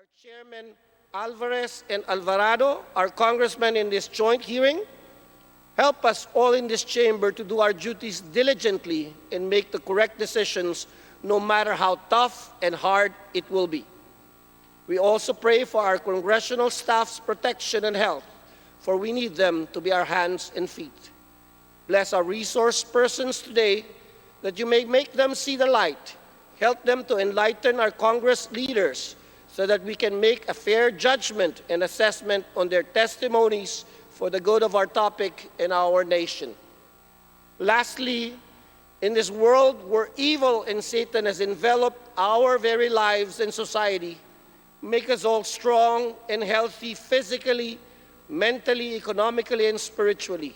our Chairman Alvarez and Alvarado, our congressmen in this joint hearing, help us all in this chamber to do our duties diligently and make the correct decisions no matter how tough and hard it will be. We also pray for our congressional staff's protection and health, for we need them to be our hands and feet. Bless our resource persons today, that you may make them see the light. Help them to enlighten our Congress leaders so that we can make a fair judgment and assessment on their testimonies for the good of our topic and our nation. Lastly, in this world where evil and Satan has enveloped our very lives and society, make us all strong and healthy physically, mentally, economically, and spiritually.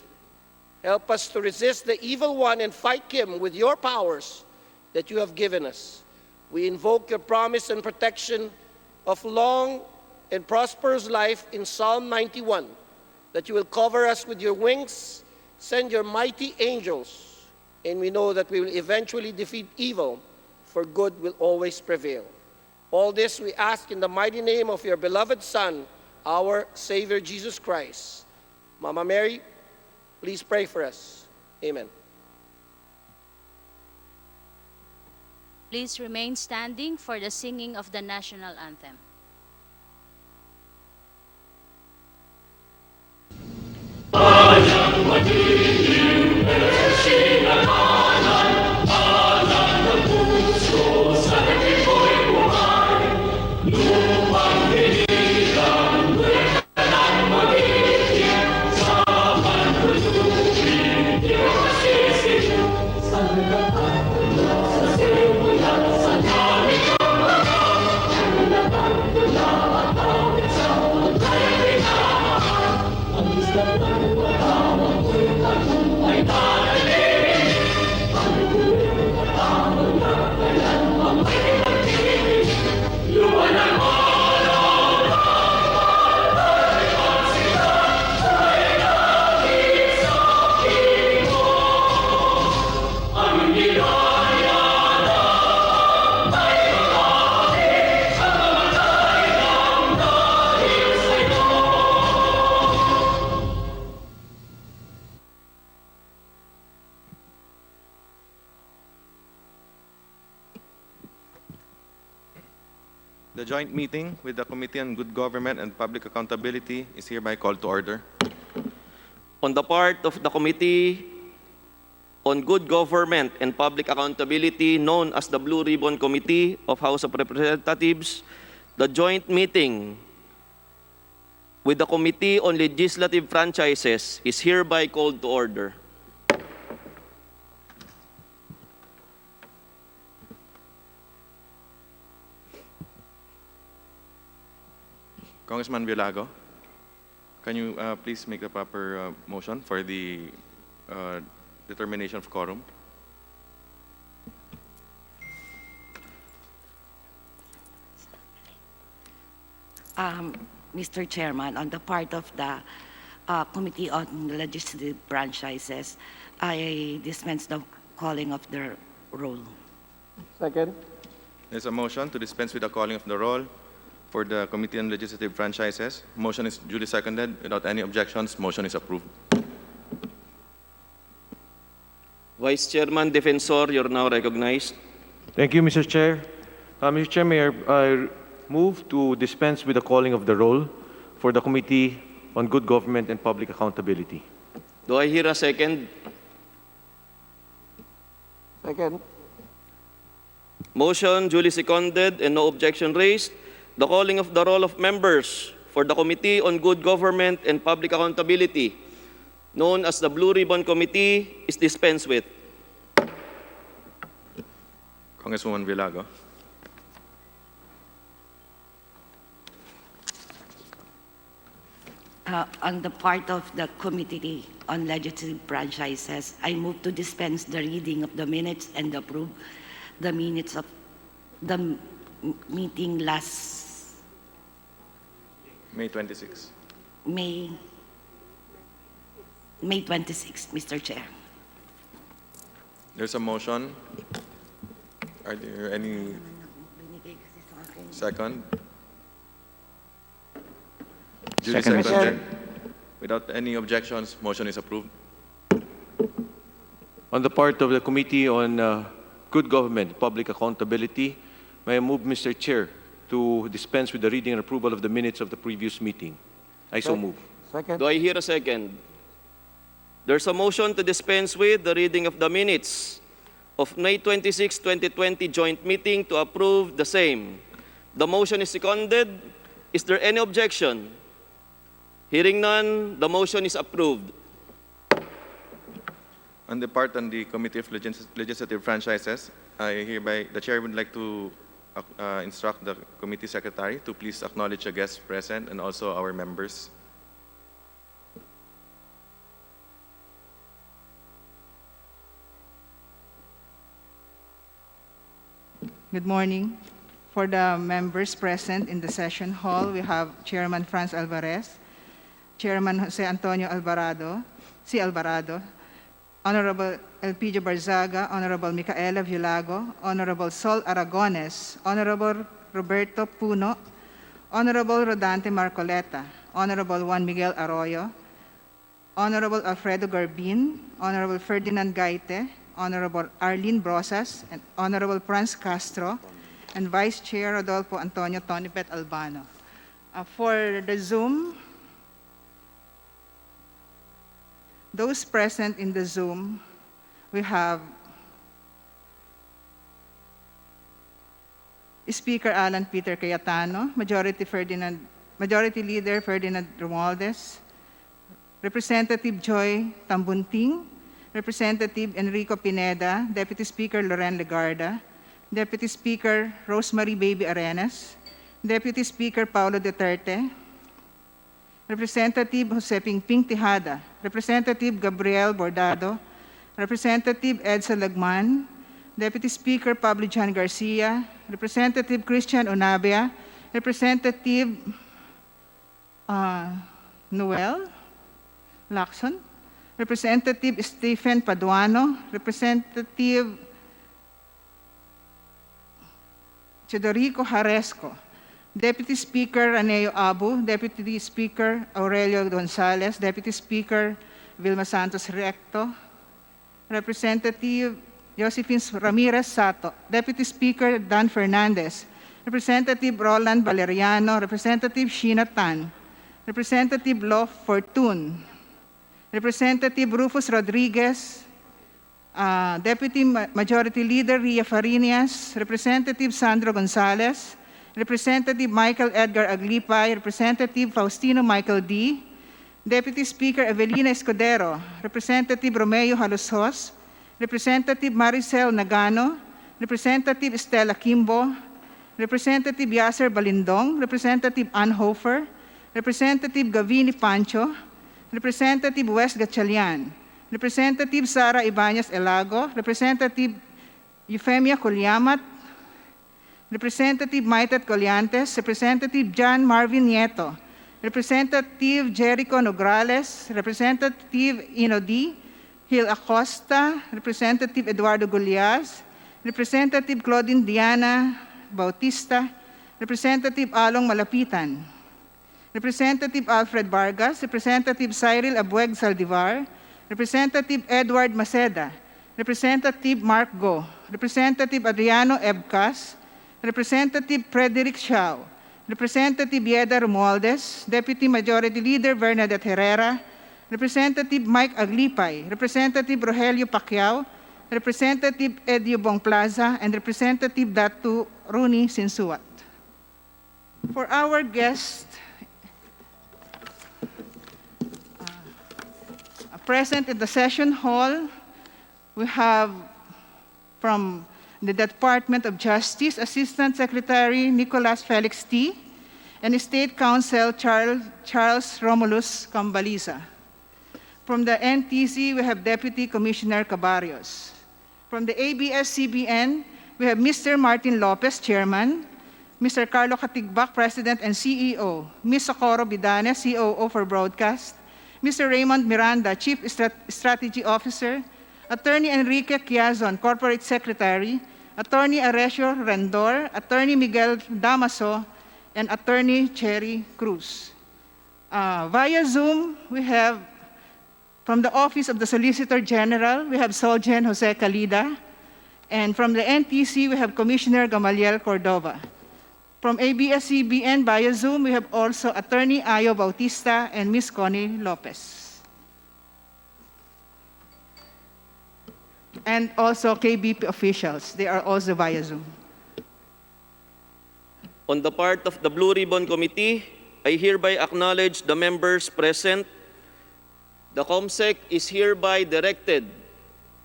Help us to resist the evil one and fight him with your powers that you have given us. We invoke your promise and protection of long and prosperous life in Psalm 91, that you will cover us with your wings, send your mighty angels, and we know that we will eventually defeat evil, for good will always prevail. All this we ask in the mighty name of your beloved Son, our Savior Jesus Christ. Mama Mary, please pray for us. Amen. Please remain standing for the singing of the national anthem. The joint meeting with the Committee on Good Government and Public Accountability is hereby called to order. On the part of the Committee on Good Government and Public Accountability, known as the Blue Ribbon Committee of House of Representatives, the joint meeting with the Committee on Legislative Franchises is hereby called to order. Congressman Villago, can you please make the proper motion for the determination of quorum? Mr. Chairman, on the part of the Committee on Legislative Franchises, I dispense the calling of the roll. Second. There's a motion to dispense with the calling of the roll for the Committee on Legislative Franchises. Motion is duly seconded. Without any objections, motion is approved. Vice Chairman Defensor, you're now recognized. Thank you, Mr. Chair. Mr. Chair, may I move to dispense with the calling of the roll for the Committee on Good Government and Public Accountability. Do I hear a second? Second. Motion duly seconded and no objection raised. The calling of the roll of members for the Committee on Good Government and Public Accountability, known as the Blue Ribbon Committee, is dispensed with. Congresswoman Villago. On the part of the Committee on Legislative Franchises, I move to dispense the reading of the minutes and approve the minutes of the meeting last May 26. May 26, Mr. Chair. There's a motion. Are there any second? Duly Second, Mr. seconded. Chair. Without any objections, motion is approved. On the part of the Committee on Good Government, Public Accountability, may I move, Mr. Chair, to dispense with the reading and approval of the minutes of the previous meeting. I so move. Second. Do I hear a second? There's a motion to dispense with the reading of the minutes of May 26, 2020 joint meeting to approve the same. The motion is seconded. Is there any objection? Hearing none, the motion is approved. On the part on the Committee of Legislative Franchises, the Chair would like to instruct the Committee Secretary to please acknowledge the guests present and also our members. Good morning. For the members present in the session hall, we have Chairman Franz Alvarez, Chairman Jose Antonio Alvarado, Honorable Elpidio Barzaga, Honorable Micaela Villago, Honorable Sol Aragones, Honorable Roberto Puno, Honorable Rodante Marcoleta, Honorable Juan Miguel Arroyo, Honorable Alfredo Garbin, Honorable Ferdinand Gaite, Honorable Arlene Brosas, and Honorable Franz Castro, and Vice Chair Rodolfo Antonio Tonipet Albano. For the Zoom, those present in the Zoom, we have Speaker Alan Peter Cayetano, Majority Leader Ferdinand Romualdez, Representative Joy Tambunting, Representative Enrico Pineda, Deputy Speaker Loren Legarda, Deputy Speaker Rosemary Baby Arenas, Deputy Speaker Paulo Duterte, Representative Jose Pingping Tejada, Representative Gabriel Bordado, Representative Edsa Lagman, Deputy Speaker Pablo John Garcia, Representative Christian Onabia, Representative Noel Lacson, Representative Stephen Paduano, Representative Chedorico Jaresco, Deputy Speaker Raneo Abu, Deputy Speaker Aurelio Gonzalez, Deputy Speaker Vilma Santos Recto, Representative Josephine Ramirez Sato, Deputy Speaker Dan Fernandez, Representative Roland Valeriano, Representative Sheena Tan, Representative Lo Fortun, Representative Rufus Rodriguez, Deputy Majority Leader Ria Farinas, Representative Sandro Gonzalez, Representative Michael Edgar Aglipay, Representative Faustino Michael D., Deputy Speaker Evelina Escudero, Representative Romeo Halusos, Representative Maricel Nagano, Representative Estela Kimbo, Representative Yasser Balindong, Representative Ann Hofer, Representative Gavini Pancho, Representative West Gatchalian, Representative Sara Ibanez Elago, Representative Euphemia Colyamat, Representative Maitet Colyantes, Representative John Marvin Nieto, Representative Jericho Nograles, Representative Ino D., Gil Acosta, Representative Eduardo Gulias, Representative Claudine Diana Bautista, Representative Along Malapitan, Representative Alfred Vargas, Representative Cyril Abueg Saldivar, Representative Edward Maceda, Representative Mark Go, Representative Adriano Ebcas, Representative Frederick Shaw, Representative Yeda Romualdez, Deputy Majority Leader Bernadette Herrera, Representative Mike Aglipay, Representative Rogelio Pacquiao, Representative Edio Bong Plaza, and Representative Datu Rooney Sinsuat. For our guest present in the session hall, we have from the Department of Justice, Assistant Secretary Nicolas Felix T., and State Counsel Charles Romulus Cambaliza. From the NTC, we have Deputy Commissioner Cabarrios. From the ABS-CBN, we have Mr. Martin Lopez, Chairman, Mr. Carlo Katigbak, President and CEO, Ms. Socorro Bidane, COO for Broadcast, Mr. Raymond Miranda, Chief Strategy Officer, Attorney Enrique Quiazon, Corporate Secretary, Attorney Aresio Rendor, Attorney Miguel Damaso, and Attorney Cherry Cruz. Via Zoom, we have from the Office of the Solicitor General, we have Solgen Jose Calida. And from the NTC, we have Commissioner Gamaliel Cordova. From ABS-CBN via Zoom, we have also Attorney Ayo Bautista and Ms. Connie Lopez. And also KBP officials, they are also via Zoom. On the part of the Blue Ribbon Committee, I hereby acknowledge the members present. The COMSEC is hereby directed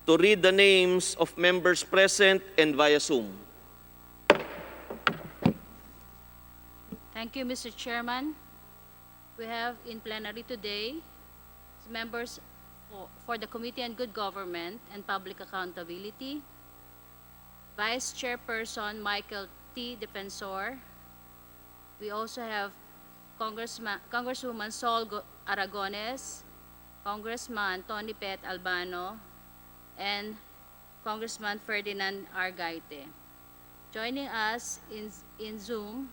to read the names of members present and via Zoom. Thank you, Mr. Chairman. We have in plenary today members for the Committee on Good Government and Public Accountability, Vice Chairperson Michael T. Defensor. We also have Congresswoman Sol Aragones, Congressman Tony Pet Albano, and Congressman Ferdinand Argaite. Joining us in Zoom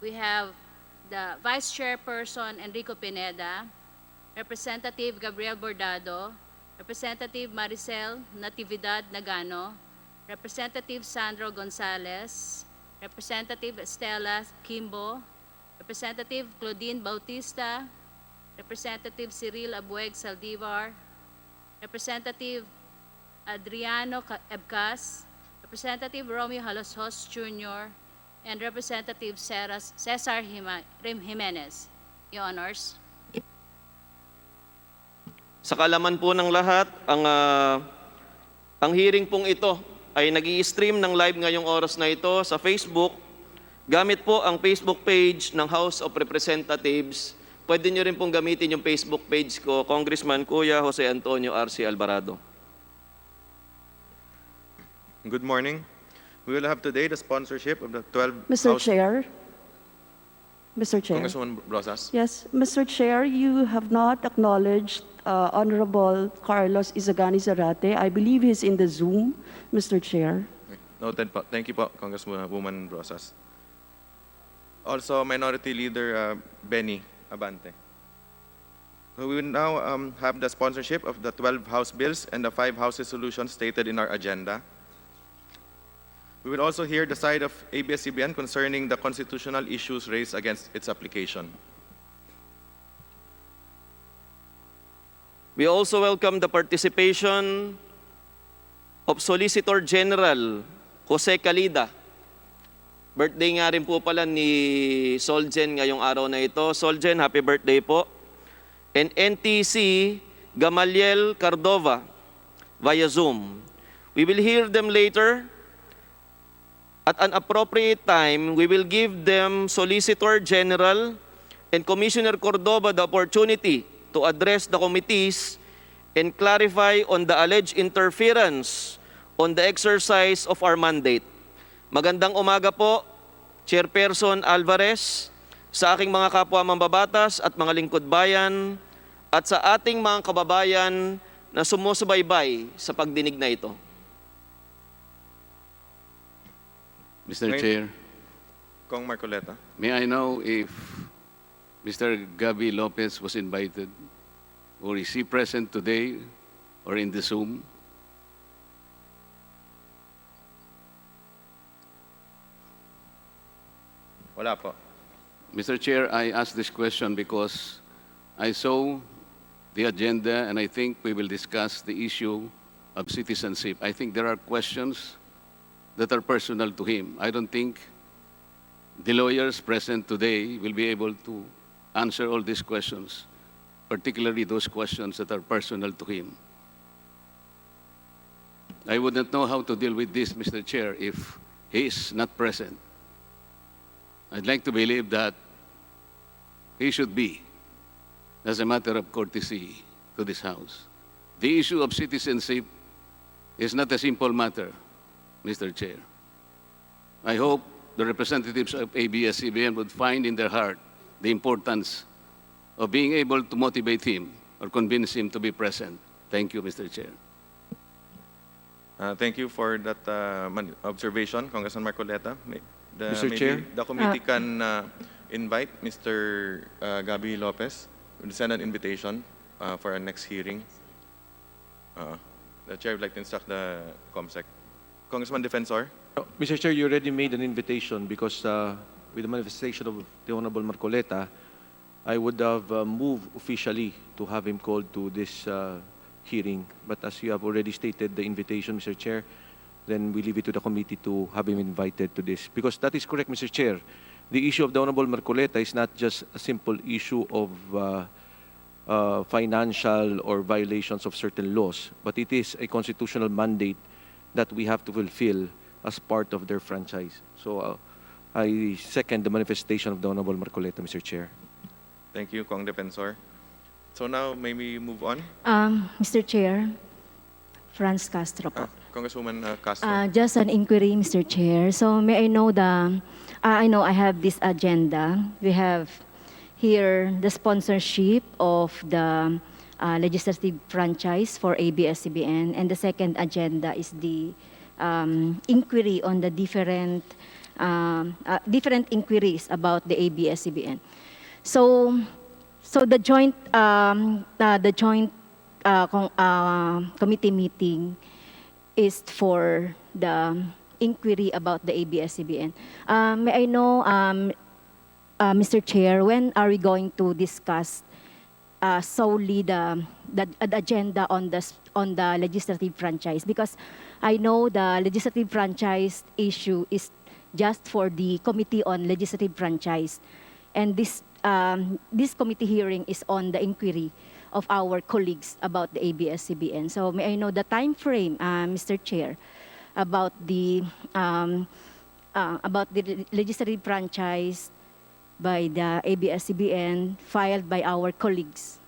we have the Vice Chairperson Enrico Pineda, Representative Gabriel Bordado, Representative Maricel Natividad Nagano, Representative Sandro Gonzalez, Representative Estela Kimbo, Representative Claudine Bautista, Representative Cyril Abueg Saldivar, Representative Adriano Ebcas, Representative Romeo Haloshos Jr., and Representative Cesar Jimenez. Your Honors. Sa kalaman po ng lahat, ang hearing pong ito ay nag-i-stream ng live ngayong oras na ito sa Facebook. Gamit po ang Facebook page ng House of Representatives. Pwede nyo rin pong gamitin yung Facebook page ko, Congressman Kuya Jose Antonio R.C. Alvarado. Good morning. We will have today the sponsorship of the 12 Mr. House... Chair. Mr. Chair. Congresswoman Rosas. Yes, Mr. Chair, you have not acknowledged Honorable Carlos Izagani Zarate. I believe he's in the Zoom, Mr. Chair. Noted po. Thank you po, Congresswoman Rosas. Also, Minority Leader Benny Abante. We will now have the sponsorship of the 12 House bills and the 5 House resolutions stated in our agenda. We will also hear the side of ABS-CBN concerning the constitutional issues raised against its application. We also welcome the participation of Solicitor General Jose Calida. Birthday nga rin po pala ni Solgen ngayong araw na ito. Solgen, happy birthday po. And NTC Gamaliel Cordova via Zoom. We will hear them later. At an appropriate time, we will give them Solicitor General and Commissioner Cordova the opportunity to address the committees and clarify on the alleged interference on the exercise of our mandate. Magandang umaga po, Chairperson Alvarez, sa aking mga kapwa mambabatas at mga lingkod bayan, at sa ating mga kababayan na sumusubaybay sa pagdinig na ito. Mr. Chair, Kong Marcoleta. may I know if Mr. Gabi Lopez was invited, or is he present today or in the Zoom? Wala po. Mr. Chair, I ask this question because I saw the agenda and I think we will discuss the issue of citizenship. I think there are questions that are personal to him. I don't think the lawyers present today will be able to answer all these questions, particularly those questions that are personal to him. I wouldn't know how to deal with this, Mr. Chair, if he is not present. I'd like to believe that he should be, as a matter of courtesy to this House. The issue of citizenship is not a simple matter, Mr. Chair. I hope the representatives of ABS-CBN would find in their heart the importance of being able to motivate him or convince him to be present. Thank you, Mr. Chair. Thank you for that observation, Congressman Marcoleta. Mr. Maybe Chair? the committee can invite Mr. Gabi Lopez, send an invitation for our next hearing. The chair would like to instruct the COMSEC. Congressman Defensor? Mr. Chair, you already made an invitation because with the manifestation of the Honorable Marcoleta, I would have moved officially to have him called to this hearing. But as you have already stated the invitation, Mr. Chair, then we leave it to the committee to have him invited to this. Because that is correct, Mr. Chair. The issue of the Honorable Marcoleta is not just a simple issue of financial or violations of certain laws, but it is a constitutional mandate that we have to fulfill as part of their franchise. So I second the manifestation of the Honorable Marcoleta, Mr. Chair. Thank you, Cong Defensor. So now, may we move on? Mr. Chair, Franz Castro po. Congresswoman Castro. Just an inquiry, Mr. Chair. So may I know I know I have this agenda. We have here the sponsorship of the legislative franchise for ABS-CBN, and the second agenda is the inquiry on the different inquiries about the ABS-CBN. So the joint committee meeting is for the inquiry about the ABS-CBN. May I know, Mr. Chair, when are we going to discuss solely the agenda on the legislative franchise? Because I know the legislative franchise issue is just for the Committee on Legislative Franchise, and this committee hearing is on the inquiry of our colleagues about the ABS-CBN. So may I know the time frame, Mr. Chair, about the legislative franchise by the ABS-CBN filed by our colleagues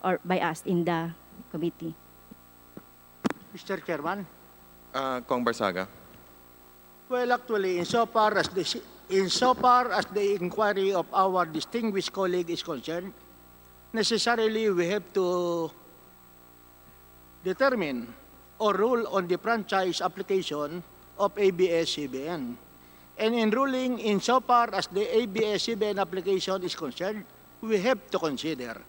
or by us in the committee? Mr. Chairman, Cong Barsaga. well, actually, insofar as the inquiry of our distinguished colleague is concerned, necessarily we have to determine or rule on the franchise application of ABS-CBN. And in ruling insofar as the ABS-CBN application is concerned, we have to consider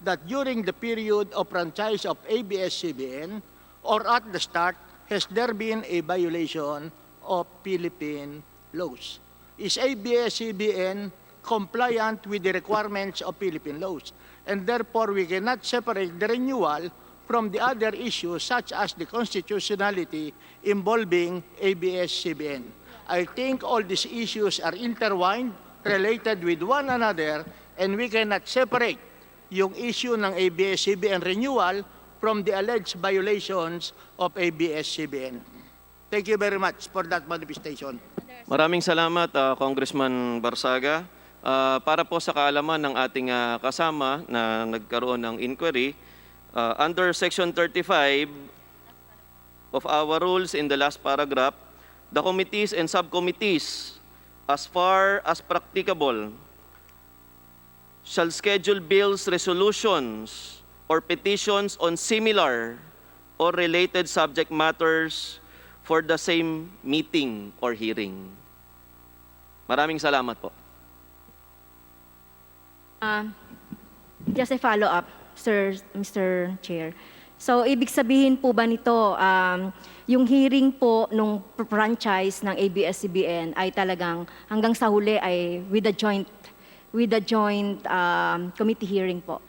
that during the period of franchise of ABS-CBN or at the start, has there been a violation of Philippine laws? Is ABS-CBN compliant with the requirements of Philippine laws? And therefore, we cannot separate the renewal from the other issues such as the constitutionality involving ABS-CBN. I think all these issues are intertwined, related with one another, and we cannot separate yung issue ng ABS-CBN renewal from the alleged violations of ABS-CBN. Thank you very much for that manifestation. Maraming salamat, Congressman Barsaga. Para po sa kaalaman ng ating kasama na nagkaroon ng inquiry, under Section 35 of our rules in the last paragraph, the committees and subcommittees, as far as practicable, shall schedule bills, resolutions, or petitions on similar or related subject matters for the same meeting or hearing. Maraming salamat po. Just a follow-up, Mr. Chair. So, ibig sabihin po ba nito, yung hearing po nung franchise ng ABS-CBN ay talagang hanggang sa huli ay with the joint committee hearing po?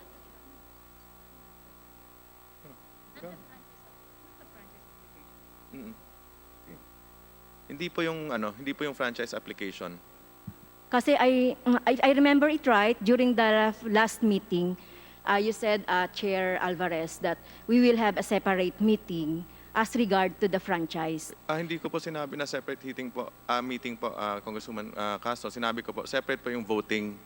Hindi po yung franchise application. Kasi I remember it right, during the last meeting, you said, Chair Alvarez, that we will have a separate meeting as regard to the franchise. Hindi ko po sinabi na separate meeting po, Congresswoman Castro. Sinabi ko po, separate po yung voting.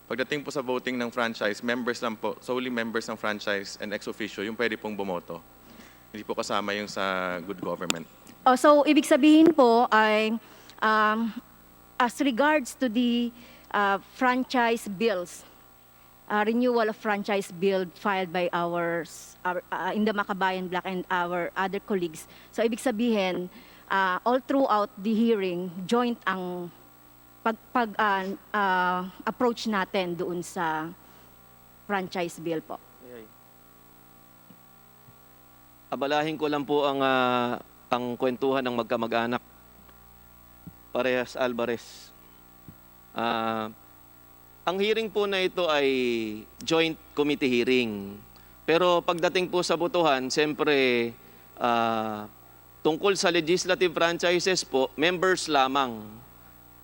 Pagdating po sa voting ng franchise, members lang po, solely members ng franchise and ex-officio, yung pwede pong bumoto. Hindi po kasama yung sa good government. Oh, so, ibig sabihin po ay, as regards to the franchise bills, renewal of franchise bill filed by in the Makabayan Bloc and our other colleagues. So ibig sabihin, all throughout the hearing, joint ang approach natin doon sa franchise bill po. Abalahin ko lang po ang kwentuhan ng magkamag-anak. Parehas Alvarez. Ang hearing po na ito ay joint committee hearing. Pero pagdating po sa botohan, siyempre tungkol sa legislative franchises po, members lamang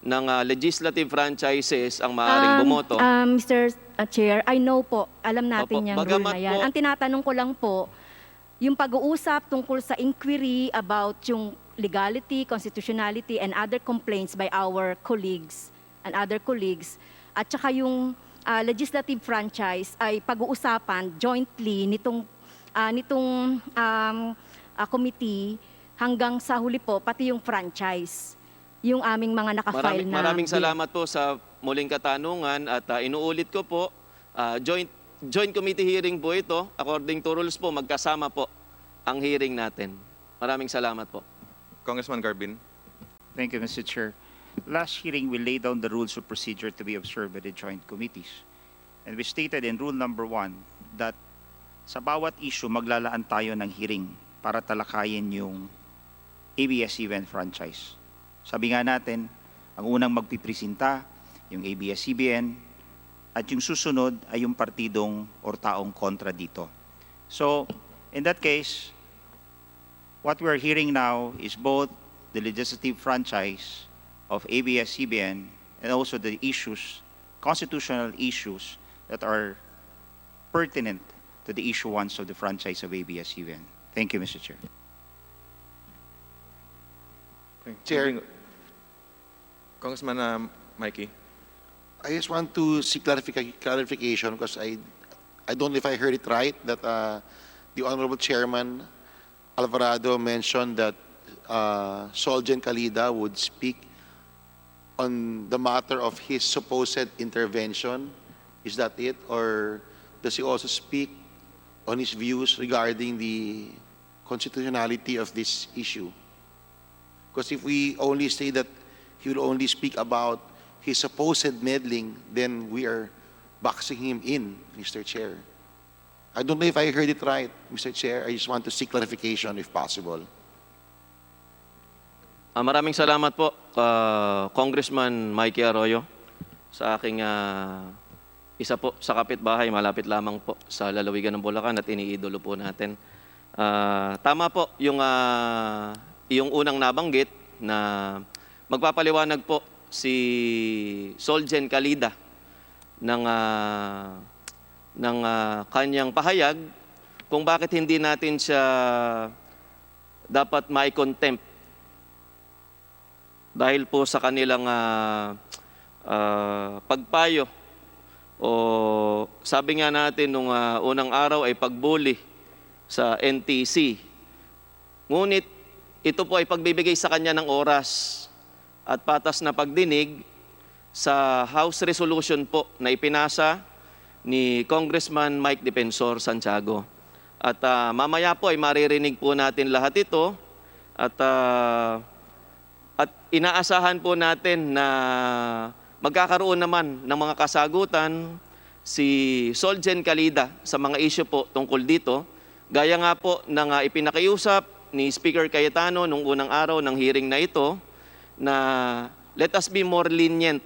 ng legislative franchises ang maaaring bumoto. Mr. Chair, I know po, alam natin Opo, yung rule bagamat na yan. po- Ang tinatanong ko lang po, yung pag-uusap tungkol sa inquiry about yung legality, constitutionality, and other complaints by our colleagues and other colleagues, at saka yung legislative franchise ay pag-uusapan jointly nitong committee hanggang sa huli po, pati yung franchise, yung aming mga nakafile na Maraming bill. salamat po sa muling katanungan at inuulit ko po, joint committee hearing po ito. According to rules po, magkasama po ang hearing natin. Maraming salamat po. Congressman Garbin. Thank you, Mr. Chair. Last hearing, we laid down the rules of procedure to be observed by the joint committees. And we stated in rule number 1 that sa bawat issue, maglalaan tayo ng hearing para talakayin yung ABS-CBN franchise. Sabi nga natin, ang unang magpipresenta, yung ABS-CBN, at yung susunod ay yung partidong or taong kontra dito. So, in that case, what we're hearing now is both the legislative franchise of ABS-CBN and also the issues, constitutional issues that are pertinent to the issuance of the franchise of ABS-CBN. Thank you, Mr. Chair. Chair. Congressman Mikey. I just want to seek clarification because I don't know if I heard it right that the Honorable Chairman Alvarado mentioned that Soljen Calida would speak on the matter of his supposed intervention. Is that it? Or does he also speak on his views regarding the constitutionality of this issue? Because if we only say that he will only speak about his supposed meddling, then we are boxing him in, Mr. Chair. I don't know if I heard it right, Mr. Chair. I just want to seek clarification if possible. Maraming salamat po, Congressman Mikey Arroyo, sa aking isa po sa kapitbahay, malapit lamang po sa lalawigan ng Bulacan at iniidolo po natin. Tama po yung unang nabanggit na magpapaliwanag po si Soljen Calida ng kanyang pahayag kung bakit hindi natin siya dapat mai-contempt dahil po sa kanilang pagpayo o sabi nga natin nung unang araw ay pagbuli sa NTC. Ngunit ito po ay pagbibigay sa kanya ng oras at patas na pagdinig sa House Resolution po na ipinasa ni Congressman Mike Defensor Santiago. At mamaya po ay maririnig po natin lahat ito at inaasahan po natin na magkakaroon naman ng mga kasagutan si Soljen Calida sa mga issue po tungkol dito. Gaya nga po ng ipinakiusap ni Speaker Cayetano nung unang araw ng hearing na ito na let us be more lenient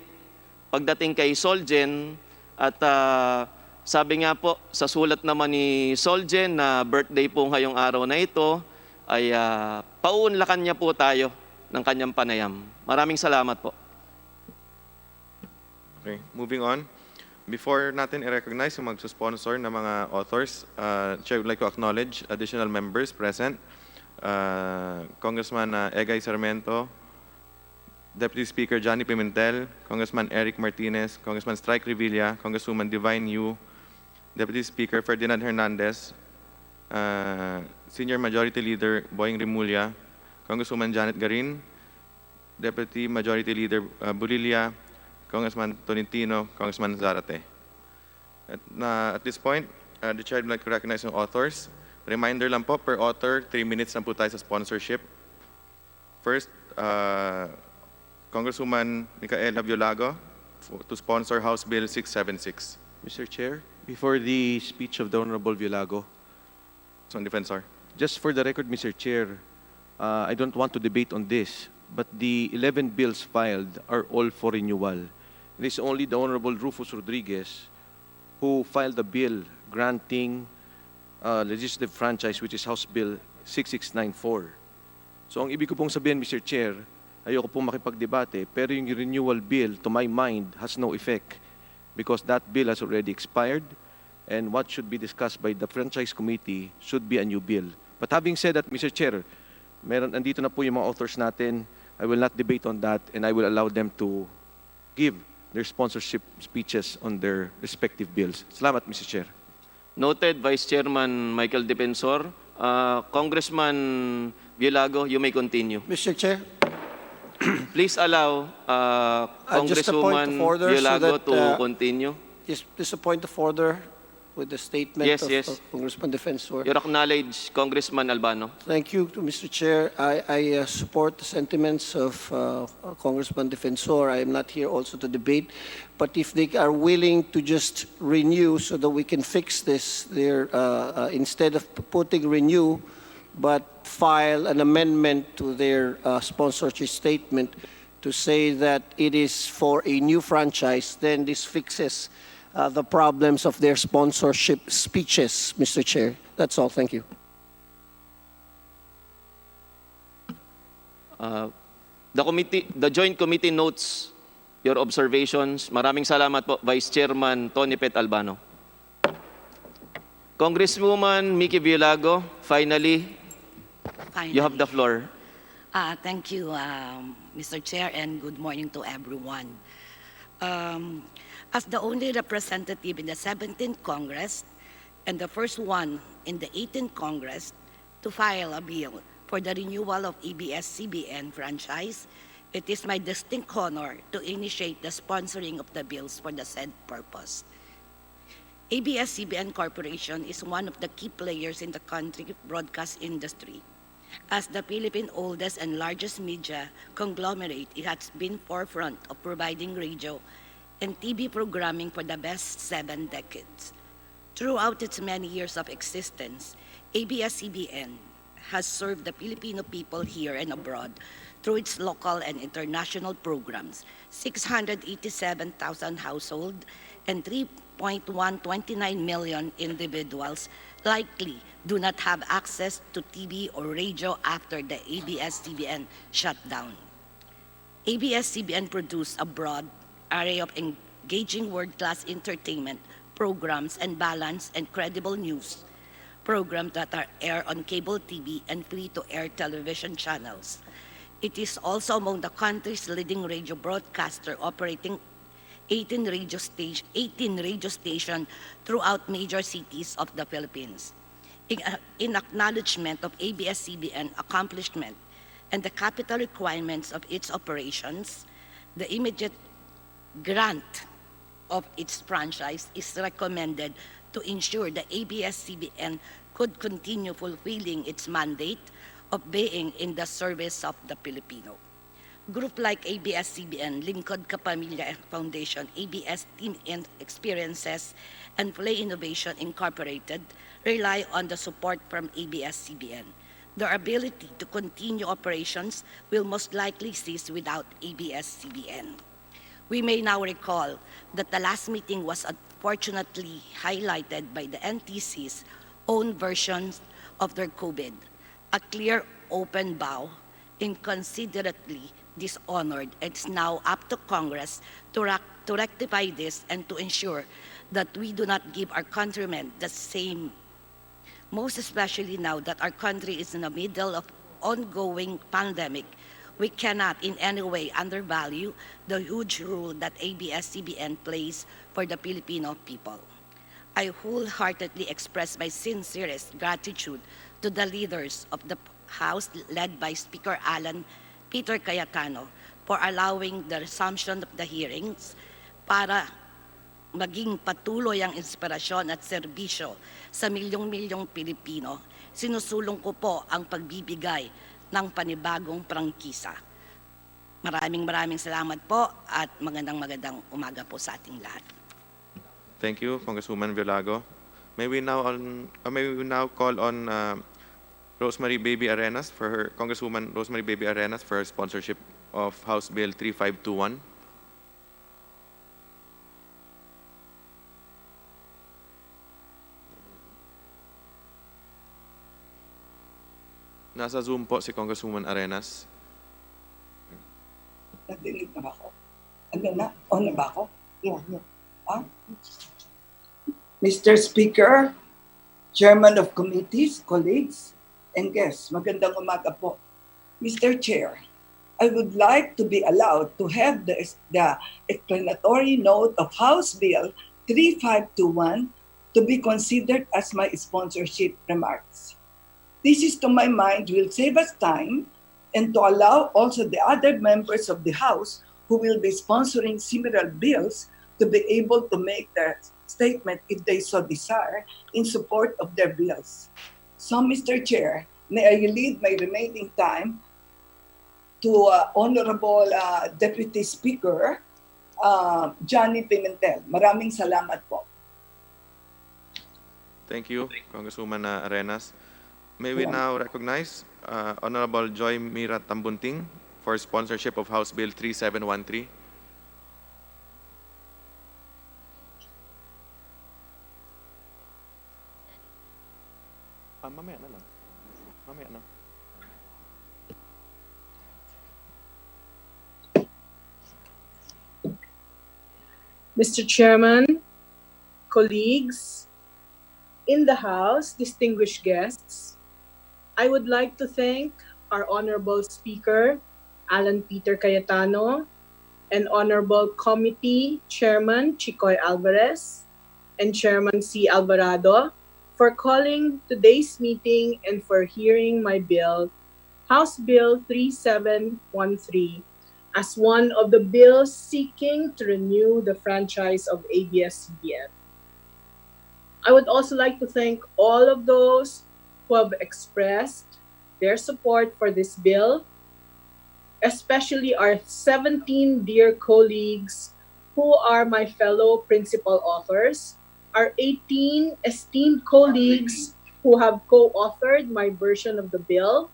pagdating kay Soljen at sabi nga po sa sulat naman ni Soljen na birthday po ngayong araw na ito ay paunlakan niya po tayo ng kanyang panayam. Maraming salamat po. Okay, moving on. Before natin i-recognize yung magsusponsor ng mga authors, Chair would like to acknowledge additional members present. Congressman Egay Sarmiento, Deputy Speaker Johnny Pimentel, Congressman Eric Martinez, Congressman Strike Revilla, Congresswoman Divine Yu, Deputy Speaker Ferdinand Hernandez, Senior Majority Leader Boying Rimulya, Congresswoman Janet Garin, Deputy Majority Leader Bulilia, Congressman Tolentino, Congressman Zarate. At this point, the chair would like to recognize yung authors. Reminder lang po, per author, 3 minutes lang po tayo sa sponsorship. First, Congresswoman Micaela Violago to sponsor House Bill 676. Mr. Chair, before the speech of the Honorable Violago, So, Defensor. just for the record, Mr. Chair, I don't want to debate on this, but the 11 bills filed are all for renewal. It is only the Honorable Rufus Rodriguez who filed a bill granting legislative franchise, which is House Bill 6694. So ang ibig ko pong sabihin, Mr. Chair, ayoko pong makipagdebate, pero yung renewal bill, to my mind, has no effect because that bill has already expired, and what should be discussed by the Franchise Committee should be a new bill. But having said that, Mr. Chair, andito na po yung mga authors natin. I will not debate on that, and I will allow them to give their sponsorship speeches on their respective bills. Salamat, Mr. Chair. Noted, Vice Chairman Michael Defensor. Congressman Violago, you may continue. Mr. Chair, Please allow just a point of Congresswoman order so Violago that, to continue. just a point of order with the statement Yes, of yes. Congressman Defensor. You acknowledge Congressman Albano. Thank you, to Mr. Chair. I support the sentiments of Congressman Defensor. I am not here also to debate, but if they are willing to just renew so that we can fix this, instead of putting renew, but file an amendment to their sponsorship statement to say that it is for a new franchise, then this fixes the problems of their sponsorship speeches, Mr. Chair. That's all. Thank you. The Joint Committee notes your observations. Maraming salamat po, Vice Chairman Tony Pet Albano. Congresswoman Mickey Violago, finally, you have the floor. Thank you, Mr. Chair, and good morning to everyone. As the only representative in the 17th Congress and the first one in the 18th Congress to file a bill for the renewal of ABS-CBN franchise, it is my distinct honor to initiate the sponsoring of the bills for the said purpose. ABS-CBN Corporation is one of the key players in the country broadcast industry. As the Philippine oldest and largest media conglomerate, it has been forefront of providing radio and TV programming for the best 7 decades. Throughout its many years of existence, ABS-CBN has served the Filipino people here and abroad through its local and international programs, 687,000 households and 3.129 million individuals likely do not have access to TV or radio after the ABS-CBN shutdown. ABS-CBN produced a broad array of engaging world-class entertainment programs and balanced and credible news programs that are aired on cable TV and free-to-air television channels. It is also among the country's leading radio broadcaster, operating 18 radio stations throughout major cities of the Philippines. In acknowledgement of ABS-CBN accomplishment and the capital requirements of its operations, the immediate grant of its franchise is recommended to ensure the ABS-CBN could continue fulfilling its mandate of being in the service of the Filipino. Group like ABS-CBN, Lingkod Kapamilya Foundation, ABS Team Experiences, and Play Innovation Incorporated rely on the support from ABS-CBN. Their ability to continue operations will most likely cease without ABS-CBN. We may now recall that the last meeting was unfortunately highlighted by the NTC's own versions of their COVID, a clear open bow, inconsiderately dishonored. It's now up to Congress to rectify this and to ensure that we do not give our countrymen the same, most especially now that our country is in the middle of ongoing pandemic. We cannot in any way undervalue the huge role that ABS-CBN plays for the Filipino people. I wholeheartedly express my sincerest gratitude to the leaders of the House led by Speaker Peter Cayetano for allowing the resumption of the hearings para maging patuloy ang inspirasyon at serbisyo sa milyong-milyong Pilipino, sinusulong ko po ang pagbibigay ng panibagong prangkisa. Maraming salamat po at magandang umaga po sa ating lahat. Thank you, Congresswoman Villago. May we now call on Rosemary Baby Arenas Congresswoman Rosemary Baby Arenas for her sponsorship of House Bill 3521. Nasa Zoom po si Congresswoman Arenas. Nadinig na ba ako? Ano na? On na ba ako? Yeah. Ah? Mr. Speaker, Chairman of Committees, colleagues, and guests, magandang umaga po. Mr. Chair, I would like to be allowed to have the explanatory note of House Bill 3521 to be considered as my sponsorship remarks. This is, to my mind, will save us time and to allow also the other members of the House who will be sponsoring similar bills to be able to make their statement, if they so desire, in support of their bills. So, Mr. Chair, may I leave my remaining time to Honorable Deputy Speaker Johnny Pimentel. Maraming salamat po. Thank you, Congresswoman Arenas. May we now recognize Honorable Joy Mira Tambunting for sponsorship of House Bill 3713. Mamaya na lang. Mamaya na. Mr. Chairman, colleagues, in the House, distinguished guests, I would like to thank our Honorable Speaker, Alan Peter Cayetano, and Honorable Committee Chairman Chicoy Alvarez, and Chairman C. Alvarado for calling today's meeting and for hearing my bill, House Bill 3713, as one of the bills seeking to renew the franchise of ABS-CBN. I would also like to thank all of those who have expressed their support for this bill, especially our 17 dear colleagues who are my fellow principal authors, our 18 esteemed colleagues who have co-authored my version of the bill,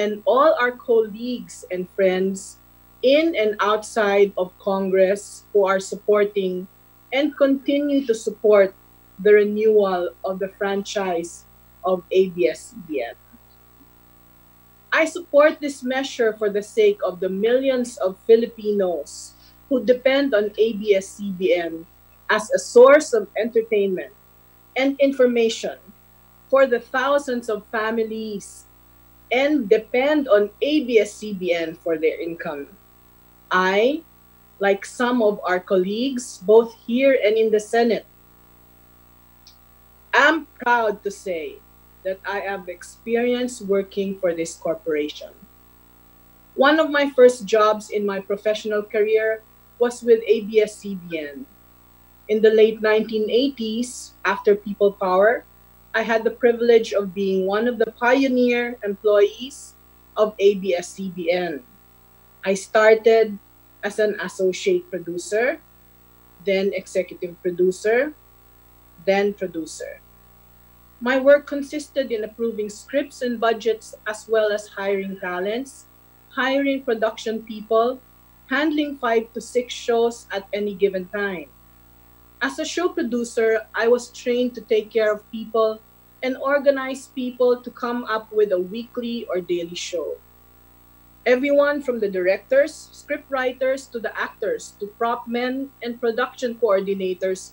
and all our colleagues and friends in and outside of Congress who are supporting and continue to support the renewal of the franchise of ABS-CBN. I support this measure for the sake of the millions of Filipinos who depend on ABS-CBN as a source of entertainment and information, for the thousands of families and depend on ABS-CBN for their income. I, like some of our colleagues, both here and in the Senate, am proud to say that I have experience working for this corporation. One of my first jobs in my professional career was with ABS-CBN. In the late 1980s, after People Power, I had the privilege of being one of the pioneer employees of ABS-CBN. I started as an associate producer, then executive producer, then producer. My work consisted in approving scripts and budgets, as well as hiring talents, hiring production people, handling 5 to 6 shows at any given time. As a show producer, I was trained to take care of people and organize people to come up with a weekly or daily show. Everyone from the directors, scriptwriters, to the actors, to prop men and production coordinators,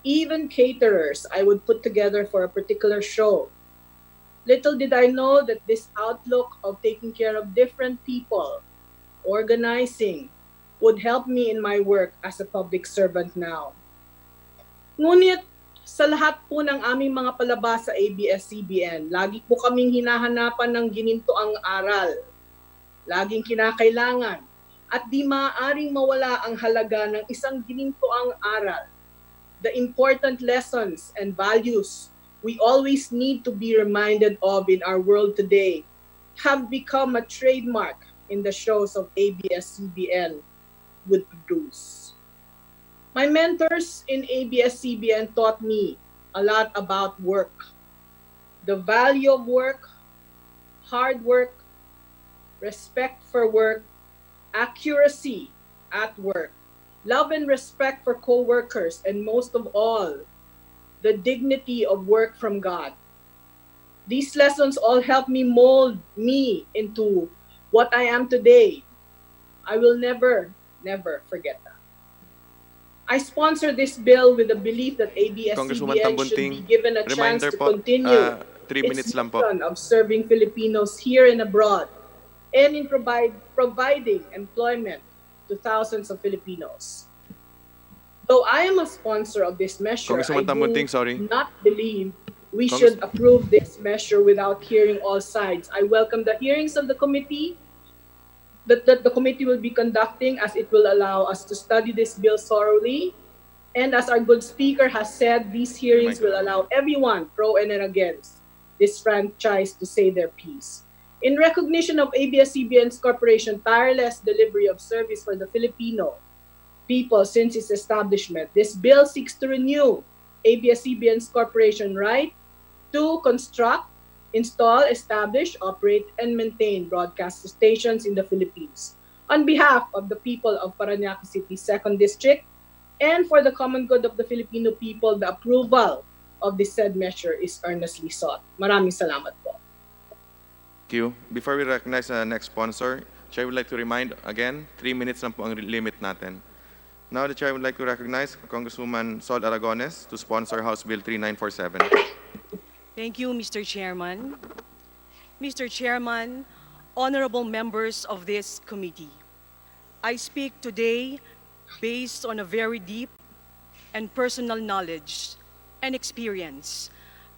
even caterers, I would put together for a particular show. Little did I know that this outlook of taking care of different people, organizing, would help me in my work as a public servant now. Ngunit sa lahat po ng aming mga palabas sa ABS-CBN, lagi po kaming hinahanapan ng ginintoang aral. Laging kinakailangan at di maaaring mawala ang halaga ng isang ginintoang aral. the important lessons and values we always need to be reminded of in our world today have become a trademark in the shows of ABS-CBN would produce. My mentors in ABS-CBN taught me a lot about work, the value of work, hard work, respect for work, accuracy at work, love and respect for co-workers, and most of all, the dignity of work from God. These lessons all helped me mold me into what I am today. I will never, never forget that. I sponsor this bill with the belief that Congresswoman ABS-CBN should be Tambunting, given a chance reminder to po, continue 3 its minutes lang po. mission of serving Filipinos here and abroad and in providing employment to thousands of Filipinos. Though I am a sponsor of this measure, I Congresswoman Tambunting, do sorry. not believe we should approve this measure without hearing all sides. I welcome the hearings of the committee that the committee will be conducting, as it will allow us to study this bill thoroughly. And as our good speaker has said, these hearings will allow everyone, pro and against this franchise, to say their piece. In recognition of ABS-CBN's corporation tireless delivery of service for the Filipino people since its establishment, this bill seeks to renew ABS-CBN's corporation right to construct, install, establish, operate, and maintain broadcast stations in the Philippines on behalf of the people of Parañaque City 2nd District and for the common good of the Filipino people. The approval of this said measure is earnestly sought. Maraming salamat po. Thank you. Before we recognize the next sponsor, Chair would like to remind again, 3 minutes lang po ang limit natin. Now the Chair would like to recognize Congresswoman Sol Aragones to sponsor House Bill 3947. Thank you, Mr. Chairman. Mr. Chairman, honorable members of this committee, I speak today based on a very deep and personal knowledge and experience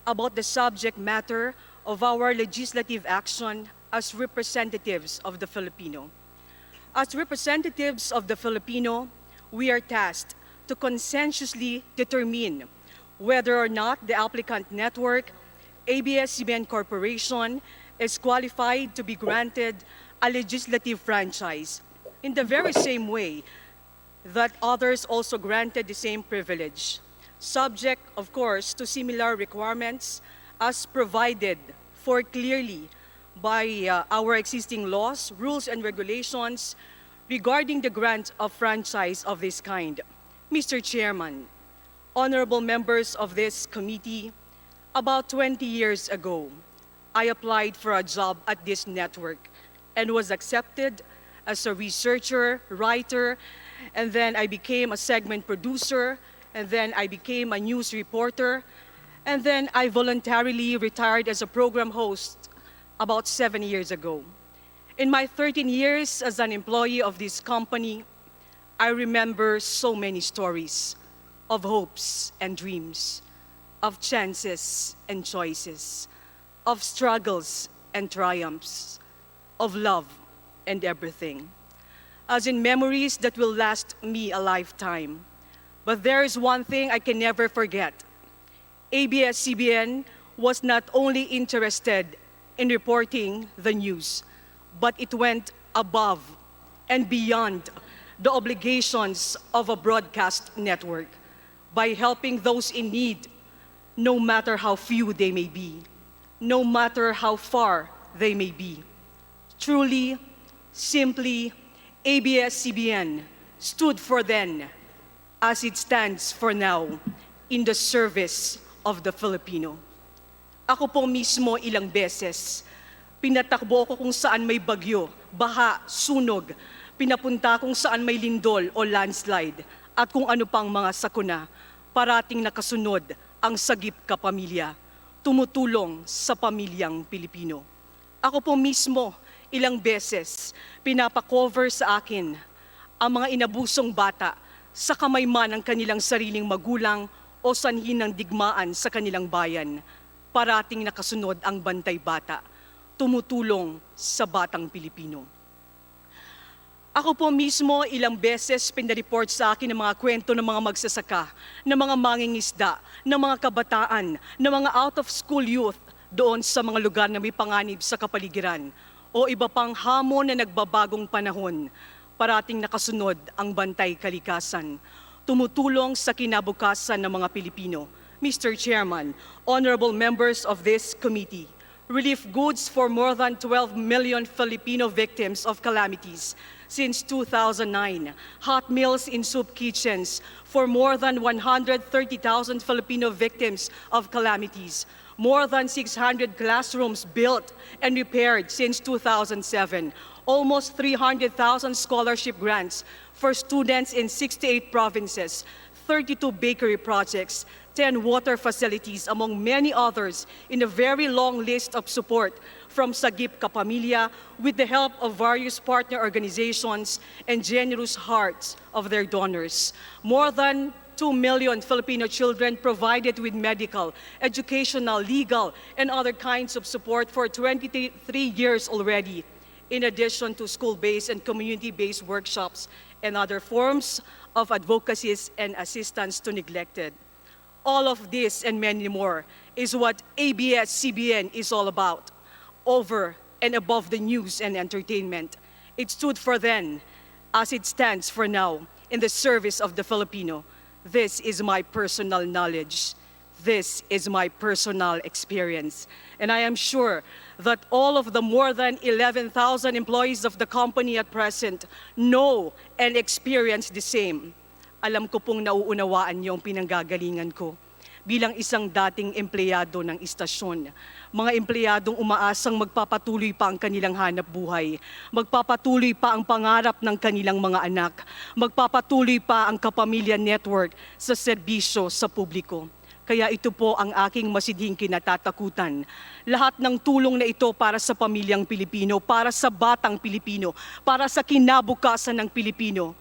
about the subject matter of our legislative action as representatives of the Filipino. As representatives of the Filipino, we are tasked to conscientiously determine whether or not the applicant network, ABS-CBN Corporation, is qualified to be granted a legislative franchise in the very same way that others also granted the same privilege, subject, of course, to similar requirements as provided for clearly by our existing laws, rules, and regulations regarding the grant of franchise of this kind. Mr. Chairman, honorable members of this committee, about 20 years ago, I applied for a job at this network and was accepted as a researcher, writer, and then I became a segment producer, and then I became a news reporter, and then I voluntarily retired as a program host about 7 years ago. In my 13 years as an employee of this company, I remember so many stories of hopes and dreams, of chances and choices, of struggles and triumphs, of love and everything, as in memories that will last me a lifetime. But there is one thing I can never forget. ABS-CBN was not only interested in reporting the news, but it went above and beyond the obligations of a broadcast network by helping those in need, no matter how few they may be, no matter how far they may be. Truly, simply, ABS-CBN stood for then, as it stands for now, in the service of the Filipino. Ako po mismo ilang beses, pinatakbo ko kung saan may bagyo, baha, sunog, pinapunta kung saan may lindol o landslide, at kung ano pang mga sakuna, parating nakasunod ang sagip kapamilya, tumutulong sa pamilyang Pilipino. Ako po mismo, ilang beses, pinapakover sa akin ang mga inabusong bata sa kamay man ng kanilang sariling magulang o sanhin ng digmaan sa kanilang bayan. Parating nakasunod ang bantay bata, tumutulong sa batang Pilipino. Ako po mismo ilang beses pinareport sa akin ng mga kwento ng mga magsasaka, ng mga mangingisda, ng mga kabataan, ng mga out-of-school youth doon sa mga lugar na may panganib sa kapaligiran o iba pang hamon na nagbabagong panahon. Parating nakasunod ang bantay kalikasan, tumutulong sa kinabukasan ng mga Pilipino. Mr. Chairman, honorable members of this committee, relief goods for more than 12 million Filipino victims of calamities since 2009, hot meals in soup kitchens for more than 130,000 Filipino victims of calamities, more than 600 classrooms built and repaired since 2007, almost 300,000 scholarship grants for students in 68 provinces, 32 bakery projects, 10 water facilities, among many others, in a very long list of support from Sagip Kapamilya with the help of various partner organizations and generous hearts of their donors. More than 2 million Filipino children provided with medical, educational, legal, and other kinds of support for 23 years already, in addition to school-based and community-based workshops and other forms of advocacies and assistance to neglected. All of this and many more is what ABS-CBN is all about, over and above the news and entertainment. It stood for then, as it stands for now, in the service of the Filipino. This is my personal knowledge. This is my personal experience. And I am sure that all of the more than 11,000 employees of the company at present know and experience the same. Alam ko pong nauunawaan niyo ang pinanggagalingan ko bilang isang dating empleyado ng istasyon. Mga empleyadong umaasang magpapatuloy pa ang kanilang hanap buhay, magpapatuloy pa ang pangarap ng kanilang mga anak, magpapatuloy pa ang kapamilya network sa serbisyo sa publiko. Kaya ito po ang aking masidhing kinatatakutan. Lahat ng tulong na ito para sa pamilyang Pilipino, para sa batang Pilipino, para sa kinabukasan ng Pilipino,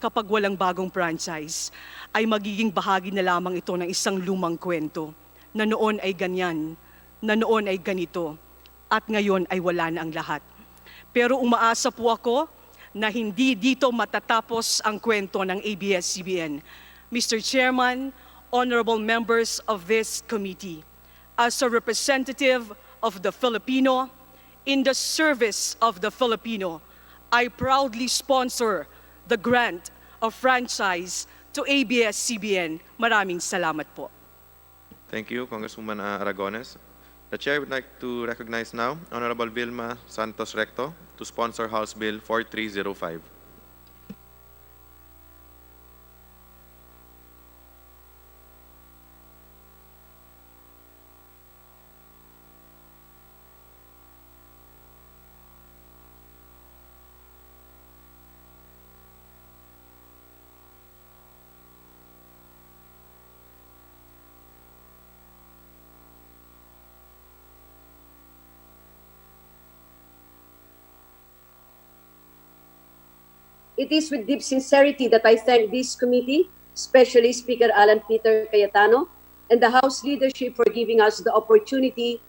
kapag walang bagong franchise, ay magiging bahagi na lamang ito ng isang lumang kwento, na noon ay ganyan, na noon ay ganito, at ngayon ay wala na ang lahat. Pero umaasa po ako na hindi dito matatapos ang kwento ng ABS-CBN. Mr. Chairman, honorable members of this committee, as a representative of the Filipino, in the service of the Filipino, I proudly sponsor the grant of franchise to ABS-CBN. Maraming salamat po. Thank you, Congresswoman Aragones. The Chair would like to recognize now Honorable Vilma Santos Recto to sponsor House Bill 4305. It is with deep sincerity that I thank this committee, especially Speaker Alan Peter Cayetano, and the House leadership for giving us the opportunity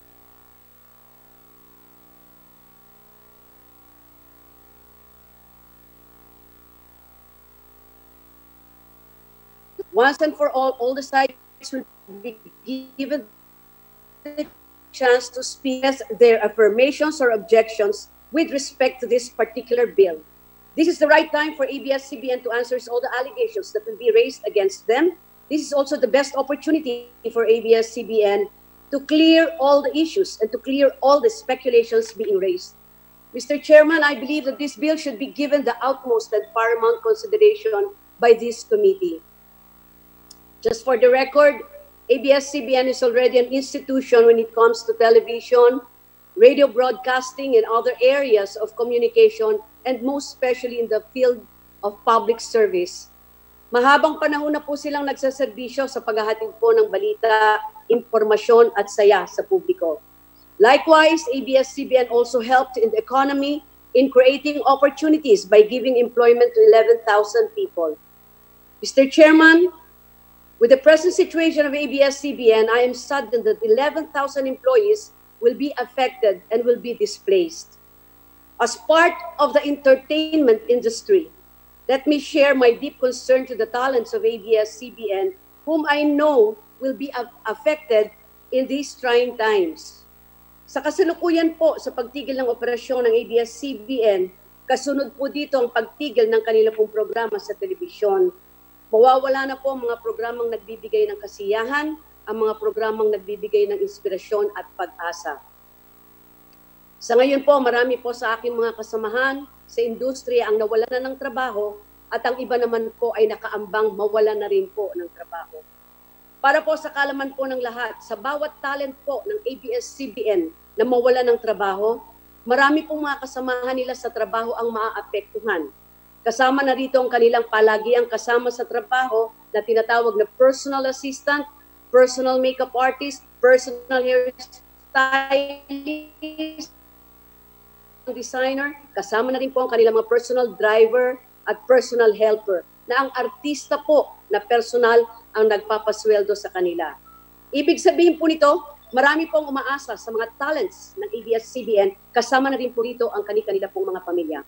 once and for all the sides will be given the chance to speak their affirmations or objections with respect to this particular bill. This is the right time for ABS-CBN to answer all the allegations that will be raised against them. This is also the best opportunity for ABS-CBN to clear all the issues and to clear all the speculations being raised. Mr. Chairman, I believe that this bill should be given the utmost and paramount consideration by this committee. Just for the record, ABS-CBN is already an institution when it comes to television, radio broadcasting, and other areas of communication, and most especially in the field of public service. Mahabang panahon na po silang nagsaserbisyo sa paghahatid po ng balita, impormasyon at saya sa publiko. Likewise, ABS-CBN also helped in the economy in creating opportunities by giving employment to 11,000 people. Mr. Chairman, with the present situation of ABS-CBN, I am saddened that 11,000 employees will be affected and will be displaced. As part of the entertainment industry, let me share my deep concern to the talents of ABS-CBN, whom I know will be affected in these trying times. Sa kasalukuyan po sa pagtigil ng operasyon ng ABS-CBN, kasunod po dito ang pagtigil ng kanilang pong programa sa telebisyon. Mawawala na po ang mga programang nagbibigay ng kasiyahan, ang mga programang nagbibigay ng inspirasyon at pag-asa. Sa ngayon po, marami po sa aking mga kasamahan sa industriya ang nawalan na ng trabaho at ang iba naman po ay nakaambang mawala na rin po ng trabaho. Para po sa kaalaman po ng lahat, sa bawat talent po ng ABS-CBN na mawala ng trabaho, marami pong mga kasamahan nila sa trabaho ang maaapektuhan. Kasama na rito ang kanilang palagiang kasama sa trabaho na tinatawag na personal assistant, personal makeup artist, personal hairstylist, designer, kasama na rin po ang kanilang mga personal driver at personal helper na ang artista po na personal ang nagpapasweldo sa kanila. Ibig sabihin po nito, marami pong umaasa sa mga talents ng ABS-CBN, kasama na rin po rito ang kanila pong mga pamilya.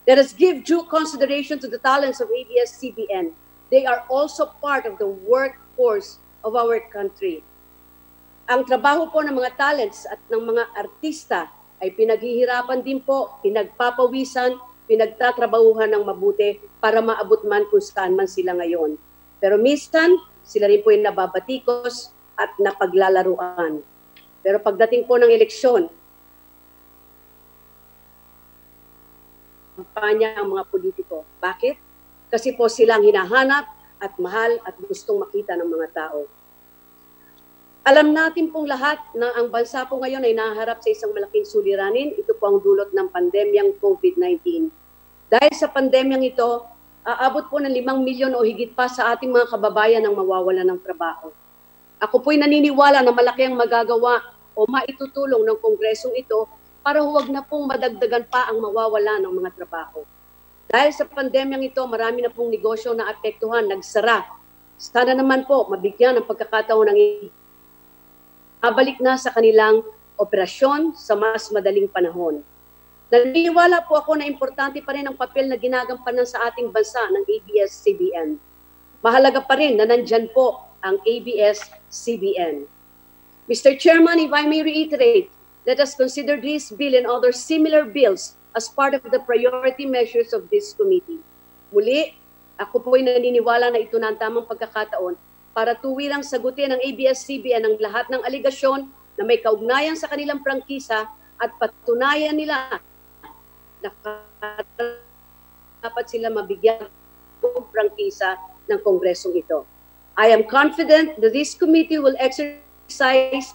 Let us give due consideration to the talents of ABS-CBN. They are also part of the workforce of our country. Ang trabaho po ng mga talents at ng mga artista ay pinaghihirapan din po, pinagpapawisan, pinagtatrabahuhan ng mabuti para maabot man kung saan man sila ngayon. Pero minsan, sila rin po yung nababatikos at napaglalaruan. Pero pagdating po ng eleksyon, kampanya ang mga politiko. Bakit? Kasi po silang hinahanap at mahal at gustong makita ng mga tao. Alam natin pong lahat na ang bansa po ngayon ay naharap sa isang malaking suliranin. Ito po ang dulot ng pandemyang COVID-19. Dahil sa pandemyang ito, aabot po ng 5 milyon o higit pa sa ating mga kababayan ang mawawala ng trabaho. Ako po'y naniniwala na malaki ang magagawa o maitutulong ng kongresong ito para huwag na pong madagdagan pa ang mawawala ng mga trabaho. Dahil sa pandemyang ito, marami na pong negosyo na apektuhan, nagsara. Sana naman po mabigyan ng pagkakataon ng abalik na sa kanilang operasyon sa mas madaling panahon. Naniniwala po ako na importante pa rin ang papel na ginagampanan sa ating bansa ng ABS-CBN. Mahalaga pa rin na nandyan po ang ABS-CBN. Mr. Chairman, if I may reiterate, let us consider this bill and other similar bills as part of the priority measures of this committee. Muli, ako po ay naniniwala na ito na ang tamang pagkakataon para tuwirang sagutin ng ABS-CBN ang lahat ng aligasyon na may kaugnayan sa kanilang prangkisa at patunayan nila na dapat sila mabigyan ng prangkisa ng kongresong ito. I am confident that this committee will exercise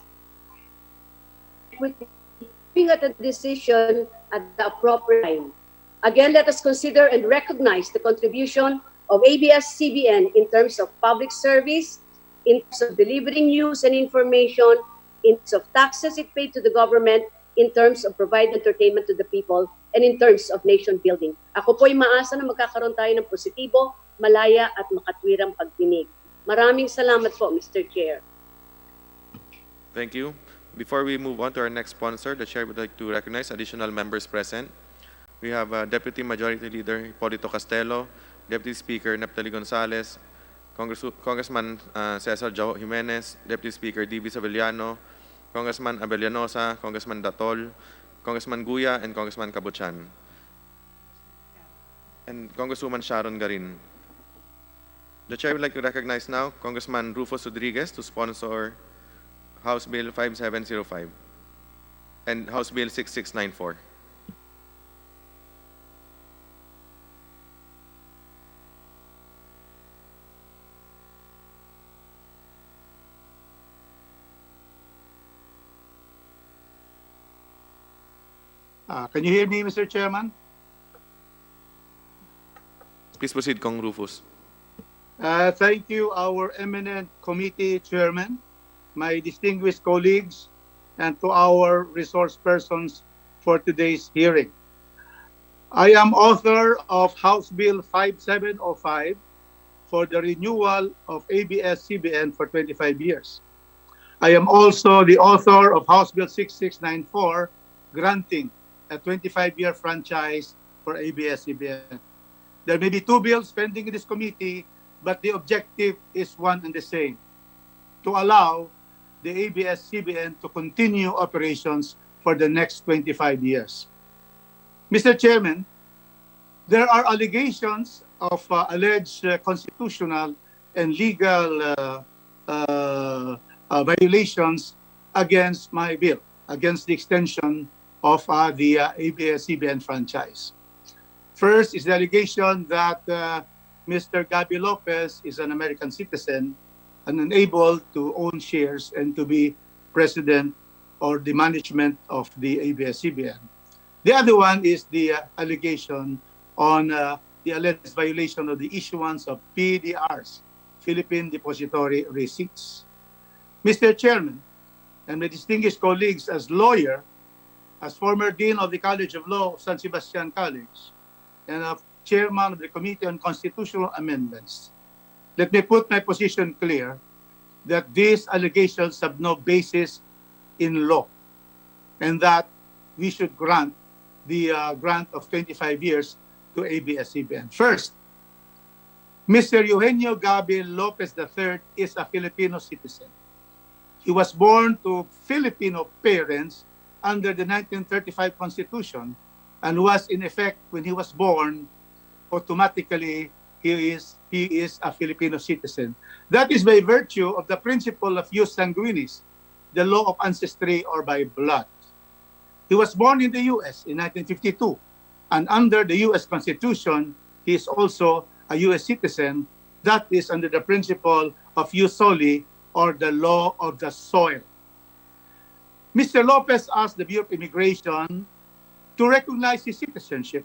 at a decision at the appropriate time. Again, let us consider and recognize the contribution of ABS-CBN in terms of public service, in terms of delivering news and information, in terms of taxes it paid to the government, in terms of providing entertainment to the people, and in terms of nation building. Ako po'y maasa na magkakaroon tayo ng positibo, malaya at makatwirang pagdinig. Maraming salamat po, Mr. Chair. Thank you. Before we move on to our next sponsor, the Chair would like to recognize additional members present. We have Deputy Majority Leader Hipólito Castelo, Deputy Speaker Neptali Gonzales, Congressman Cesar Joe Jimenez, Deputy Speaker D.B. Savillano, Congressman Abellanosa, Congressman Datol, Congressman Guya, and Congressman Cabuchan. And Congresswoman Sharon Garin. The Chair would like to recognize now Congressman Rufus Rodriguez to sponsor House Bill 5705 and House Bill 6694. Can you hear me, Mr. Chairman? Please proceed, Kong Rufus. Thank you, our eminent committee chairman, my distinguished colleagues, and to our resource persons for today's hearing. I am author of House Bill 5705 for the renewal of ABS-CBN for 25 years. I am also the author of House Bill 6694, granting a 25-year franchise for ABS-CBN. There may be two bills pending in this committee, but the objective is one and the same: to allow the ABS-CBN to continue operations for the next 25 years. Mr. Chairman, there are allegations of alleged constitutional and legal violations against my bill, against the extension of the ABS-CBN franchise. First is the allegation that Mr. Gabby Lopez is an American citizen and unable to own shares and to be president or the management of the ABS-CBN. The other one is the allegation on the alleged violation of the issuance of PDRs, Philippine Depository Receipts. Mr. Chairman, and my distinguished colleagues, as lawyer, as former Dean of the College of Law of San Sebastian College, and as Chairman of the Committee on Constitutional Amendments, let me put my position clear that these allegations have no basis in law, and that we should grant the grant of 25 years to ABS-CBN. First, Mr. Eugenio Gabby Lopez III is a Filipino citizen. He was born to Filipino parents under the 1935 Constitution and was in effect, when he was born, automatically he is a Filipino citizen. That is by virtue of the principle of jus sanguinis, the law of ancestry or by blood. He was born in the U.S. in 1952, and under the U.S. Constitution, he is also a U.S. citizen. That is under the principle of jus soli, or the law of the soil. Mr. Lopez asked the Bureau of Immigration to recognize his citizenship,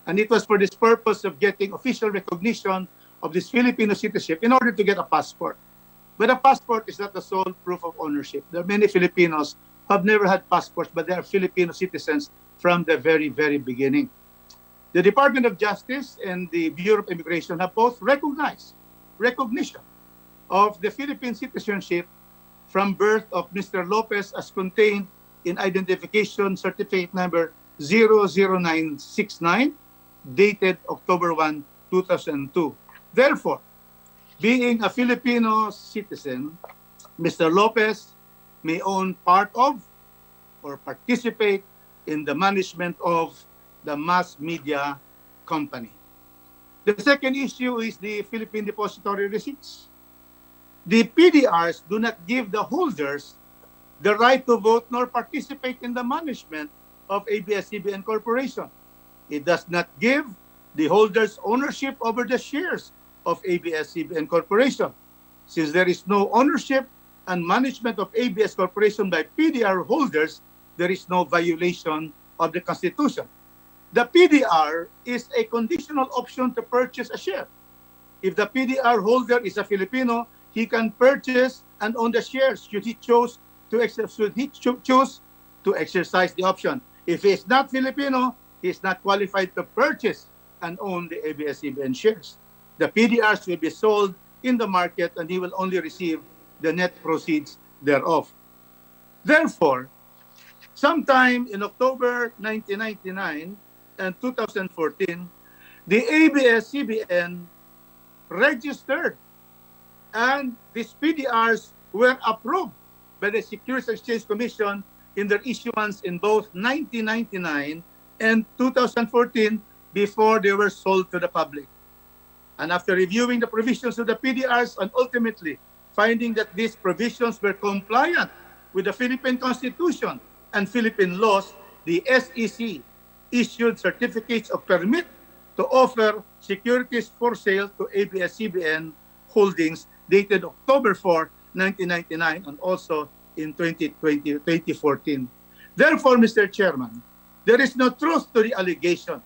and it was for this purpose of getting official recognition of this Filipino citizenship in order to get a passport. But a passport is not the sole proof of ownership. There are many Filipinos who have never had passports, but they are Filipino citizens from the very, very beginning. The Department of Justice and the Bureau of Immigration have both recognized recognition of the Philippine citizenship from birth of Mr. Lopez as contained in identification certificate number 00969, dated October 1, 2002. Therefore, being a Filipino citizen, Mr. Lopez may own part of or participate in the management of the mass media company. The second issue is the Philippine Depository Receipts. The PDRs do not give the holders the right to vote nor participate in the management of ABS-CBN Corporation. It does not give the holders ownership over the shares of ABS-CBN Corporation. Since there is no ownership and management of ABS Corporation by PDR holders, there is no violation of the Constitution. The PDR is a conditional option to purchase a share. If the PDR holder is a Filipino, he can purchase and own the shares should he choose to exercise the option. If he is not Filipino, he is not qualified to purchase and own the ABS-CBN shares. The PDRs will be sold in the market and he will only receive the net proceeds thereof. Therefore, sometime in October 1999 and 2014, the ABS-CBN registered and these PDRs were approved by the Securities and Exchange Commission in their issuance in both 1999 and 2014 before they were sold to the public. And after reviewing the provisions of the PDRs and ultimately finding that these provisions were compliant with the Philippine Constitution and Philippine laws, the SEC issued certificates of permit to offer securities for sale to ABS-CBN Holdings dated October 4, 1999 and also in 2014. Therefore, Mr. Chairman, there is no truth to the allegation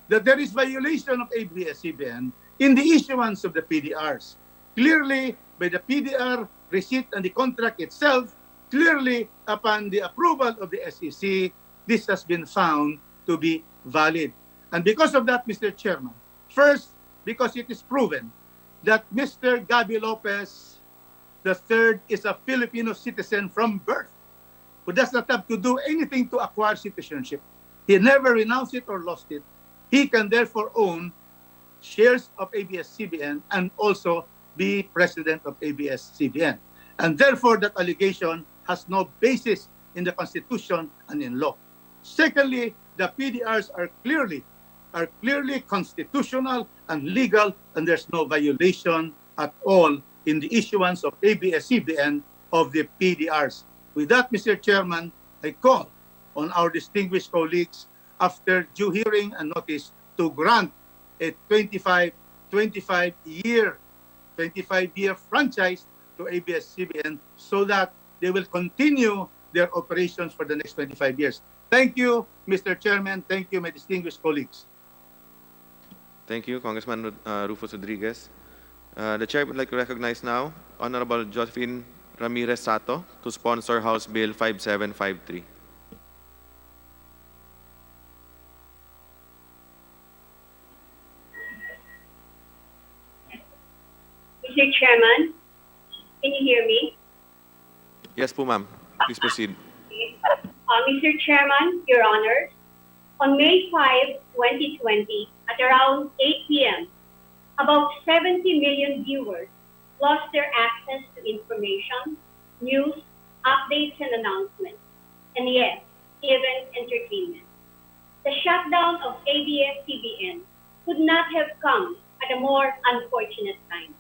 that there is violation of ABS-CBN in the issuance of the PDRs. Clearly, by the PDR receipt and the contract itself, clearly upon the approval of the SEC, this has been found to be valid. And because of that, Mr. Chairman, first, because it is proven that Mr. Gabby Lopez III is a Filipino citizen from birth, who does not have to do anything to acquire citizenship. he never renounced it or lost it. He can therefore own shares of ABS-CBN and also be president of ABS-CBN. And therefore, that allegation has no basis in the Constitution and in law. Secondly, the PDRs are clearly constitutional and legal, and there's no violation at all in the issuance of ABS-CBN of the PDRs. With that, Mr. Chairman, I call on our distinguished colleagues, after due hearing and notice, to grant a 25-year franchise to ABS-CBN so that they will continue their operations for the next 25 years. Thank you, Mr. Chairman. Thank you, my distinguished colleagues. Thank you, Congressman Rufus Rodriguez. The Chair would like to recognize now Honorable Josephine Ramirez Sato to sponsor House Bill 5753. Mr. Chairman, can you hear me? Yes po, ma'am. Please proceed. Mr. Chairman, Your Honors, on May 5, 2020, at around 8 p.m., about 70 million viewers lost their access to information, news, updates, and announcements, and yes, even entertainment. The shutdown of ABS-CBN could not have come at a more unfortunate time.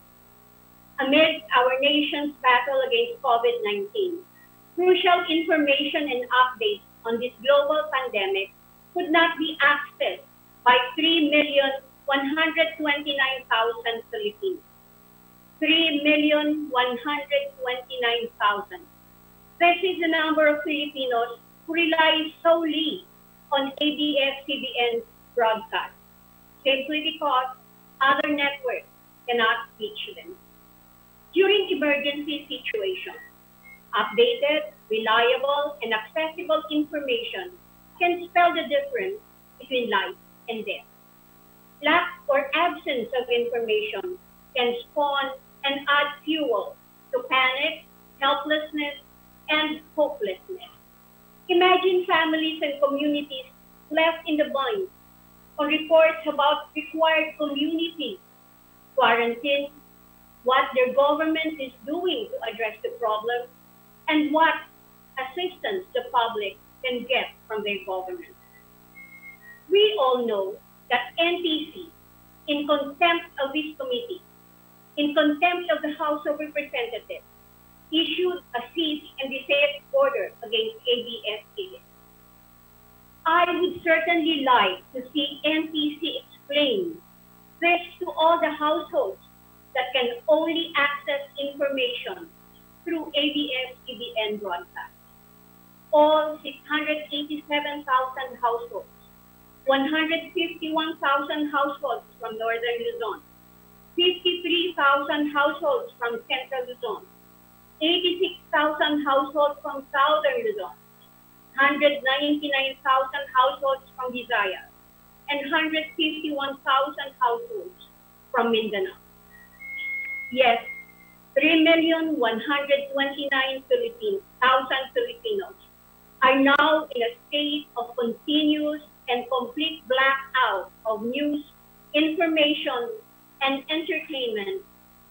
Amid our nation's battle against COVID-19, crucial information and updates on this global pandemic could not be accessed by 3,129,000 Filipinos. 3,129,000. This is the number of Filipinos who rely solely on ABS-CBN's broadcast, simply because other networks cannot reach them. During emergency situations, updated, reliable, and accessible information can spell the difference between life and death. Lack or absence of information can spawn and add fuel to panic, helplessness, and hopelessness. Imagine families and communities left in the bind on reports about required community quarantine, what their government is doing to address the problem, and what assistance the public can get from their government. We all know that NTC, in contempt of this committee, in contempt of the House of Representatives, issued a cease and desist order against ABS-CBN. I would certainly like to see NTC explain this to all the households that can only access information through ABS-CBN broadcast. All 687,000 households, 151,000 households from Northern Luzon, 53,000 households from Central Luzon, 86,000 households from Southern Luzon, 199,000 households from Visayas, and 151,000 households from Mindanao. Yes, 3,129,000 Filipinos are now in a state of continuous and complete blackout of news, information, and entertainment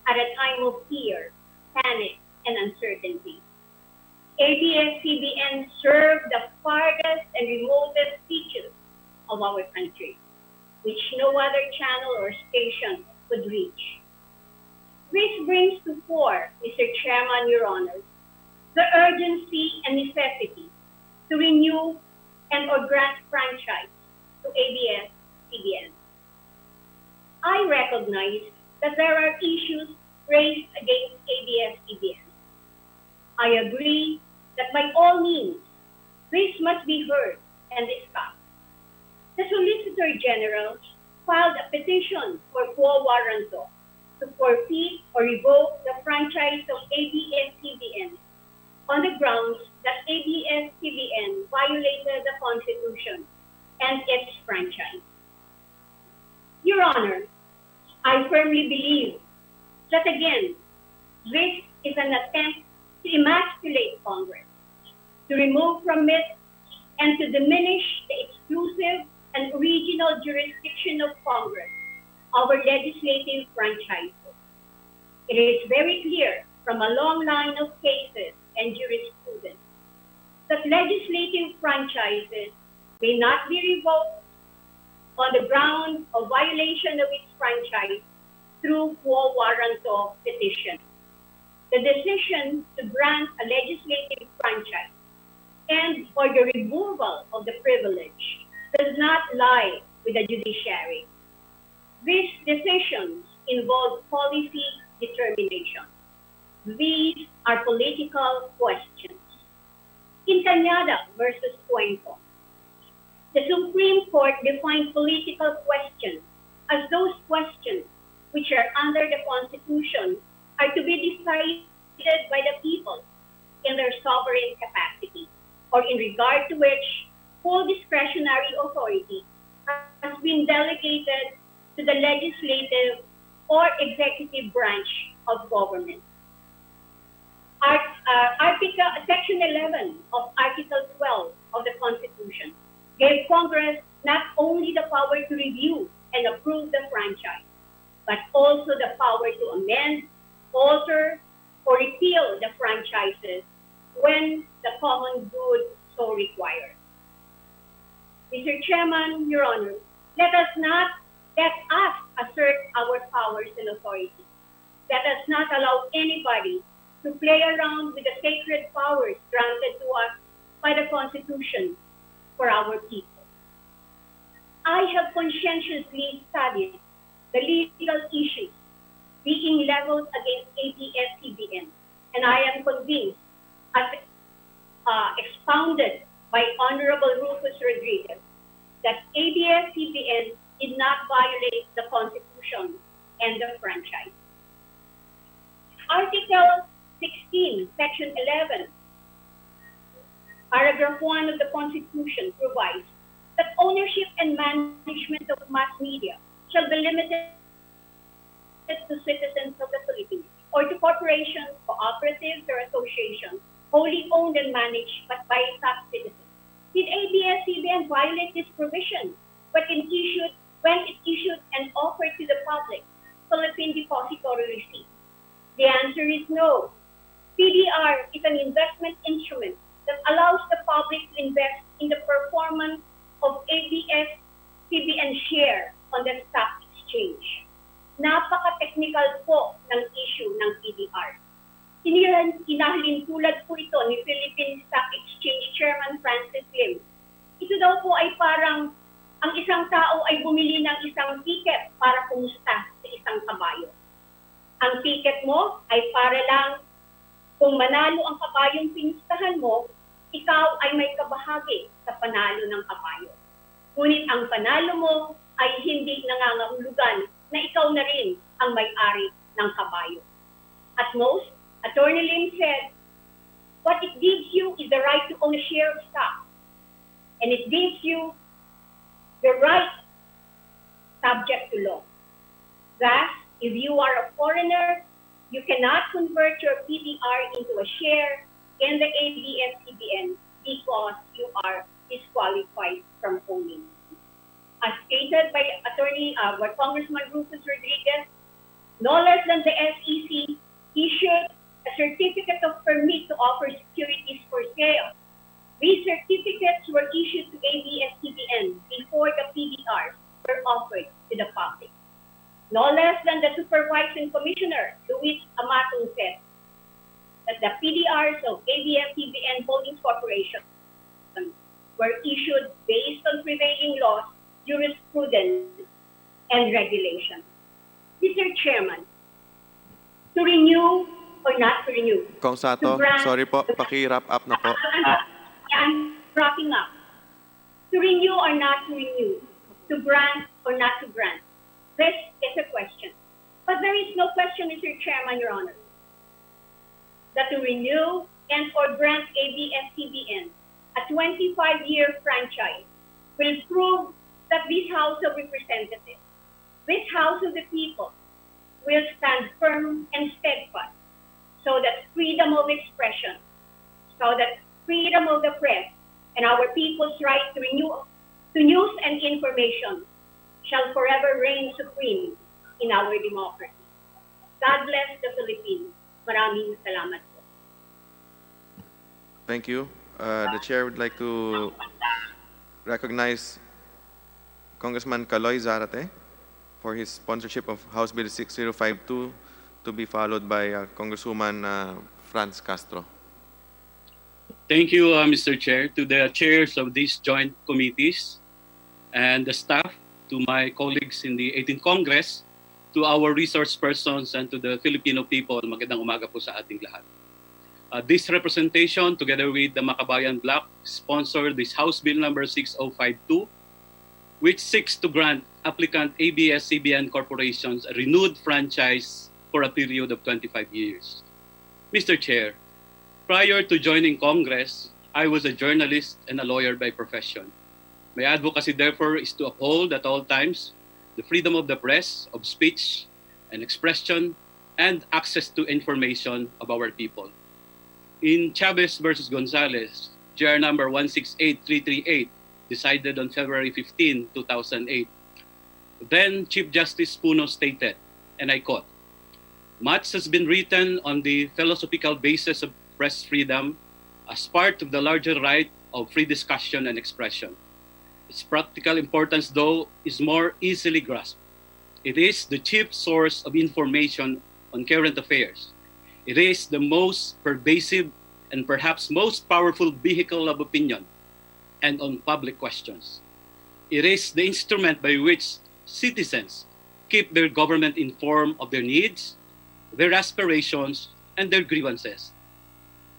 at a time of fear, panic, and uncertainty. ABS-CBN served the farthest and remotest reaches of our country, which no other channel or station could reach. This brings to fore, Mr. Chairman, Your Honors, the urgency and necessity to renew and or grant franchise to ABS-CBN. I recognize that there are issues raised against ABS-CBN. I agree that by all means, this must be heard and discussed. The Solicitor General filed a petition for quo warranto to forfeit or revoke the franchise of ABS-CBN on the grounds that ABS-CBN violated the Constitution and its franchise. Your Honor, I firmly believe that again, this is an attempt to emasculate Congress, to remove from it and to diminish the exclusive and original jurisdiction of Congress over legislative franchises. It is very clear from a long line of cases and jurisprudence that legislative franchises may not be revoked on the ground of violation of its franchise through quo warranto petition. The decision to grant a legislative franchise and for the removal of the privilege does not lie with the judiciary. These decisions involve policy determination. These are political questions. In Cañada versus Cuenco, the Supreme Court defined political questions as those questions which are under the Constitution are to be decided by the people in their sovereign capacity, or in regard to which full discretionary authority has been delegated to the legislative or executive branch of government. Section 11 of Article 12 of the Constitution gave Congress not only the power to review and approve the franchise, but also the power to amend, alter, or repeal the franchises when the common good so requires. Mr. Chairman, Your Honor, let us assert our powers and authority. Let us not allow anybody to play around with the sacred powers granted to us by the Constitution for our people. I have conscientiously studied the legal issues being leveled against Abs-Cbn, and I am convinced, as expounded by Honorable Rufus Rodriguez, that Abs-Cbn did not violate the Constitution and the franchise. Article 16, Section 11, Paragraph 1 of the Constitution provides that ownership and management of mass media shall be limited to citizens of the Philippines or to corporations, cooperatives, or associations wholly owned and managed by such citizens. Did Abs-Cbn violate this provision when it issued and offered to the public Philippine Depository Receipt? The answer is no. PDR is an investment instrument that allows the public to invest in the performance of Abs-Cbn share on the stock exchange. Napaka-technical po ng issue ng PDR. Inahalin tulad po ito ni Philippine Stock Exchange Chairman Francis Lim. Ito daw po ay parang ang isang tao ay bumili ng isang ticket para pumusta sa isang kabayo. Ang ticket mo ay para lang kung manalo ang kabayong pinustahan mo, ikaw ay may kabahagi sa panalo ng kabayo. Ngunit ang panalo mo ay hindi nangangahulugan na ikaw na rin ang may-ari ng kabayo. At most, Attorney Lim said, what it gives you is the right to own a share of stock. And it gives you the right subject to law. Thus, if you are a foreigner, you cannot convert your PDR into a share in the Abs-Cbn because you are disqualified from owning. As stated by Congressman Rufus Rodriguez, no less than the SEC issued a certificate of permit to offer securities for sale. These certificates were issued to Abs-Cbn before the PDRs were offered to the public. No less than the Supervising Commissioner, Luis Amatong, said that the PDRs of Abs-Cbn Holdings Corporation were issued based on prevailing laws, jurisprudence, and regulation. Mr. Chairman, to renew or not to renew? Kong Sato, sorry po, paki-wrap up na po. I'm wrapping up. To renew or not to renew? To grant or not to grant? This is a question. But there is no question, Mr. Chairman, Your Honor, that to renew and or grant Abs-Cbn a 25-year franchise will prove that this House of Representatives, this House of the People, will stand firm and steadfast so that freedom of expression, so that freedom of the press, and our people's right to to news and information shall forever reign supreme in our democracy. God bless the Philippines. Maraming salamat po. Thank you. The chair would like to recognize Congressman Caloy Zarate for his sponsorship of House Bill 6052 to be followed by Congresswoman Franz Castro. Thank you, Mr. Chair, to the chairs of these joint committees and the staff, to my colleagues in the 18th Congress, to our resource persons, and to the Filipino people. Magandang umaga po sa ating lahat. This representation, together with the Makabayan Bloc, sponsored this House Bill number 6052, which seeks to grant applicant ABS-CBN corporations a renewed franchise for a period of 25 years. Mr. Chair, prior to joining Congress, I was a journalist and a lawyer by profession. My advocacy, therefore, is to uphold at all times the freedom of the press, of speech and expression, and access to information of our people. In Chavez versus Gonzalez, GR number 168338, decided on February 15, 2008, then Chief Justice Puno stated, and I quote, "Much has been written on the philosophical basis of press freedom as part of the larger right of free discussion and expression. Its practical importance, though, is more easily grasped. It is the chief source of information on current affairs. It is the most pervasive and perhaps most powerful vehicle of opinion and on public questions. It is the instrument by which citizens keep their government informed of their needs, their aspirations, and their grievances.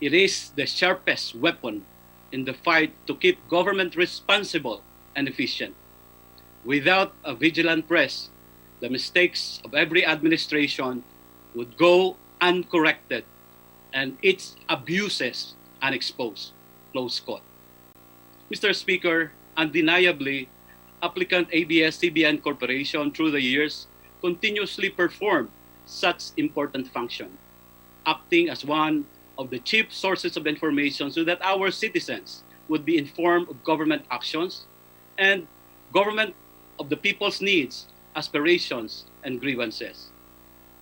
It is the sharpest weapon in the fight to keep government responsible and efficient. Without a vigilant press, the mistakes of every administration would go uncorrected and its abuses unexposed." Close quote. Mr. Speaker, undeniably, applicant ABS-CBN Corporation through the years continuously performed such important function, acting as one of the chief sources of information so that our citizens would be informed of government actions and government of the people's needs, aspirations, and grievances.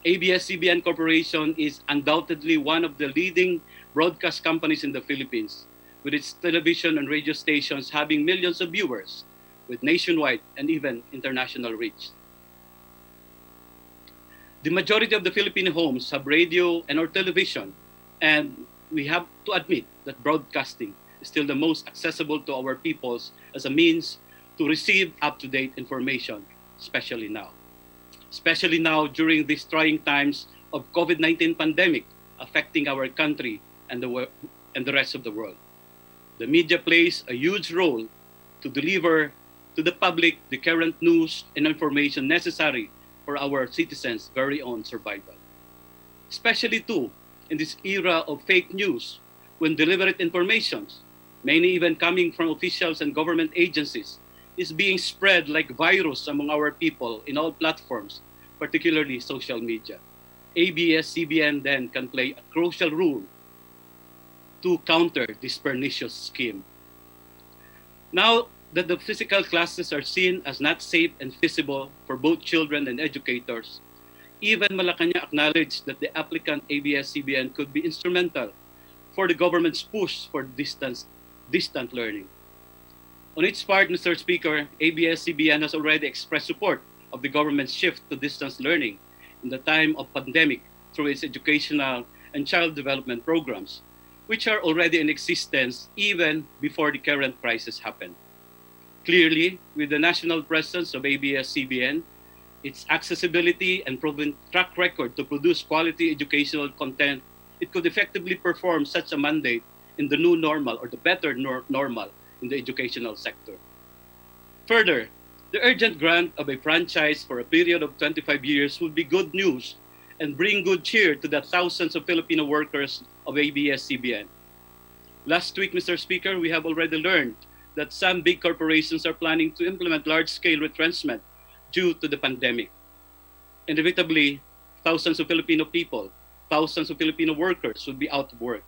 ABS-CBN Corporation is undoubtedly one of the leading broadcast companies in the Philippines, with its television and radio stations having millions of viewers, with nationwide and even international reach. The majority of the Filipino homes have radio and or television, and we have to admit that broadcasting is still the most accessible to our peoples as a means to receive up-to-date information, especially now. Especially now during these trying times of COVID-19 pandemic affecting our country and the rest of the world. The media plays a huge role to deliver to the public the current news and information necessary for our citizens' very own survival. Especially too, in this era of fake news, when deliberate information, many even coming from officials and government agencies, is being spread like virus among our people in all platforms, particularly social media. ABS-CBN then can play a crucial role to counter this pernicious scheme. Now that the physical classes are seen as not safe and feasible for both children and educators, even Malacanang acknowledged that the applicant ABS-CBN could be instrumental for the government's push for distant learning. On its part, Mr. Speaker, ABS-CBN has already expressed support of the government's shift to distance learning in the time of pandemic through its educational and child development programs, which are already in existence even before the current crisis happened. Clearly, with the national presence of ABS-CBN, its accessibility and proven track record to produce quality educational content, it could effectively perform such a mandate in the new normal or the better normal in the educational sector. Further, the urgent grant of a franchise for a period of 25 years would be good news and bring good cheer to the thousands of Filipino workers of ABS-CBN. Last week, Mr. Speaker, we have already learned that some big corporations are planning to implement large-scale retrenchment due to the pandemic. Inevitably, thousands of Filipino people, thousands of Filipino workers would be out of work.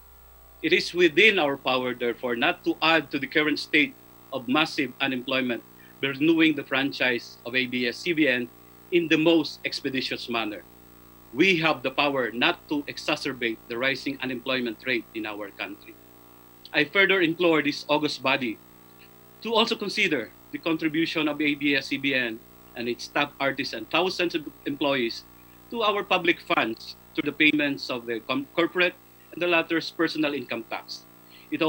It is within our power, therefore, not to add to the current state of massive unemployment by renewing the franchise of ABS-CBN in the most expeditious manner. We have the power not to exacerbate the rising unemployment rate in our country. I further implore this august body to also consider the contribution of ABS-CBN and its staff artists and thousands of employees to our public funds through the payments of the corporate and the latter's personal income tax. It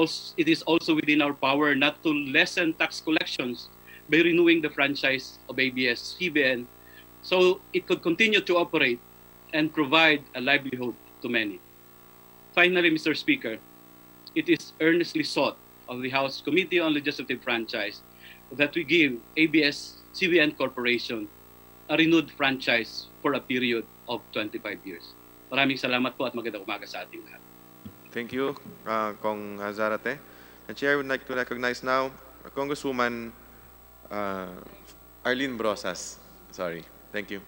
is also within our power not to lessen tax collections by renewing the franchise of ABS-CBN so it could continue to operate and provide a livelihood to many. Finally, Mr. Speaker, it is earnestly sought of the House Committee on Legislative Franchise that we give ABS-CBN Corporation a renewed franchise for a period of 25 years. Maraming salamat po at magandang umaga sa ating lahat. Thank you, Kong Zarate. The Chair would like to recognize now Congresswoman Arlene Brosas. Sorry. Thank you.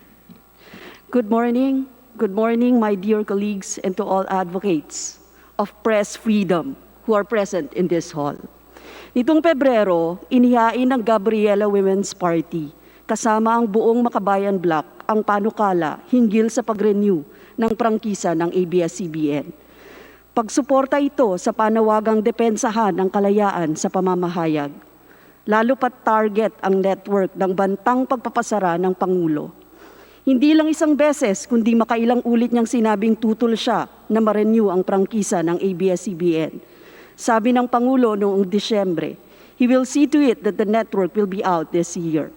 Good morning. Good morning, my dear colleagues, and to all advocates of press freedom who are present in this hall. Nitong Pebrero, inihain ng Gabriela Women's Party kasama ang buong Makabayan Bloc ang panukala hinggil sa pag-renew ng prangkisa ng ABS-CBN. Pagsuporta ito sa panawagang depensahan ng kalayaan sa pamamahayag, lalo pat target ang network ng bantang pagpapasara ng Pangulo. Hindi lang isang beses, kundi makailang ulit niyang sinabing tutol siya na ma-renew ang prangkisa ng ABS-CBN. Sabi ng Pangulo noong Disyembre, he will see to it that the network will be out this year.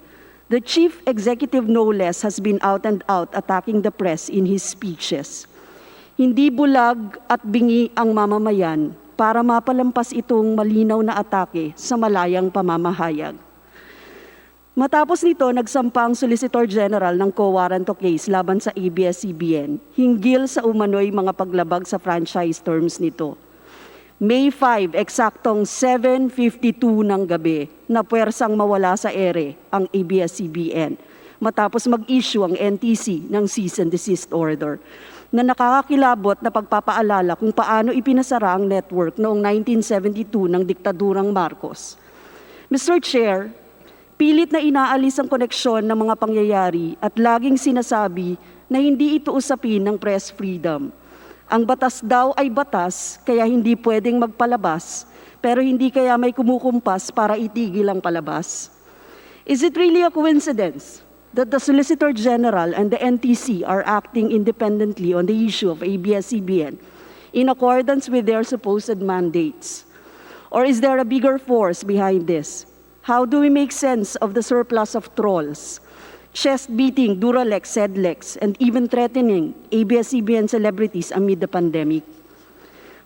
The Chief Executive no less has been out and out attacking the press in his speeches. Hindi bulag at bingi ang mamamayan para mapalampas itong malinaw na atake sa malayang pamamahayag. Matapos nito, nagsampa ang Solicitor General ng co-warranto case laban sa ABS-CBN hinggil sa umano'y mga paglabag sa franchise terms nito. May 5, eksaktong 7:52 ng gabi, na puwersang mawala sa ere ang ABS-CBN matapos mag-issue ang NTC ng cease and desist order na nakakakilabot na pagpapaalala kung paano ipinasara ang network noong 1972 ng diktadurang Marcos. Mr. Chair, pilit na inaalis ang koneksyon ng mga pangyayari at laging sinasabi na hindi ito usapin ng press freedom. Ang batas daw ay batas, kaya hindi pwedeng magpalabas, pero hindi kaya may kumukumpas para itigil ang palabas. Is it really a coincidence that the Solicitor General and the NTC are acting independently on the issue of ABS-CBN in accordance with their supposed mandates? Or is there a bigger force behind this? How do we make sense of the surplus of trolls, chest-beating Duralex, Sedlex, and even threatening ABS-CBN celebrities amid the pandemic?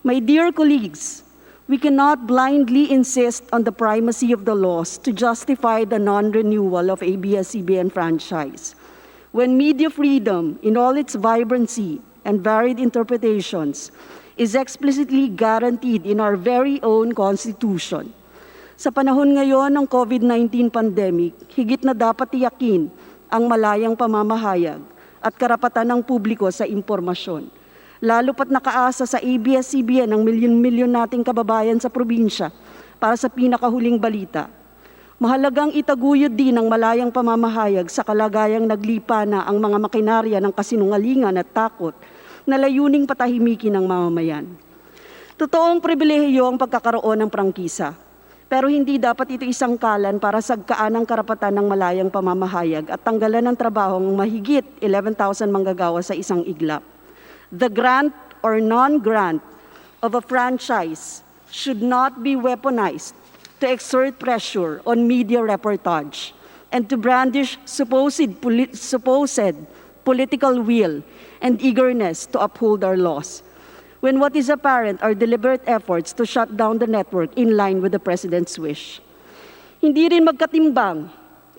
My dear colleagues, we cannot blindly insist on the primacy of the laws to justify the non-renewal of ABS-CBN franchise, when media freedom in all its vibrancy and varied interpretations is explicitly guaranteed in our very own Constitution. Sa panahon ngayon ng COVID-19 pandemic, higit na dapat tiyakin ang malayang pamamahayag at karapatan ng publiko sa impormasyon. Lalo pat nakaasa sa ABS-CBN ang milyon-milyon nating kababayan sa probinsya para sa pinakahuling balita. Mahalagang itaguyod din ang malayang pamamahayag sa kalagayang naglipa na ang mga makinarya ng kasinungalingan at takot na layuning patahimikin ng mamamayan. Totoong pribilehiyo ang pagkakaroon ng prangkisa. Pero hindi dapat ito isangkalan para sagkaan ang karapatan ng malayang pamamahayag at tanggalan ng trabaho ng mahigit 11,000 manggagawa sa isang iglap. The grant or non-grant of a franchise should not be weaponized to exert pressure on media reportage and to brandish supposed political will and eagerness to uphold our laws, when what is apparent are deliberate efforts to shut down the network in line with the President's wish. Hindi rin magkatimbang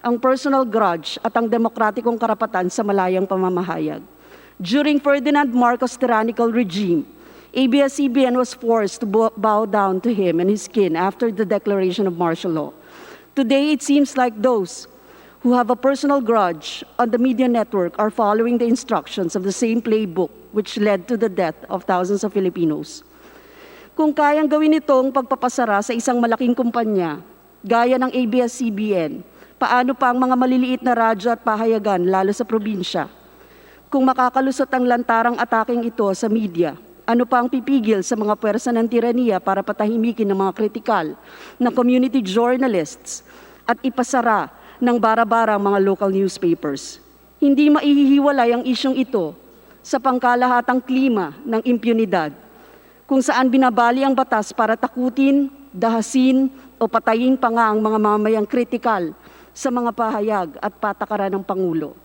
ang personal grudge at ang demokratikong karapatan sa malayang pamamahayag. During Ferdinand Marcos' tyrannical regime, ABS-CBN was forced to bow down to him and his kin after the declaration of martial law. Today, it seems like those who have a personal grudge on the media network are following the instructions of the same playbook which led to the death of thousands of Filipinos. Kung kayang gawin itong pagpapasara sa isang malaking kumpanya, gaya ng ABS-CBN, Paano pa ang mga maliliit na radyo at pahayagan, lalo sa probinsya? Kung makakalusot ang lantarang ataking ito sa media, ano pa ang pipigil sa mga pwersa ng tiraniya para patahimikin ng mga kritikal na community journalists at ipasara ng bara-bara ang mga local newspapers? Hindi maihihiwalay ang isyong ito sa pangkalahatang klima ng impunidad, kung saan binabali ang batas para takutin, dahasin o patayin pa nga ang mga mamayang kritikal sa mga pahayag at patakaran ng Pangulo.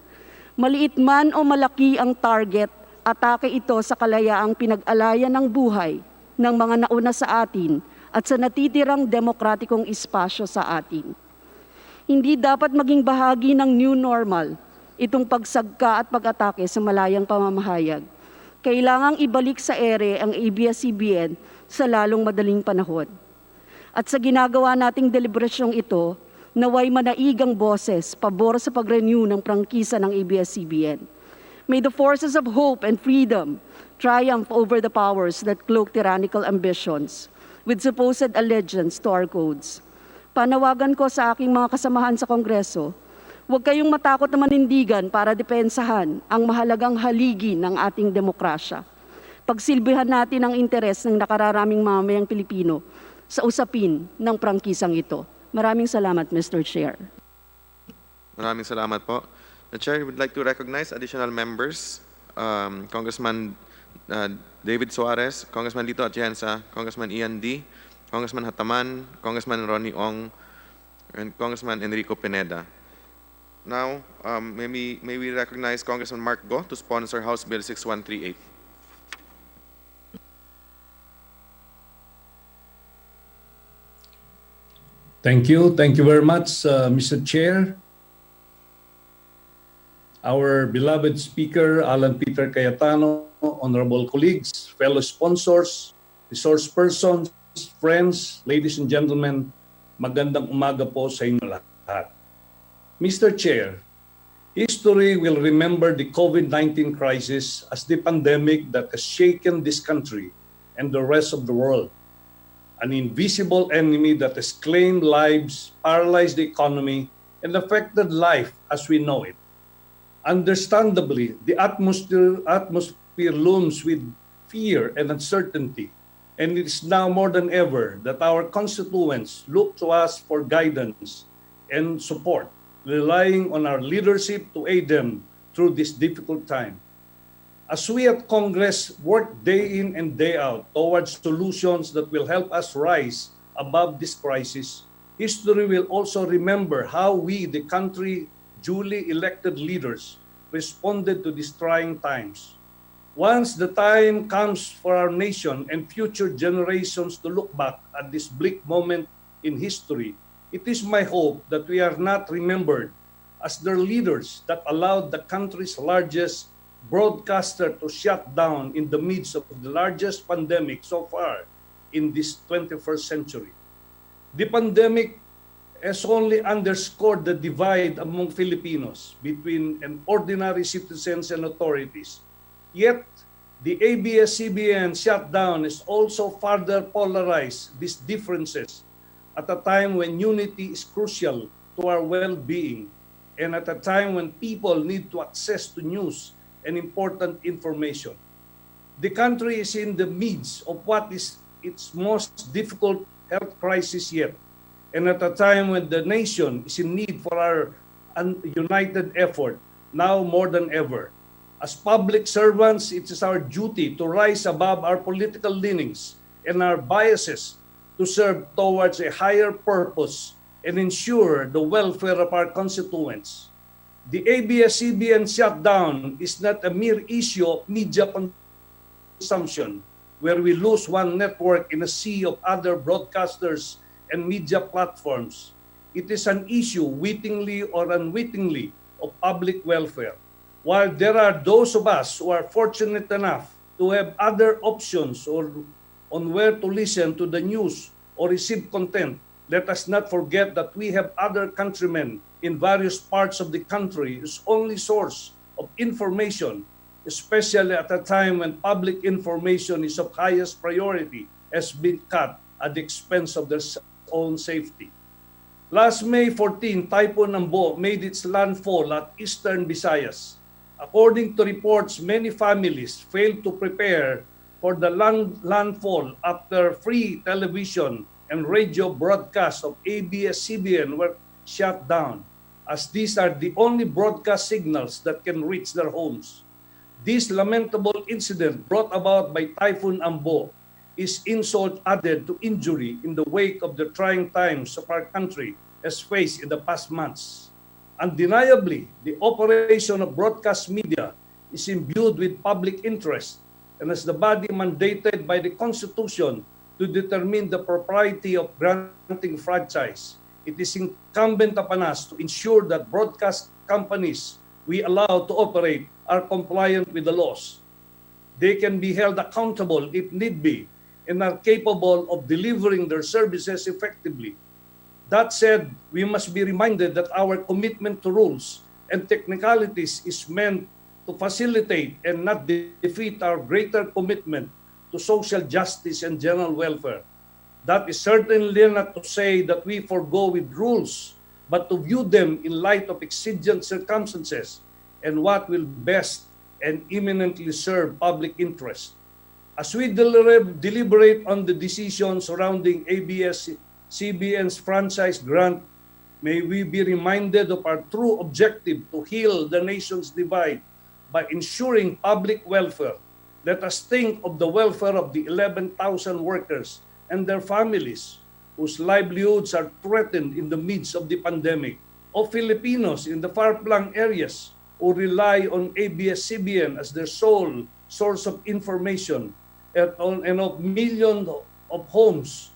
Maliit man o malaki ang target, atake ito sa kalayaang pinag-alayan ng buhay ng mga nauna sa atin at sa natitirang demokratikong espasyo sa atin. Hindi dapat maging bahagi ng new normal itong pagsagka at pag-atake sa malayang pamamahayag. Kailangang ibalik sa ere ang ABS-CBN sa lalong madaling panahon. At sa ginagawa nating deliberasyong ito, naway manaigang boses pabor sa pag-renew ng prangkisa ng ABS-CBN. May the forces of hope and freedom triumph over the powers that cloak tyrannical ambitions with supposed allegiance to our codes. Panawagan ko sa aking mga kasamahan sa Kongreso, huwag kayong matakot na manindigan para depensahan ang mahalagang haligi ng ating demokrasya. Pagsilbihan natin ang interes ng nakararaming mamamayang Pilipino sa usapin ng prangkisang ito. Maraming salamat, Mr. Chair. Maraming salamat po. The Chair would like to recognize additional members, Congressman David Suarez, Congressman Lito Atienza, Congressman Ian D., Congressman Hataman, Congressman Ronnie Ong, and Congressman Enrico Pineda. Now, may we recognize Congressman Mark Go to sponsor House Bill 6138. Thank you. Thank you very much, Mr. Chair. Our beloved Speaker, Alan Peter Cayetano, honorable colleagues, fellow sponsors, resource persons, friends, ladies and gentlemen, magandang umaga po sa inyo lahat. Mr. Chair, history will remember the COVID-19 crisis as the pandemic that has shaken this country and the rest of the world. An invisible enemy that has claimed lives, paralyzed the economy, and affected life as we know it. Understandably, the atmosphere looms with fear and uncertainty, and it is now more than ever that our constituents look to us for guidance and support, relying on our leadership to aid them through this difficult time. As we at Congress work day in and day out towards solutions that will help us rise above this crisis, history will also remember how we, the country, duly elected leaders, responded to these trying times. Once the time comes for our nation and future generations to look back at this bleak moment in history, it is my hope that we are not remembered as their leaders that allowed the country's largest broadcaster to shut down in the midst of the largest pandemic so far in this 21st century. The pandemic has only underscored the divide among Filipinos between ordinary citizens and authorities. Yet, the ABS-CBN shutdown has also further polarized these differences at a time when unity is crucial to our well-being and at a time when people need to access to news and important information. The country is in the midst of what is its most difficult health crisis yet, and at a time when the nation is in need for our united effort, now more than ever. As public servants, it is our duty to rise above our political leanings and our biases to serve towards a higher purpose and ensure the welfare of our constituents. The ABS-CBN shutdown is not a mere issue of media consumption, where we lose one network in a sea of other broadcasters and media platforms. It is an issue, wittingly or unwittingly, of public welfare. While there are those of us who are fortunate enough to have other options or on where to listen to the news or receive content, let us not forget that we have other countrymen in various parts of the country whose only source of information, especially at a time when public information is of highest priority, has been cut at the expense of their own safety. Last May 14, Typhoon Ambo made its landfall at eastern Visayas. According to reports, many families failed to prepare for the landfall after free television and radio broadcasts of ABS-CBN were shut down, as these are the only broadcast signals that can reach their homes. This lamentable incident brought about by Typhoon Ambo is insult added to injury in the wake of the trying times of our country has faced in the past months. Undeniably, the operation of broadcast media is imbued with public interest and as the body mandated by the Constitution to determine the propriety of granting franchise, it is incumbent upon us to ensure that broadcast companies we allow to operate are compliant with the laws. They can be held accountable if need be and are capable of delivering their services effectively. That said, we must be reminded that our commitment to rules and technicalities is meant to facilitate and not defeat our greater commitment to social justice and general welfare. That is certainly not to say that we forego with rules, but to view them in light of exigent circumstances and what will best and imminently serve public interest. As we deliberate on the decision surrounding ABS-CBN's franchise grant, may we be reminded of our true objective to heal the nation's divide by ensuring public welfare. Let us think of the welfare of the 11,000 workers and their families whose livelihoods are threatened in the midst of the pandemic, of Filipinos in the far-flung areas who rely on ABS-CBN as their sole source of information, and of millions of homes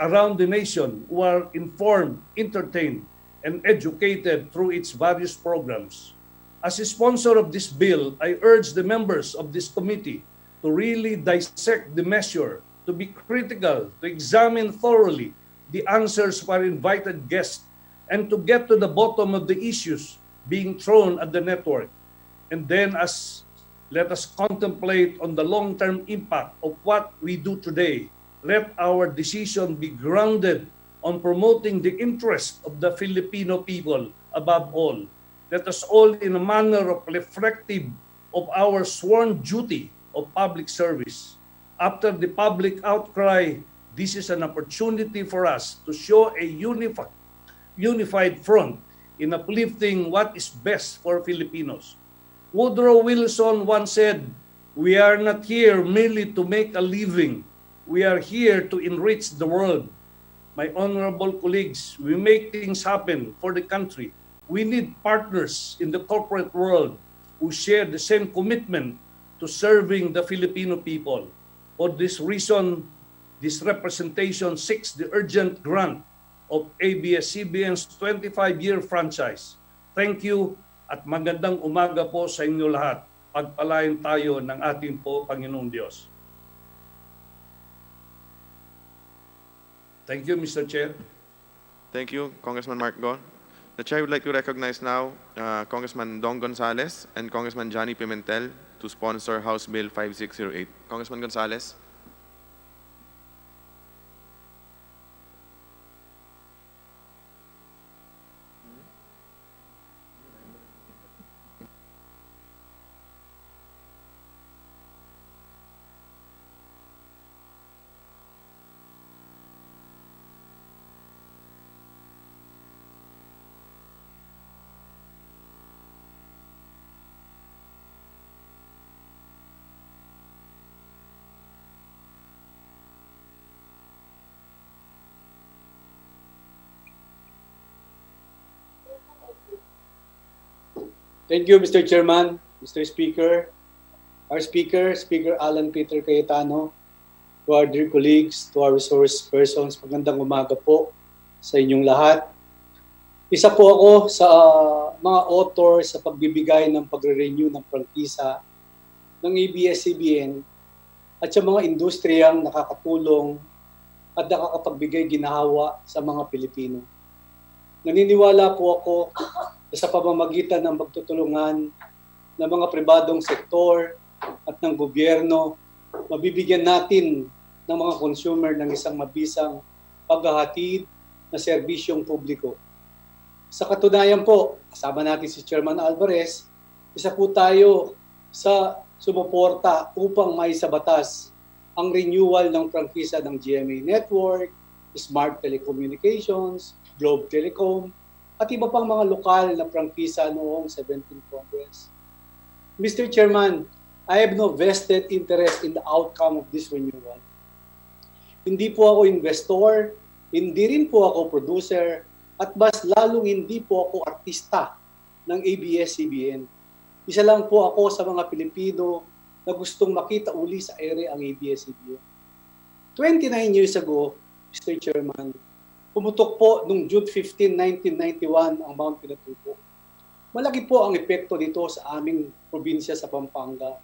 around the nation who are informed, entertained, and educated through its various programs. As a sponsor of this bill, I urge the members of this committee to really dissect the measure, to be critical, to examine thoroughly the answers of our invited guests, and to get to the bottom of the issues being thrown at the network. And then let us contemplate on the long-term impact of what we do today. Let our decision be grounded on promoting the interest of the Filipino people above all. Let us all, in a manner of reflective of our sworn duty of public service. After the public outcry, this is an opportunity for us to show a unified front in uplifting what is best for Filipinos. Woodrow Wilson once said, "We are not here merely to make a living. We are here to enrich the world." My honorable colleagues, we make things happen for the country. We need partners in the corporate world who share the same commitment to serving the Filipino people. For this reason, this representation seeks the urgent grant of ABS-CBN's 25-year franchise. Thank you at magandang umaga po sa inyo lahat. Pagpalain tayo ng ating po Panginoong Diyos. Thank you, Mr. Chair. Thank you, Congressman Mark Go. The Chair would like to recognize now Congressman Dong Gonzales and Congressman Johnny Pimentel to sponsor House Bill 5608. Congressman Gonzales. Thank you, Mr. Chairman, Mr. Speaker, our Speaker, Speaker Alan Peter Cayetano, to our dear colleagues, to our resource persons, magandang umaga po sa inyong lahat. Isa po ako sa mga author sa pagbibigay ng pagre-renew ng prangkisa ng ABS-CBN at sa mga industriyang nakakatulong at nakakapagbigay ginhawa sa mga Pilipino. Naniniwala po ako na sa pamamagitan ng magtutulungan ng mga pribadong sektor at ng gobyerno, mabibigyan natin ng mga consumer ng isang mabisang paghahatid na serbisyong publiko. Sa katunayan po, kasama natin si Chairman Alvarez, isa po tayo sa sumuporta upang maisabatas ang renewal ng prangkisa ng GMA Network, Smart Telecommunications, Globe Telecom, at iba pang mga lokal na prangkisa noong 17th Congress. Mr. Chairman, I have no vested interest in the outcome of this renewal. Hindi po ako investor, hindi rin po ako producer, at mas lalong hindi po ako artista ng ABS-CBN. Isa lang po ako sa mga Pilipino na gustong makita uli sa ere ang ABS-CBN. 29 years ago, Mr. Chairman, pumutok po noong June 15, 1991 ang Mount Pinatubo. Malaki po ang epekto nito sa aming probinsya sa Pampanga.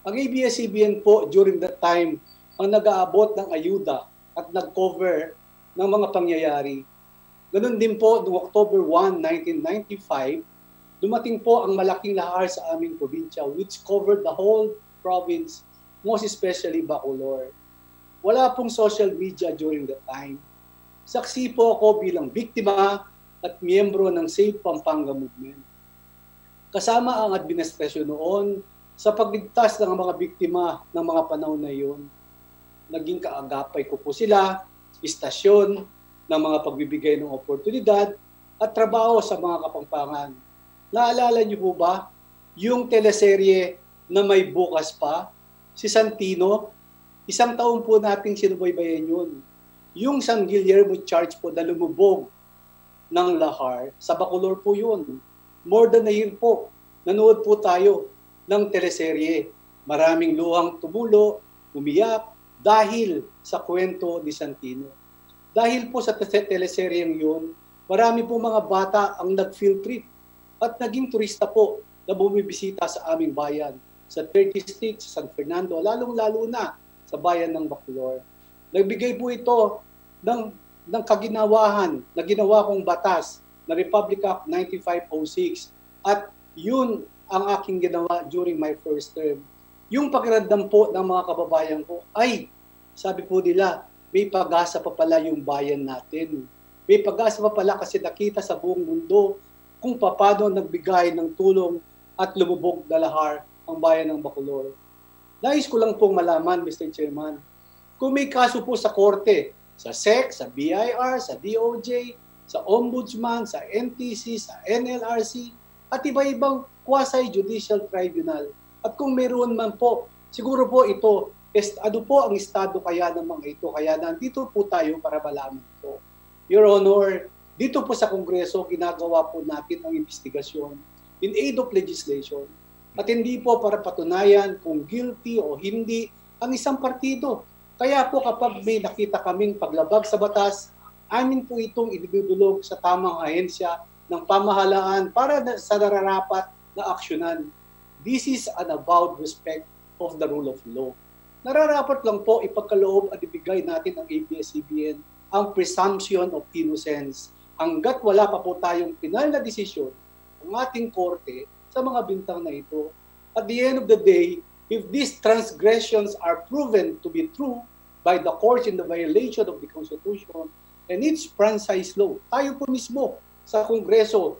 Ang ABS-CBN po during that time ang nag-aabot ng ayuda at nag-cover ng mga pangyayari. Ganun din po noong October 1, 1995, dumating po ang malaking lahar sa aming probinsya which covered the whole province, most especially Bacolor. Wala pong social media during that time. Saksi po ako bilang biktima at miyembro ng Save Pampanga Movement. Kasama ang administrasyon noon sa pagligtas ng mga biktima ng mga panahon na iyon. Naging kaagapay ko po sila, istasyon ng mga pagbibigay ng oportunidad at trabaho sa mga kapampangan. Naalala niyo po ba yung teleserye na May Bukas Pa? Si Santino, 1 taon po nating sinubaybayan yun. Yung San Guillermo Church po na lumubog ng lahar, sa Bacolor po yun. More than a year po, nanood po tayo ng teleserye. Maraming luhang tumulo, umiyak, dahil sa kwento ni Santino. Dahil po sa teleseryeng yun, marami po mga bata ang nag-field trip at naging turista po na bumibisita sa aming bayan, sa 30th Street, sa San Fernando, lalong-lalo na sa bayan ng Bacolor. Nagbigay po ito ng kaginawahan na ginawa kong batas na Republic Act 9506 at yun ang aking ginawa during my first term. Yung pakiramdam po ng mga kababayan ko ay, sabi po nila, may pag-asa pa pala yung bayan natin. May pag-asa pa pala kasi nakita sa buong mundo kung paano nagbigay ng tulong at lumubog na lahar ang bayan ng Bacolor. Nais ko lang pong malaman, Mr. Chairman, kung may kaso po sa korte, sa SEC, sa BIR, sa DOJ, sa Ombudsman, sa NTC, sa NLRC, at iba-ibang quasi-judicial tribunal. At kung meron man po, siguro po ito, ano po ang estado kaya ng mga ito? Kaya nandito po tayo para malaman ito. Your Honor, dito po sa Kongreso, ginagawa po natin ang investigasyon in aid of legislation. At hindi po para patunayan kung guilty o hindi ang isang partido. Kaya po kapag may nakita kaming paglabag sa batas, amin po itong idudulog sa tamang ahensya ng pamahalaan para sa nararapat na aksyonan. This is an avowed respect of the rule of law. Nararapat lang po ipagkaloob at ibigay natin ang ABS-CBN ang presumption of innocence hanggat wala pa po tayong final na desisyon ng ating korte sa mga bintang na ito. At the end of the day, if these transgressions are proven to be true by the courts in the violation of the Constitution and its franchise law, tayo po mismo sa Kongreso,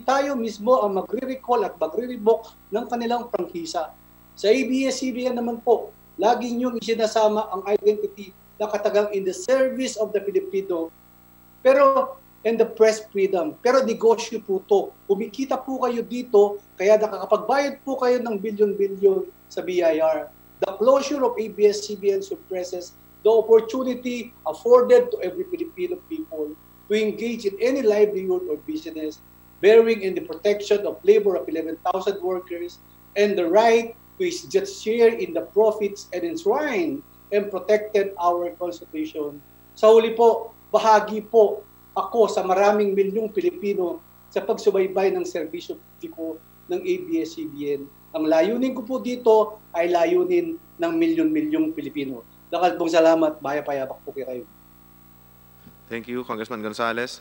tayo mismo ang magre-recall at magre-revoke ng kanilang prangkisa. Sa ABS-CBN naman po, lagi niyong isinasama ang identity na katagang in the service of the Filipino, pero and the press freedom. Pero negosyo po to. Kumikita po kayo dito, kaya nakakapagbayad po kayo ng bilyon-bilyon sa BIR. The closure of ABS-CBN suppresses the opportunity afforded to every Filipino people to engage in any livelihood or business bearing in the protection of labor of 11,000 workers and the right to just share in the profits and enshrine and protected our Constitution. Sa huli po, bahagi po ako sa maraming milyong Pilipino sa pagsubaybay ng serbisyo publiko ng ABS-CBN. Ang layunin ko po dito ay layunin ng milyon-milyong Pilipino. Dakal pong salamat, payapak po kayo. Thank you, Congressman Gonzales.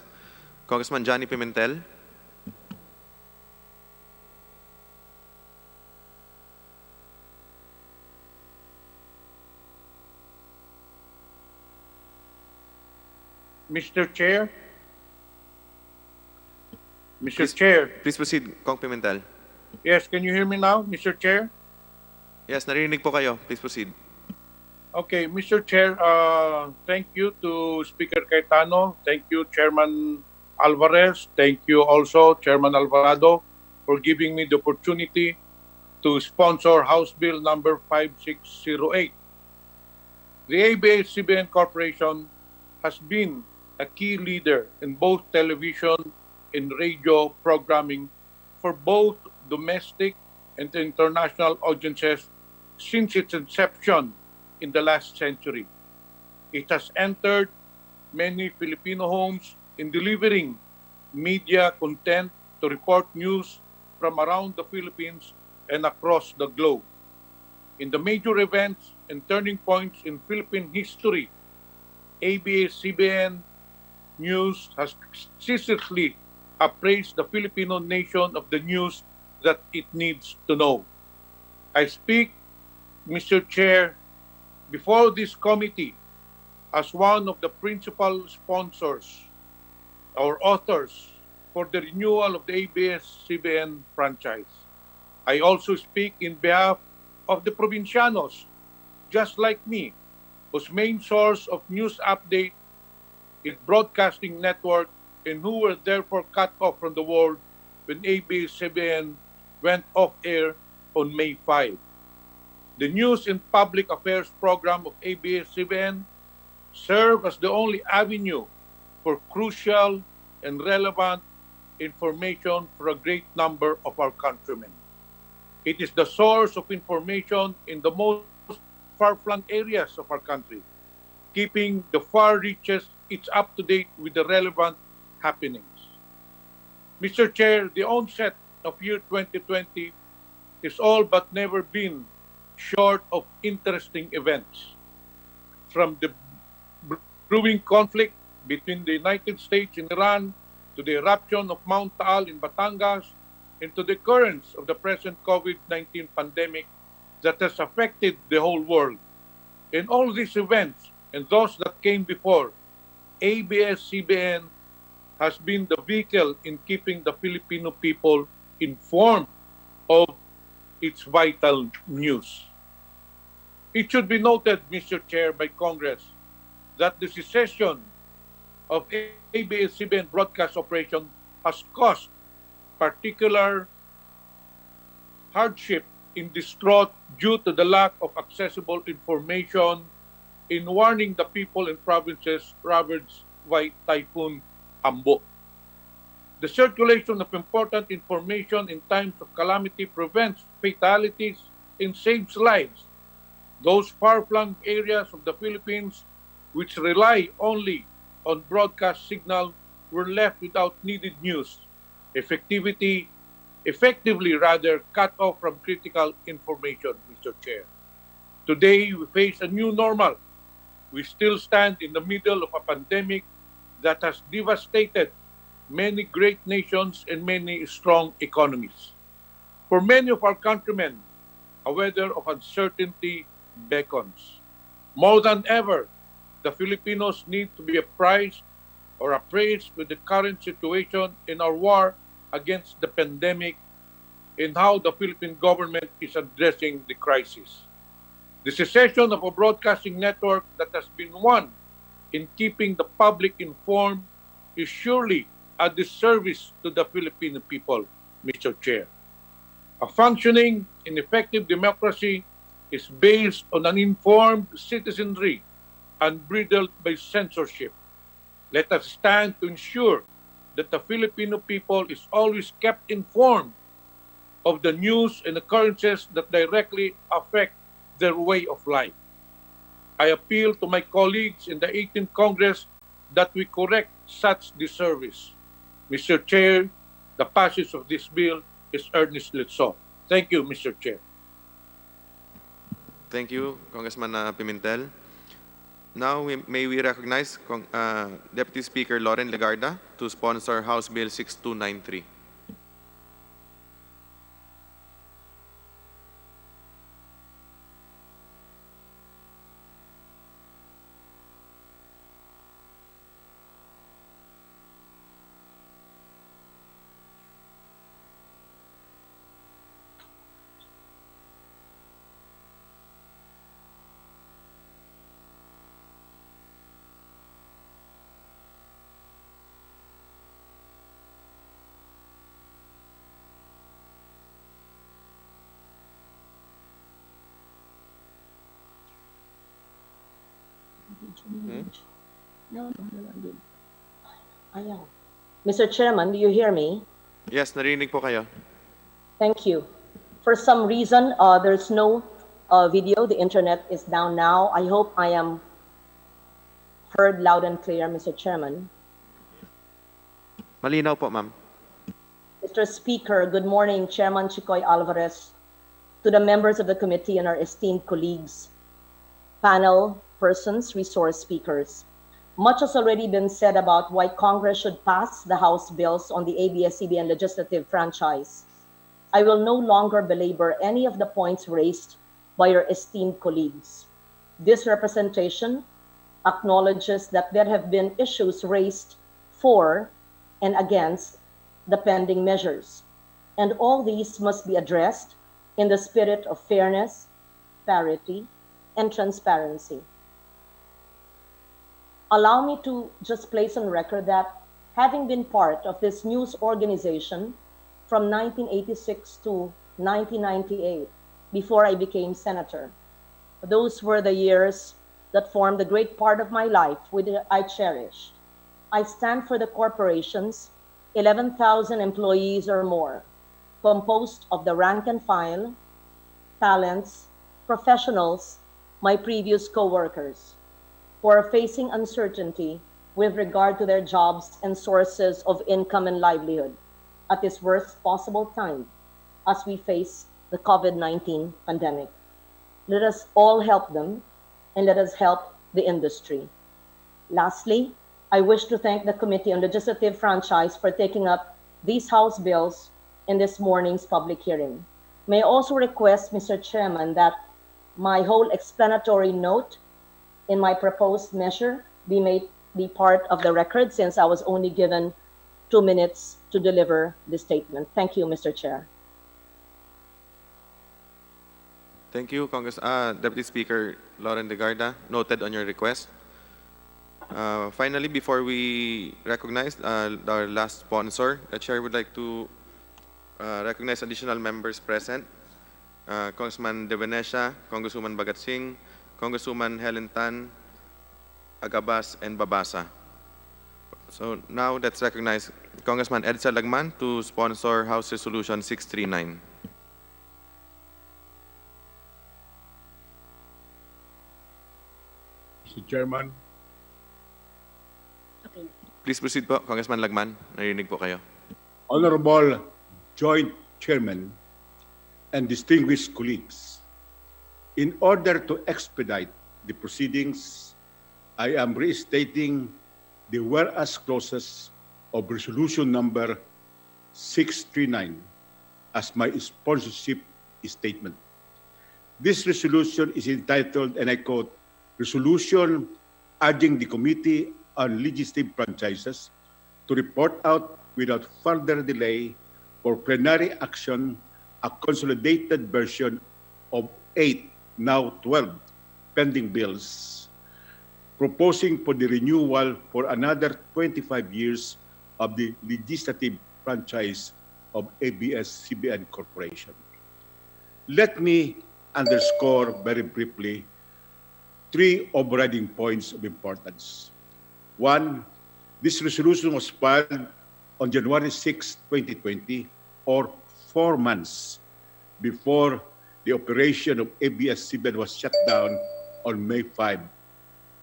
Congressman Johnny Pimentel. Mr. Chair, Mr. Please, Chair. please proceed, Kong Pimentel. Yes, can you hear me now, Mr. Chair? Yes, narinig po kayo. Please proceed. Okay, Mr. Chair, thank you to Speaker Cayetano. Thank you, Chairman Alvarez. Thank you also, Chairman Alvarado, for giving me the opportunity to sponsor House Bill number 5608. The ABS-CBN Corporation has been a key leader in both television and radio programming for both domestic and international audiences since its inception in the last century. It has entered many Filipino homes in delivering media content to report news from around the Philippines and across the globe. In the major events and turning points in Philippine history, ABS-CBN News has consistently appraised the Filipino nation of the news that it needs to know. I speak, Mr. Chair, before this committee as one of the principal sponsors or authors for the renewal of the ABS-CBN franchise. I also speak in behalf of the provincianos, just like me, whose main source of news update is broadcasting network and who were therefore cut off from the world when ABS-CBN went off air on May 5. The News and Public Affairs program of ABS-CBN serve as the only avenue for crucial and relevant information for a great number of our countrymen. It is the source of information in the most far-flung areas of our country, keeping the far reaches it's up to date with the relevant happenings. Mr. Chair, the onset of year 2020 is all but never been short of interesting events. From the brewing conflict between the United States and Iran to the eruption of Mount Taal in Batangas and to the occurrence of the present COVID-19 pandemic that has affected the whole world. In all these events and those that came before, ABS-CBN has been the vehicle in keeping the Filipino people informed of its vital news. It should be noted, Mr. Chair, by Congress, that the cessation of ABS-CBN broadcast operation has caused particular hardship in distraught due to the lack of accessible information in warning the people in provinces ravaged by Typhoon Ambo. The circulation of important information in times of calamity prevents fatalities and saves lives. Those far-flung areas of the Philippines which rely only on broadcast signal were left without needed news, effectively cut off from critical information, Mr. Chair. Today, we face a new normal. We still stand in the middle of a pandemic that has devastated many great nations and many strong economies. For many of our countrymen, a weather of uncertainty beckons. More than ever, the Filipinos need to be appraised with the current situation in our war against the pandemic and how the Philippine government is addressing the crisis. The cessation of a broadcasting network that has been one in keeping the public informed is surely a disservice to the Filipino people, Mr. Chair. A functioning and effective democracy is based on an informed citizenry unbridled by censorship. Let us stand to ensure that the Filipino people is always kept informed of the news and occurrences that directly affect their way of life. I appeal to my colleagues in the 18th Congress that we correct such disservice. Mr. Chair, the passage of this bill is earnestly sought. Thank you, Mr. Chair. Thank you, Congressman Pimentel. Now, may we recognize Deputy Speaker Lauren Legarda to sponsor House Bill 6293. Mr. Chairman, do you hear me? Yes, narinig po kayo. Thank you. For some reason, there's no video. The internet is down now. I hope I am heard loud and clear, Mr. Chairman. Malinaw po, ma'am. Mr. Speaker, good morning, Chairman Chicoy Alvarez, to the members of the committee and our esteemed colleagues, panel persons, resource speakers. Much has already been said about why Congress should pass the House bills on the ABS-CBN legislative franchise. I will no longer belabor any of the points raised by your esteemed colleagues. This representation acknowledges that there have been issues raised for and against the pending measures, and all these must be addressed in the spirit of fairness, parity, and transparency. Allow me to just place on record that having been part of this news organization from 1986 to 1998, before I became senator, those were the years that formed a great part of my life, which I cherish. I stand for the corporations, 11,000 employees or more, composed of the rank and file, talents, professionals, my previous co-workers, who are facing uncertainty with regard to their jobs and sources of income and livelihood at this worst possible time as we face the COVID-19 pandemic. Let us all help them, and let us help the industry. Lastly, I wish to thank the Committee on Legislative Franchise for taking up these House bills in this morning's public hearing. May I also request, Mr. Chairman, that my whole explanatory note in my proposed measure be part of the record, since I was only given 2 minutes to deliver the statement. Thank you, Mr. Chair. Thank you, Deputy Speaker Lauren Legarda. Noted on your request. Finally, before we recognize our last sponsor, the Chair would like to recognize additional members present. Congressman De Venecia, Congresswoman Bagat Singh, Congresswoman Helen Tan, Agabas, and Babasa. So now let's recognize Congressman Edsa Lagman to sponsor House Resolution 639. Mr. Chairman. Okay. Please proceed po, Congressman Lagman. Narinig po kayo. Honorable Joint Chairman and distinguished colleagues, in order to expedite the proceedings, I am restating the whereas clauses of resolution number 639 as my sponsorship statement. This resolution is entitled, and I quote, Resolution urging the Committee on Legislative Franchises to report out without further delay for plenary action a consolidated version of 8, now 12, pending bills, proposing for the renewal for another 25 years of the legislative franchise of ABS-CBN Corporation. Let me underscore very briefly 3 overriding points of importance. 1, this resolution was filed on January 6, 2020, or 4 months before the operation of ABS-CBN was shut down on May 5,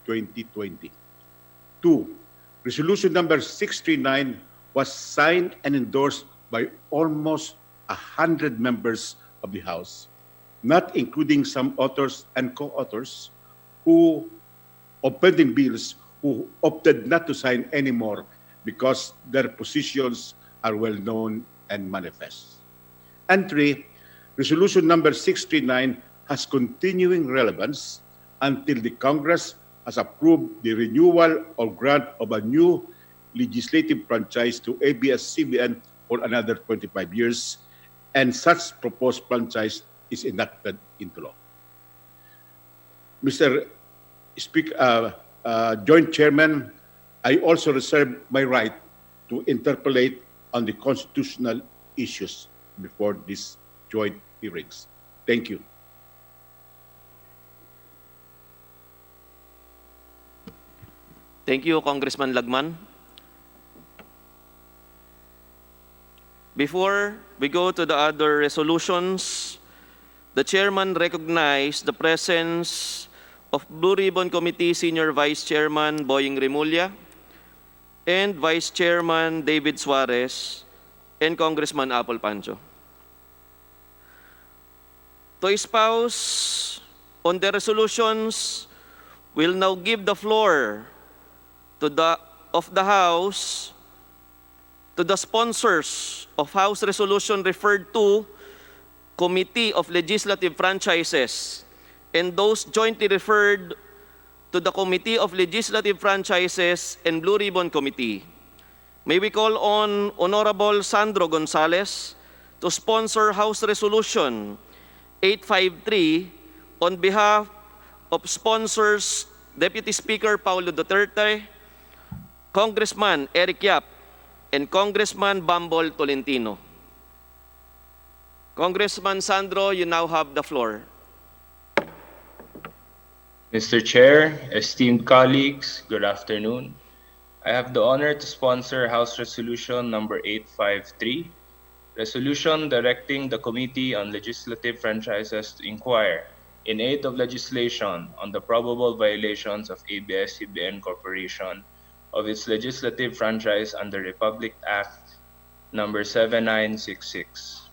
2020. 2, resolution number 639 was signed and endorsed by almost 100 members of the House, not including some authors and co-authors of pending bills who opted not to sign anymore because their positions are well known and manifest. And 3, resolution number 639 has continuing relevance until the Congress has approved the renewal or grant of a new legislative franchise to ABS-CBN for another 25 years, and such proposed franchise is enacted into law. Mr. Joint Chairman, I also reserve my right to interpolate on the constitutional issues before these joint hearings. Thank you. Thank you, Congressman Lagman. Before we go to the other resolutions, the chairman recognized the presence of Blue Ribbon Committee Senior Vice Chairman Boying Remulla and Vice Chairman David Suarez and Congressman Apple Pancho. To espouse on the resolutions, we'll now give the floor to the House to the sponsors of House Resolution referred to Committee of Legislative Franchises and those jointly referred to the Committee of Legislative Franchises and Blue Ribbon Committee. May we call on Honorable Sandro Gonzales to sponsor House Resolution 853 on behalf of sponsors Deputy Speaker Paulo Duterte, Congressman Eric Yap, and Congressman Bambol Tolentino. Congressman Sandro, you now have the floor. Mr. Chair, esteemed colleagues, good afternoon. I have the honor to sponsor House Resolution number 853, resolution directing the Committee on Legislative Franchises to inquire, in aid of legislation, on the probable violations of ABS-CBN Corporation of its legislative franchise under Republic Act number 7966.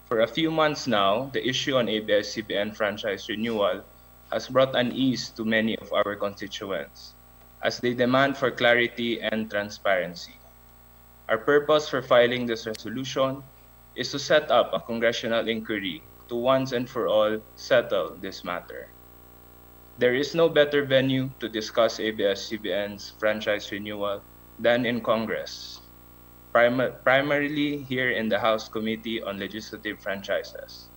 For a few months now, the issue on ABS-CBN franchise renewal has brought unease to many of our constituents as they demand for clarity and transparency. Our purpose for filing this resolution is to set up a congressional inquiry to once and for all settle this matter. There is no better venue to discuss ABS-CBN's franchise renewal than in Congress, primarily here in the House Committee on Legislative Franchises.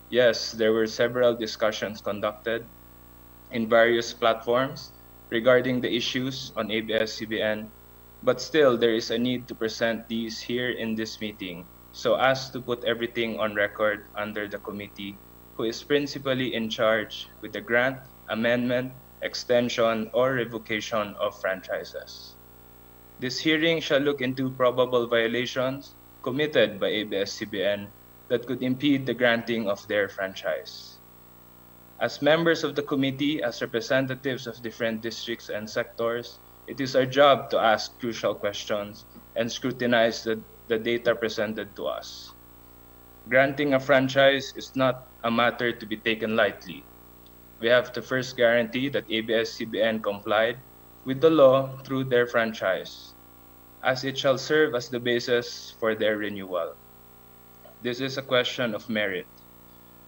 Yes, there were several discussions conducted in various platforms regarding the issues on ABS-CBN, but still there is a need to present these here in this meeting so as to put everything on record under the committee who is principally in charge with the grant, amendment, extension, or revocation of franchises. This hearing shall look into probable violations committed by ABS-CBN that could impede the granting of their franchise. As members of the committee, as representatives of different districts and sectors, it is our job to ask crucial questions and scrutinize the data presented to us. Granting a franchise is not a matter to be taken lightly. We have to first guarantee that ABS-CBN complied with the law through their franchise, as it shall serve as the basis for their renewal. This is a question of merit.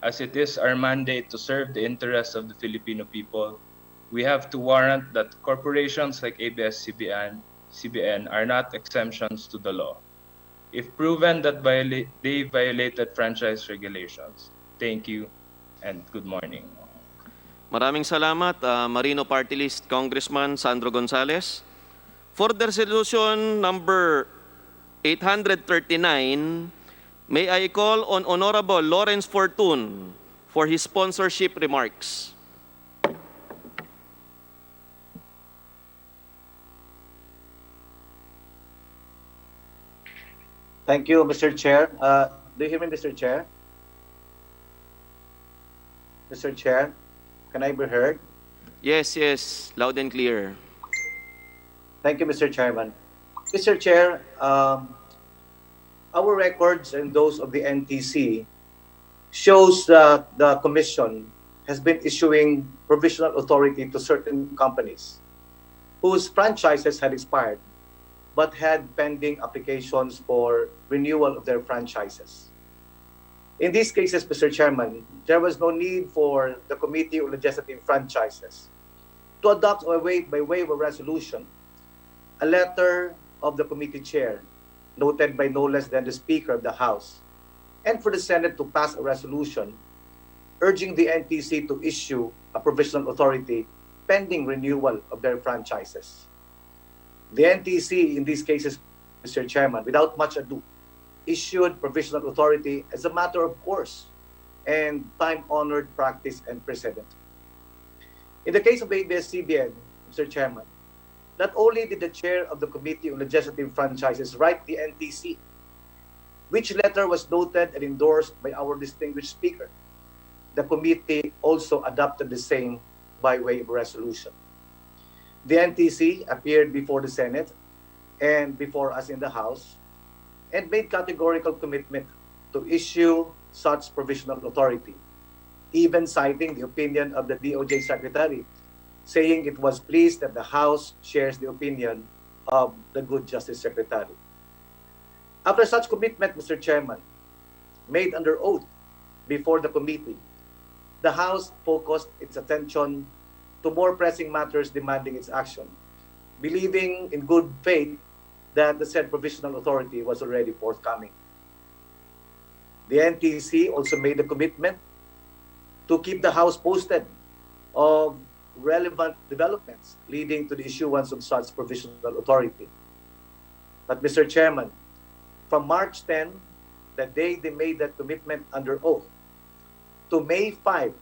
As it is our mandate to serve the interests of the Filipino people, we have to warrant that corporations like ABS-CBN are not exemptions to the law, if proven that they violated franchise regulations. Thank you and good morning. Maraming salamat, Marino Party List Congressman Sandro Gonzales. For the resolution number 839, may I call on Honorable Lawrence Fortun for his sponsorship remarks. Thank you, Mr. Chair. Do you hear me, Mr. Chair? Mr. Chair, can I be heard? Yes, yes, loud and clear. Thank you, Mr. Chairman. Mr. Chair, our records and those of the NTC shows that the Commission has been issuing provisional authority to certain companies whose franchises had expired but had pending applications for renewal of their franchises. In these cases, Mr. Chairman, there was no need for the Committee on Legislative Franchises to adopt by way of a resolution a letter of the committee chair, noted by no less than the Speaker of the House, and for the Senate to pass a resolution urging the NTC to issue a provisional authority pending renewal of their franchises. The NTC, in these cases, Mr. Chairman, without much ado, issued provisional authority as a matter of course and time-honored practice and precedent. In the case of ABS-CBN, Mr. Chairman, not only did the chair of the Committee on Legislative Franchises write the NTC, which letter was noted and endorsed by our distinguished speaker, the committee also adopted the same by way of resolution. The NTC appeared before the Senate and before us in the House and made categorical commitment to issue such provisional authority, even citing the opinion of the DOJ Secretary, saying it was pleased that the House shares the opinion of the good Justice Secretary. After such commitment, Mr. Chairman, made under oath before the committee, the House focused its attention to more pressing matters demanding its action, believing in good faith that the said provisional authority was already forthcoming. The NTC also made a commitment to keep the House posted of relevant developments leading to the issuance of such provisional authority. But Mr. Chairman, from March 10, the day they made that commitment under oath, to May 5,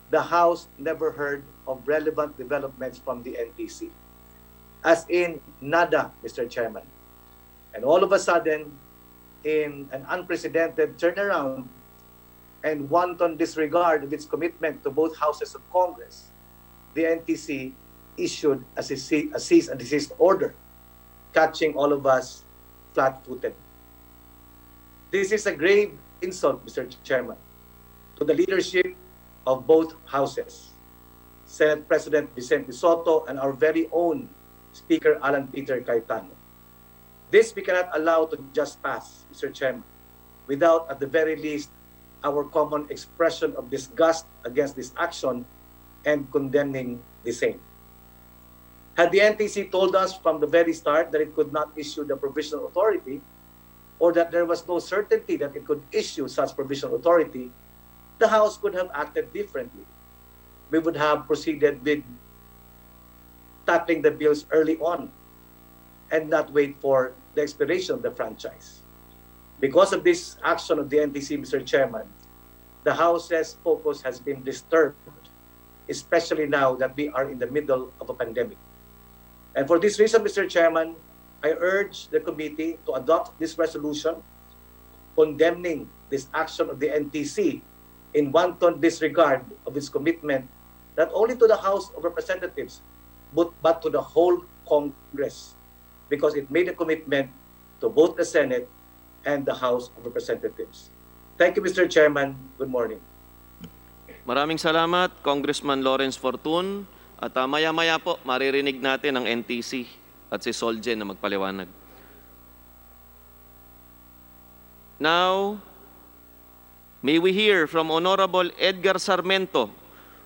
the House never heard of relevant developments from the NTC. As in, nada, Mr. Chairman. And all of a sudden, in an unprecedented turnaround and wanton disregard of its commitment to both houses of Congress, the NTC issued a cease and desist order, catching all of us flat-footed. This is a grave insult, Mr. Chairman, to the leadership of both houses, Senate President Vicente Soto and our very own Speaker Alan Peter Cayetano. This we cannot allow to just pass, Mr. Chairman, without at the very least our common expression of disgust against this action and condemning the same. Had the NTC told us from the very start that it could not issue the provisional authority, or that there was no certainty that it could issue such provisional authority, the House could have acted differently. We would have proceeded with tackling the bills early on and not wait for the expiration of the franchise. Because of this action of the NTC, Mr. Chairman, the House's focus has been disturbed, especially now that we are in the middle of a pandemic. And for this reason, Mr. Chairman, I urge the committee to adopt this resolution condemning this action of the NTC in wanton disregard of its commitment not only to the House of Representatives, but to the whole Congress, because it made a commitment to both the Senate and the House of Representatives. Thank you, Mr. Chairman. Good morning. Maraming salamat, Congressman Lawrence Fortun. At maya-maya po, maririnig natin ang NTC at si Soljen na magpaliwanag. Now, may we hear from Honorable Edgar Sarmiento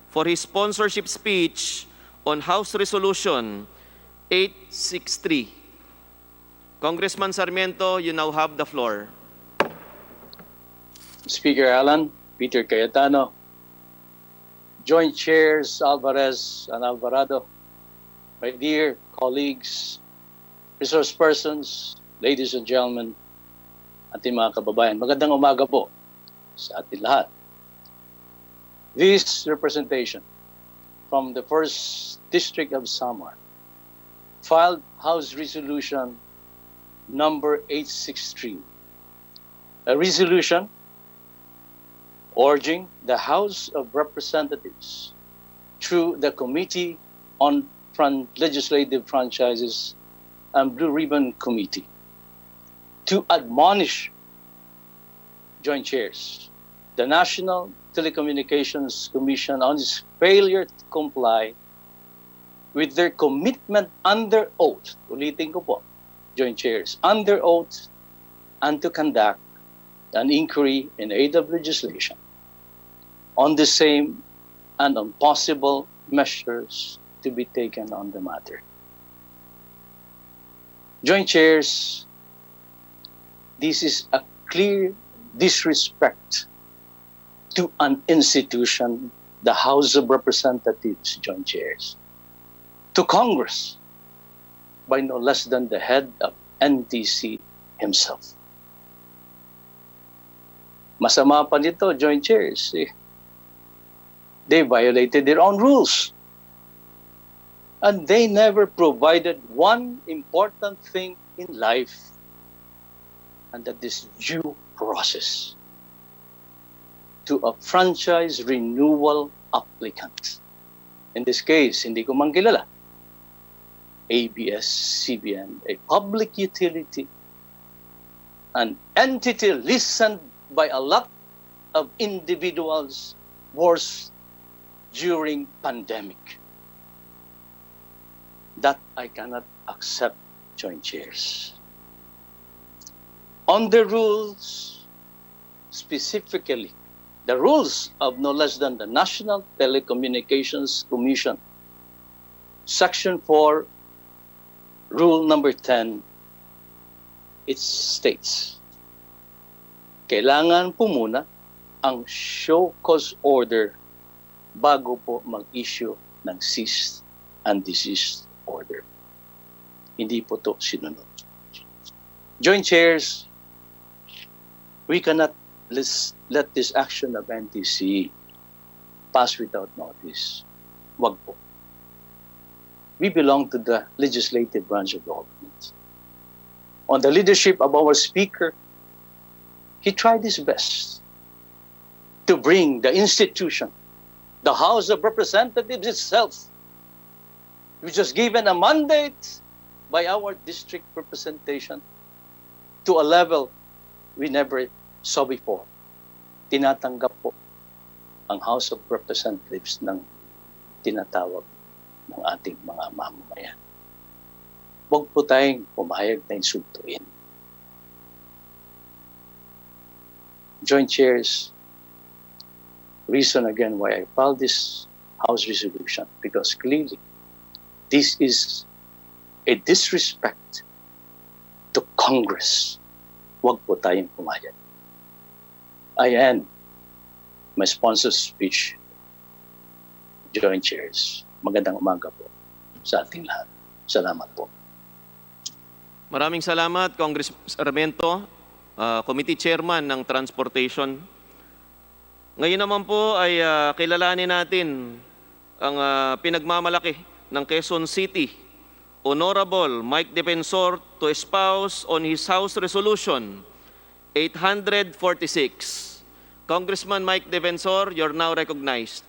for his sponsorship speech on House Resolution 863. Congressman Sarmiento, you now have the floor. Speaker Alan, Peter Cayetano, Joint Chairs Alvarez and Alvarado, my dear colleagues, resource persons, ladies and gentlemen, ating mga kababayan, magandang umaga po sa ating lahat. This representation from the 1st District of Samar filed House Resolution number 863, a resolution urging the House of Representatives through the Committee on Legislative Franchises and Blue Ribbon Committee to admonish Joint Chairs, the National Telecommunications Commission on its failure to comply with their commitment under oath, ulitin ko po, Joint Chairs, under oath, and to conduct an inquiry in aid of legislation on the same and on possible measures to be taken on the matter. Joint Chairs, this is a clear disrespect to an institution, the House of Representatives, Joint Chairs, to Congress, by no less than the head of NTC himself. Masama pa nito, Joint Chairs, they violated their own rules. And they never provided one important thing in life, and that is due process to a franchise renewal applicant. In this case, hindi ko man kilala, ABS-CBN, a public utility, an entity listened by a lot of individuals worse during pandemic. That I cannot accept, Joint Chairs. On the rules, specifically, the rules of no less than the National Telecommunications Commission, Section 4, Rule number 10, it states, kailangan po muna ang show cause order bago po mag-issue ng cease and desist order. Hindi po to sinunod. Joint Chairs, we cannot let this action of NTC pass without notice. Wag po. We belong to the legislative branch of the government. On the leadership of our Speaker, he tried his best to bring the institution, the House of Representatives itself, which was given a mandate by our district representation, to a level we never saw before. Tinatanggap po ang House of Representatives ng tinatawag ng ating mga mamamayan. Huwag po tayong pumayag na insultuin. Joint Chairs, reason again why I filed this House resolution, because clearly this is a disrespect to Congress. Huwag po tayong pumayag. I end my sponsor's speech. Joint Chairs, magandang umaga po sa ating lahat. Salamat po. Maraming salamat, Congressman Sarmiento, Committee Chairman ng Transportation. Ngayon naman po ay kilalanin natin ang pinagmamalaki ng Quezon City, Honorable Mike Defensor, to espouse on his House Resolution 846. Congressman Mike Defensor, you're now recognized.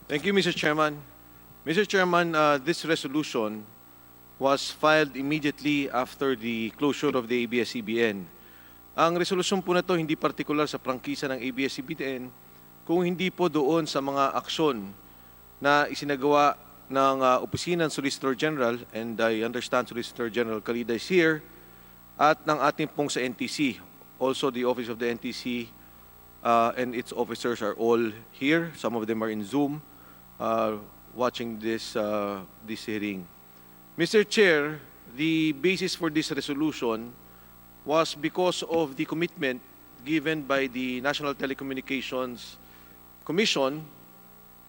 Thank you, Mr. Chairman. Mr. Chairman, this resolution was filed immediately after the closure of the ABS-CBN. Ang resolusyon po na ito hindi partikular sa prangkisa ng ABS-CBN, kung hindi po doon sa mga aksyon na isinagawa ng Opisina ng Solicitor General, and I understand Solicitor General Calida is here, at ng ating pong sa NTC. Also, the Office of the NTC and its officers are all here. Some of them are in Zoom watching this hearing. Mr. Chair, the basis for this resolution was because of the commitment given by the National Telecommunications Commission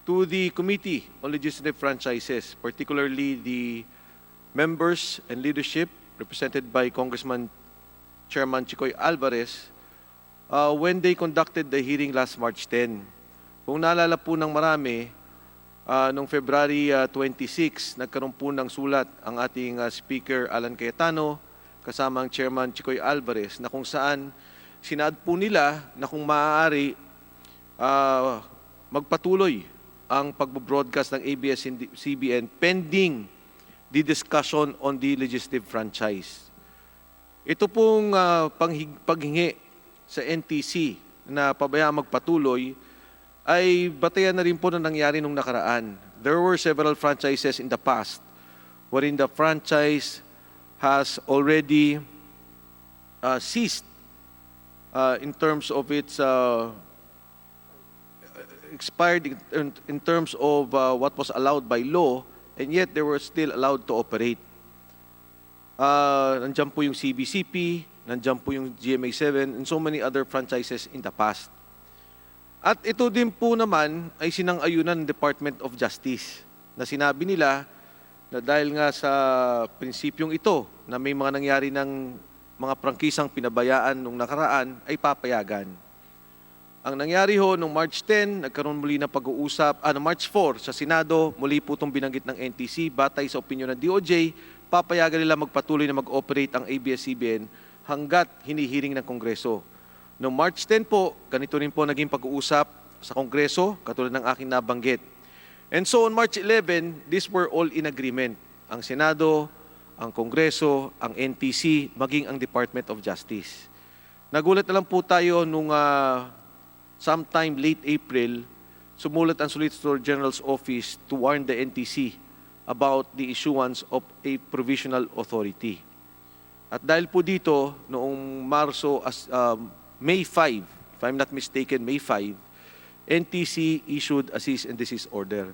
to the Committee on Legislative Franchises, particularly the members and leadership represented by Congressman Chairman Chicoy Alvarez when they conducted the hearing last March 10. Kung naalala po ng marami, noong February 26, nagkaroon po ng sulat ang ating Speaker Alan Cayetano kasama ang Chairman Chicoy Alvarez na kung saan sinaad po nila na kung maaari magpatuloy ang pagbo-broadcast ng ABS-CBN pending the discussion on the legislative franchise. Ito pong paghingi sa NTC na pabayaan magpatuloy ay batayan na rin po na nangyari nung nakaraan. There were several franchises in the past wherein the franchise has already ceased in terms of its expired in terms of what was allowed by law, and yet they were still allowed to operate. Nandiyan po yung CBCP, nandiyan po yung GMA7, and so many other franchises in the past. At ito din po naman ay sinang-ayunan ng Department of Justice na sinabi nila na dahil nga sa prinsipyong ito na may mga nangyari ng mga prangkisang pinabayaan nung nakaraan ay papayagan. Ang nangyari ho, noong March 10, nagkaroon muli ng pag-uusap, noong March 4 sa Senado, muli po itong binanggit ng NTC, batay sa opinyon ng DOJ, papayagan nila magpatuloy na mag-operate ang ABS-CBN hanggat hinihiring ng Kongreso. Noong March 10 po, ganito rin po naging pag-uusap sa Kongreso, katulad ng aking nabanggit. And so on March 11, these were all in agreement. Ang Senado, ang Kongreso, ang NTC, maging ang Department of Justice. Nagulat na lang po tayo nung sometime late April, sumulat ang Solicitor General's Office to warn the NTC about the issuance of a provisional authority. At dahil po dito, noong May 5, if I'm not mistaken, May 5, NTC issued a cease and desist order.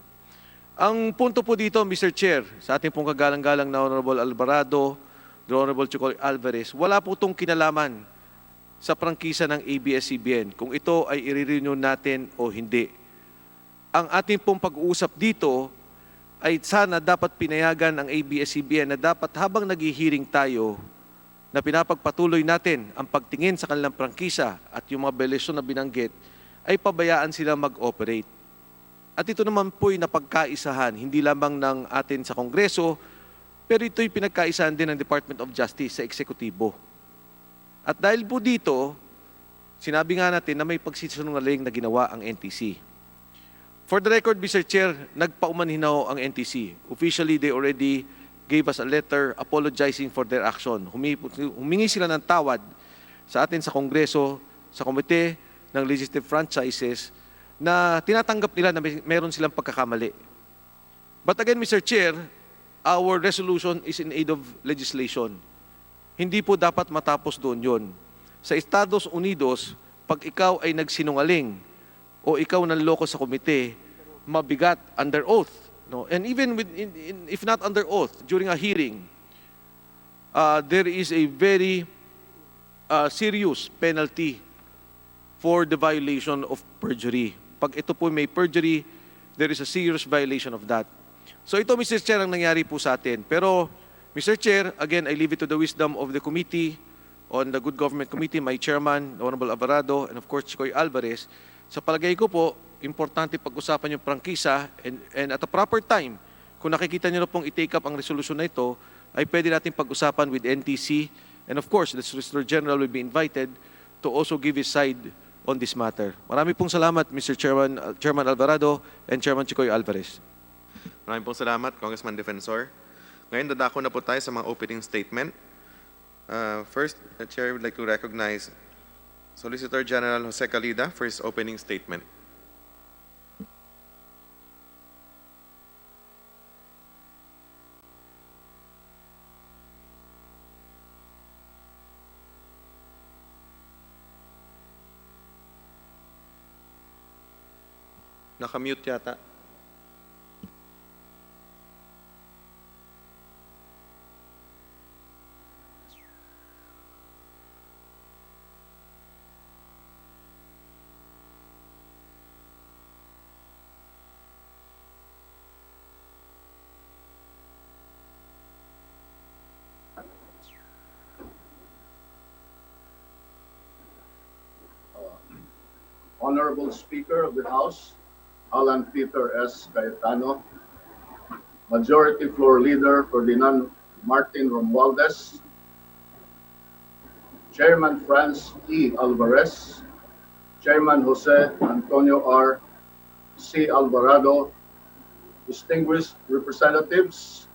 Ang punto po dito, Mr. Chair, sa ating pong kagalang-galang na Honorable Alvarado, the Honorable Chicoy Alvarez, wala po itong kinalaman sa prangkisa ng ABS-CBN kung ito ay i-renew natin o hindi. Ang ating pong pag-uusap dito ay sana dapat pinayagan ang ABS-CBN na dapat habang naghihiring tayo na pinapagpatuloy natin ang pagtingin sa kanilang prangkisa at yung mga violation na binanggit ay pabayaan sila mag-operate. At ito naman po'y napagkaisahan, hindi lamang ng atin sa Kongreso, pero ito'y pinagkaisahan din ng Department of Justice sa Eksekutibo. At dahil po dito, sinabi nga natin na may pagsisinungaling na ginawa ang NTC. For the record, Mr. Chair, nagpaumanhin na ang NTC. Officially, they already gave us a letter apologizing for their action. Humingi sila ng tawad sa atin sa Kongreso, sa Komite ng Legislative Franchises, na tinatanggap nila na meron silang pagkakamali. But again, Mr. Chair, our resolution is in aid of legislation. Hindi po dapat matapos doon yon. Sa Estados Unidos, pag ikaw ay nagsinungaling o ikaw nanloko sa komite, mabigat under oath. No? And even if not under oath, during a hearing, there is a very serious penalty for the violation of perjury. Pag ito po may perjury, there is a serious violation of that. So ito, Mr. Chair, ang nangyari po sa atin. Pero, Mr. Chair, again, I leave it to the wisdom of the committee, on the Good Government Committee, my chairman, Honorable Alvarado, and of course, Chicoy Alvarez. Sa palagay ko po, importante pag-usapan yung prangkisa and at a proper time, kung nakikita nyo na pong i-take up ang resolusyon na ito, ay pwede natin pag-usapan with NTC, and of course, the Solicitor General will be invited to also give his side on this matter. Marami pong salamat, Mr. Chairman, Chairman Alvarado and Chairman Chicoy Alvarez. Maraming pong salamat, Congressman Defensor. Ngayon, dadako na po tayo sa mga opening statement. First, the Chair would like to recognize Solicitor General Jose Calida for his opening statement. Nakamute yata. Honorable Speaker of the House, Alan Peter S. Cayetano, Majority Floor Leader Ferdinand Martin Romualdez, Chairman Franz E. Alvarez, Chairman Jose Antonio R. C. Alvarado, distinguished representatives,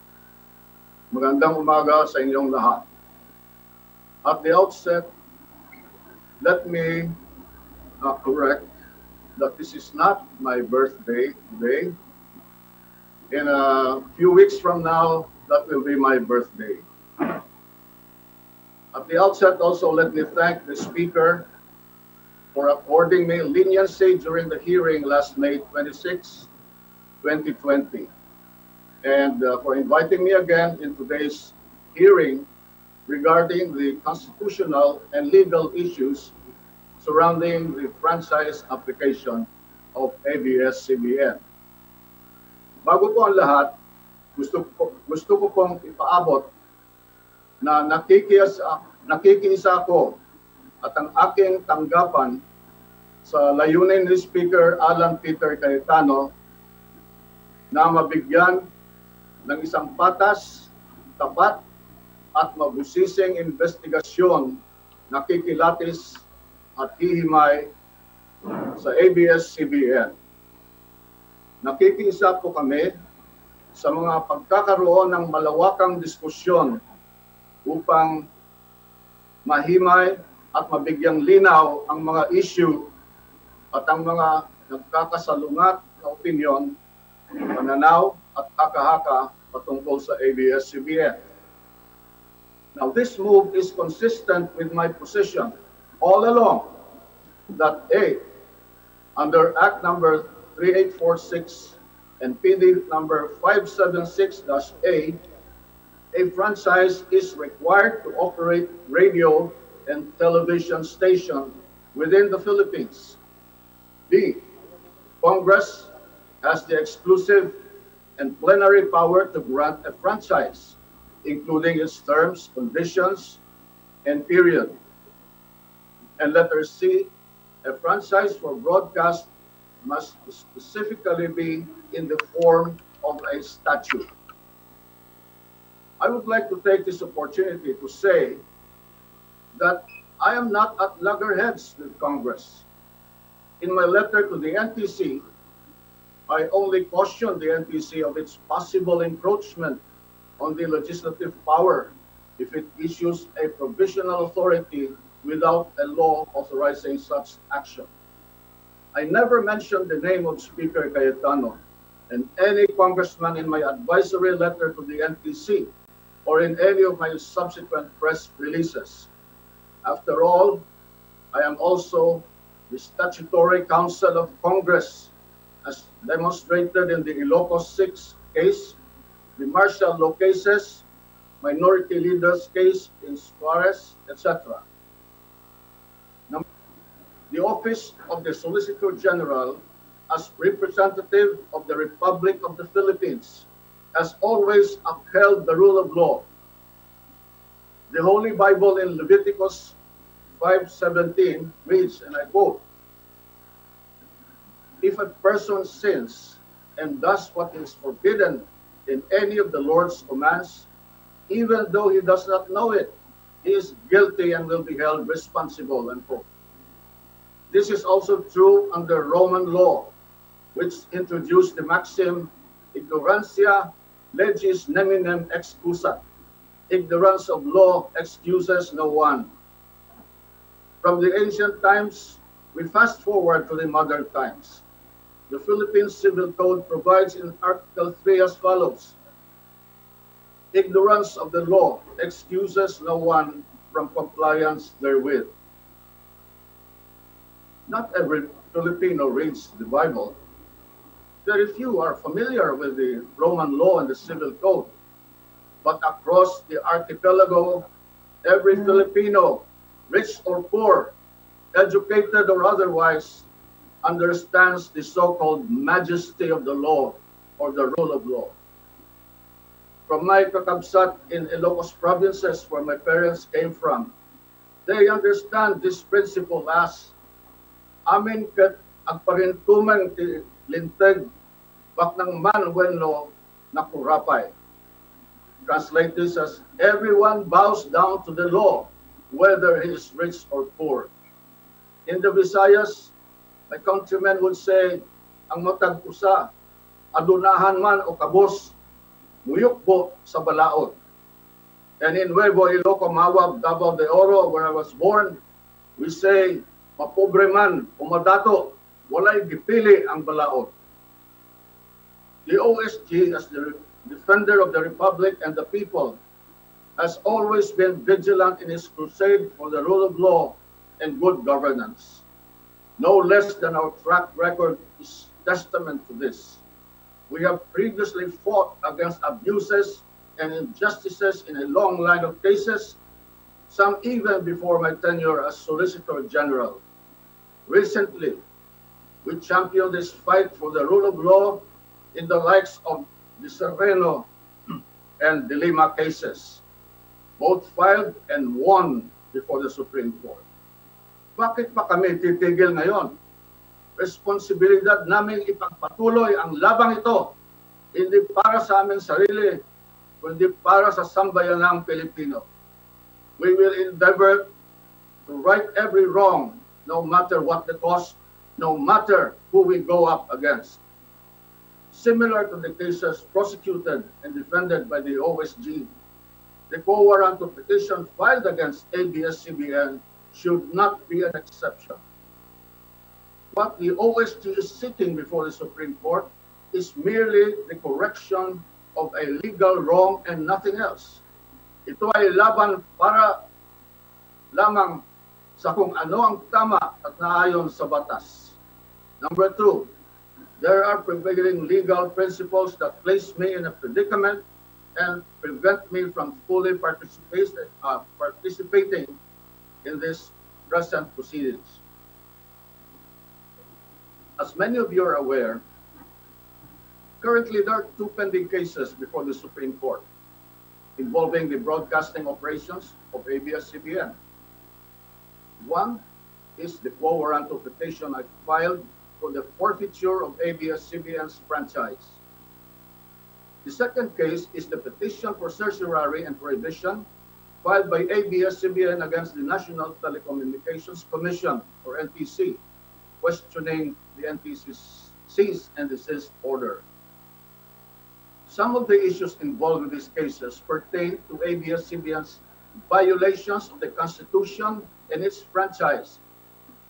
magandang umaga sa inyong lahat. At the outset, let me correct that this is not my birthday today. In a few weeks from now, that will be my birthday. At the outset, also let me thank the Speaker for according me leniency during the hearing last May 26, 2020, and for inviting me again in today's hearing regarding the constitutional and legal issues surrounding the franchise application of ABS-CBN. Bago po ang lahat, gusto ko pong ipaabot na nakikiisa ako at ang aking tanggapan sa layunin ni Speaker Alan Peter Cayetano na mabigyan ng isang patas, tapat at mabusising investigasyon na kikilatis at hihimay sa ABS-CBN. Nakikiisa po kami sa mga pagkakaroon ng malawakang diskusyon upang mahimay at mabigyang linaw ang mga issue at ang mga nagkakasalungat na opinyon, pananaw at haka-haka patungkol sa ABS-CBN. Now, this move is consistent with my position all along that A, under Act number 3846 and PD number 576-A, a franchise is required to operate radio and television station within the Philippines. B, Congress has the exclusive and plenary power to grant a franchise, including its terms, conditions, and period. And letter C, a franchise for broadcast must specifically be in the form of a statute. I would like to take this opportunity to say that I am not at loggerheads with Congress. In my letter to the NTC, I only cautioned the NTC of its possible encroachment on the legislative power if it issues a provisional authority without a law authorizing such action. I never mentioned the name of Speaker Cayetano and any congressman in my advisory letter to the NTC or in any of my subsequent press releases. After all, I am also the statutory counsel of Congress, as demonstrated in the Ilocos 6 case, the martial law cases, minority leaders case in Suarez, etc. The office of the Solicitor General, as representative of the Republic of the Philippines, has always upheld the rule of law. The Holy Bible in Leviticus 5:17 reads, and I quote, "If a person sins and does what is forbidden in any of the Lord's commands, even though he does not know it, he is guilty and will be held responsible," unquote. This is also true under Roman law, which introduced the maxim, ignorantia legis neminem excusat. Ignorance of law excuses no one. From the ancient times, we fast forward to the modern times. The Philippine Civil Code provides in Article 3 as follows: ignorance of the law excuses no one from compliance therewith. Not every Filipino reads the Bible. Very few are familiar with the Roman law and the Civil Code. But across the archipelago, every Filipino, rich or poor, educated or otherwise, understands the so-called majesty of the law or the rule of law. From my kakabsat in Ilocos provinces where my parents came from, they understand this principle as amin ket agparintumang ti linteg baknang man wenno nakurapay. Translate this as everyone bows down to the law, whether he is rich or poor. In the Visayas, my countrymen would say, ang matag usa, adunahan man o kabos, muyukbo sa balaod. And in Nuevo Iloco, Mawag, Davao de Oro, where I was born, we say, mapobre man o madato, walay gipili ang balaod. The OSG, as the defender of the Republic and the people, has always been vigilant in its crusade for the rule of law and good governance. No less than our track record is testament to this. We have previously fought against abuses and injustices in a long line of cases, some even before my tenure as Solicitor General. Recently, we championed this fight for the rule of law in the likes of the Sereno and the Lima cases, both filed and won before the Supreme Court. Bakit pa kami titigil ngayon? responsibilidad namin ipagpatuloy ang labang ito, hindi para sa aming sarili, kundi para sa sambayanang Pilipino. We will endeavor to right every wrong, no matter what the cost, no matter who we go up against. Similar to the cases prosecuted and defended by the OSG, the quo warranto petition filed against ABS-CBN should not be an exception. What the OSG is seeking before the Supreme Court is merely the correction of a legal wrong and nothing else. Ito ay laban para lamang sa kung ano ang tama at naayon sa batas. Number two, there are prevailing legal principles that place me in a predicament and prevent me from fully participating in this present proceedings. As many of you are aware, currently there are two pending cases before the Supreme Court involving the broadcasting operations of ABS-CBN. One is the quo warranto petition I filed for the forfeiture of ABS-CBN's franchise. The second case is the petition for certiorari and prohibition filed by ABS-CBN against the National Telecommunications Commission, or NTC, questioning the NTC's cease and desist order. Some of the issues involved in these cases pertain to ABS-CBN's violations of the Constitution and its franchise,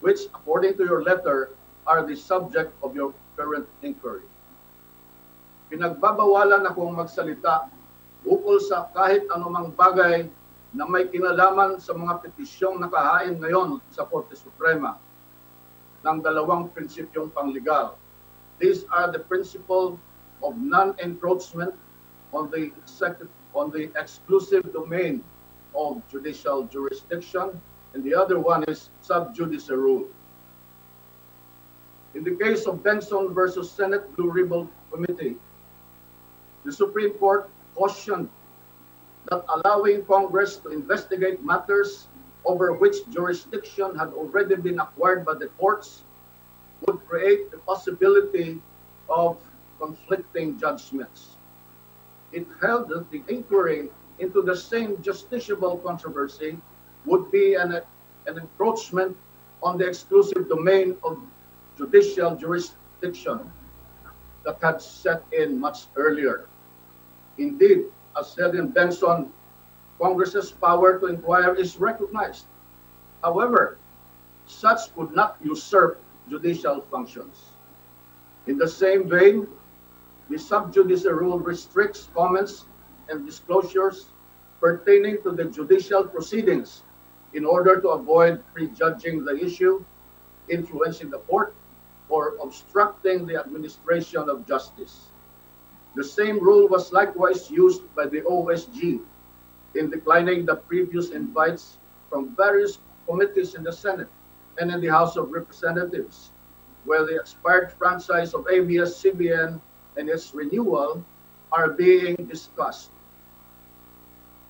which, according to your letter, are the subject of your current inquiry. Pinagbabawalan akong magsalita ukol sa kahit anumang bagay na may kinalaman sa mga petisyong nakahain ngayon sa Korte Suprema ng dalawang prinsipyong pangligal. These are the principle of non-encroachment on the exclusive domain of judicial jurisdiction, and the other one is sub judice rule. In the case of Benson versus Senate Blue Ribbon Committee, the Supreme Court cautioned that allowing Congress to investigate matters over which jurisdiction had already been acquired by the courts would create the possibility of conflicting judgments. It held that the inquiry into the same justiciable controversy would be an encroachment on the exclusive domain of judicial jurisdiction that had set in much earlier. Indeed, as said in Benson, Congress's power to inquire is recognized. However, such would not usurp judicial functions. In the same vein, the sub judice rule restricts comments and disclosures pertaining to the judicial proceedings in order to avoid prejudging the issue, influencing the court, or obstructing the administration of justice. The same rule was likewise used by the OSG in declining the previous invites from various committees in the Senate and in the House of Representatives, where the expired franchise of ABS-CBN and its renewal are being discussed.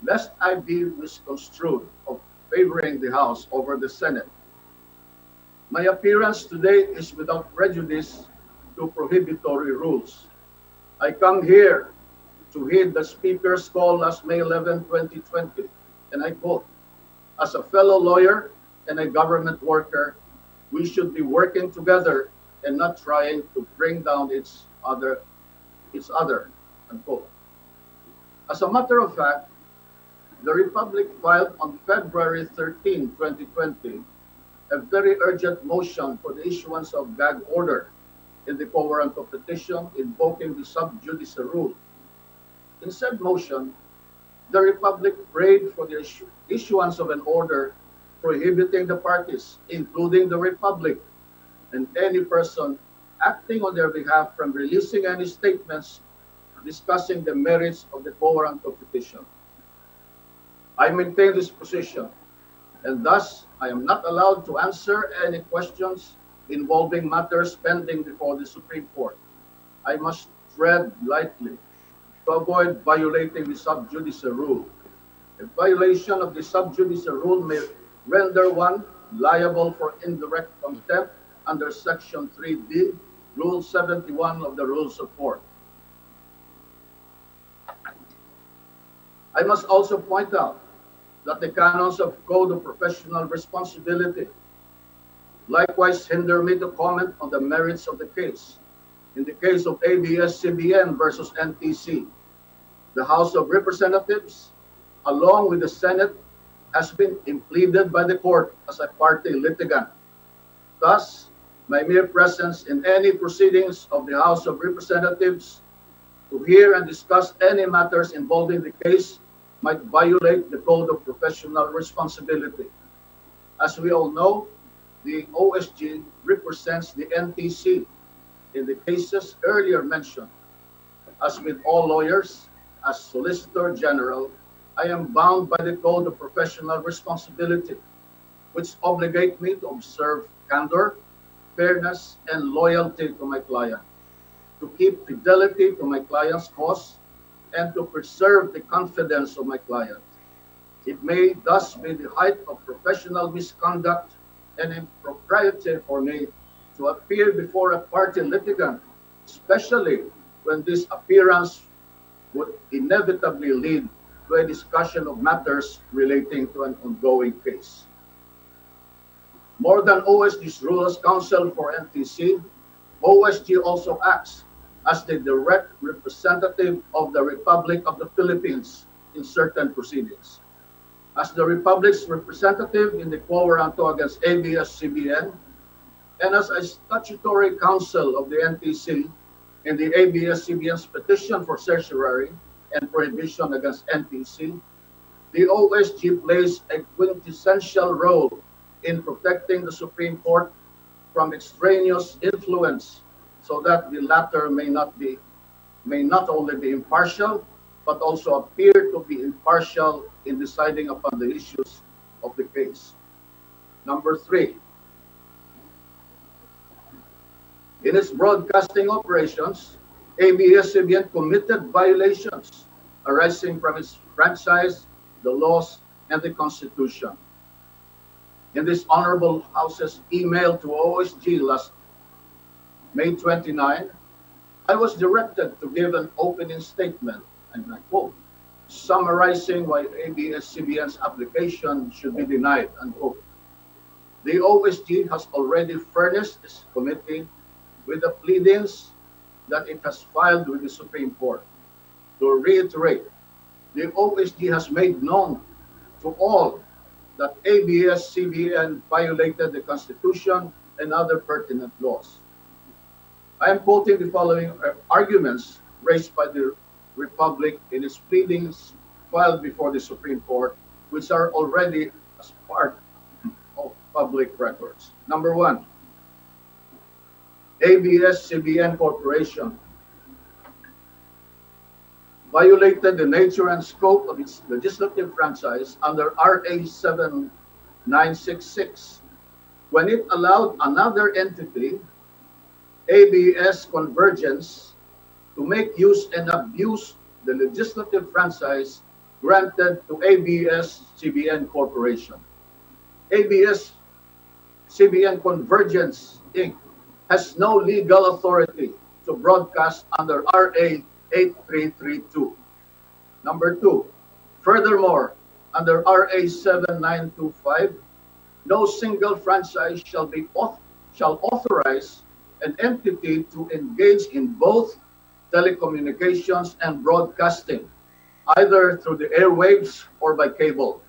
Lest I be misconstrued of favoring the House over the Senate, my appearance today is without prejudice to prohibitory rules. I come here to heed the Speaker's call last May 11, 2020, and I quote, "As a fellow lawyer and a government worker, we should be working together and not trying to bring down each other, unquote." As a matter of fact, the Republic filed on February 13, 2020, a very urgent motion for the issuance of gag order in the quo warranto petition invoking the sub judice rule. In said motion, the Republic prayed for the issuance of an order prohibiting the parties, including the Republic, and any person acting on their behalf from releasing any statements discussing the merits of the quo warranto petition. I maintain this position, and thus I am not allowed to answer any questions involving matters pending before the Supreme Court. I must tread lightly to avoid violating the sub judice rule. A violation of the sub judice rule may render one liable for indirect contempt under Section 3D, Rule 71 of the Rules of Court. I must also point out that the canons of Code of Professional Responsibility likewise hinder me to comment on the merits of the case. In the case of Abs-Cbn versus NTC, the House of Representatives, along with the Senate, has been impleaded by the court as a party litigant. Thus, my mere presence in any proceedings of the House of Representatives to hear and discuss any matters involving the case might violate the Code of Professional Responsibility. As we all know, the OSG represents the NTC in the cases earlier mentioned. As with all lawyers, as Solicitor General, I am bound by the Code of Professional Responsibility, which obligate me to observe candor, fairness, and loyalty to my client, to keep fidelity to my client's cause, and to preserve the confidence of my client. It may thus be the height of professional misconduct and impropriety for me to appear before a party litigant, especially when this appearance would inevitably lead to a discussion of matters relating to an ongoing case. More than OSG's role as counsel for NTC, OSG also acts as the direct representative of the Republic of the Philippines in certain proceedings. As the Republic's representative in the quo warranto against Abs-Cbn, and as a statutory counsel of the NTC in the Abs-Cbn's petition for certiorari and prohibition against NTC, the OSG plays a quintessential role in protecting the Supreme Court from extraneous influence so that the latter may not only be impartial, but also appear to be impartial in deciding upon the issues of the case. Number 3, in its broadcasting operations, Abs-Cbn committed violations arising from its franchise, the laws, and the Constitution. In this Honorable House's email to OSG last May 29, I was directed to give an opening statement, and I quote, summarizing why Abs-Cbn's application should be denied, unquote. The OSG has already furnished this committee with the pleadings that it has filed with the Supreme Court. To reiterate, the OSG has made known to all that Abs-Cbn violated the Constitution and other pertinent laws. I am quoting the following arguments raised by the Republic in its pleadings filed before the Supreme Court, which are already as part of public records. Number 1, Abs-Cbn Corporation violated the nature and scope of its legislative franchise under RA 7966 when it allowed another entity, ABS Convergence, to make use and abuse the legislative franchise granted to Abs-Cbn Corporation. Abs-Cbn Convergence, Inc. has no legal authority to broadcast under RA 8332. Number 2, furthermore, under RA 7925, no single franchise shall authorize an entity to engage in both telecommunications and broadcasting, either through the airwaves or by cable.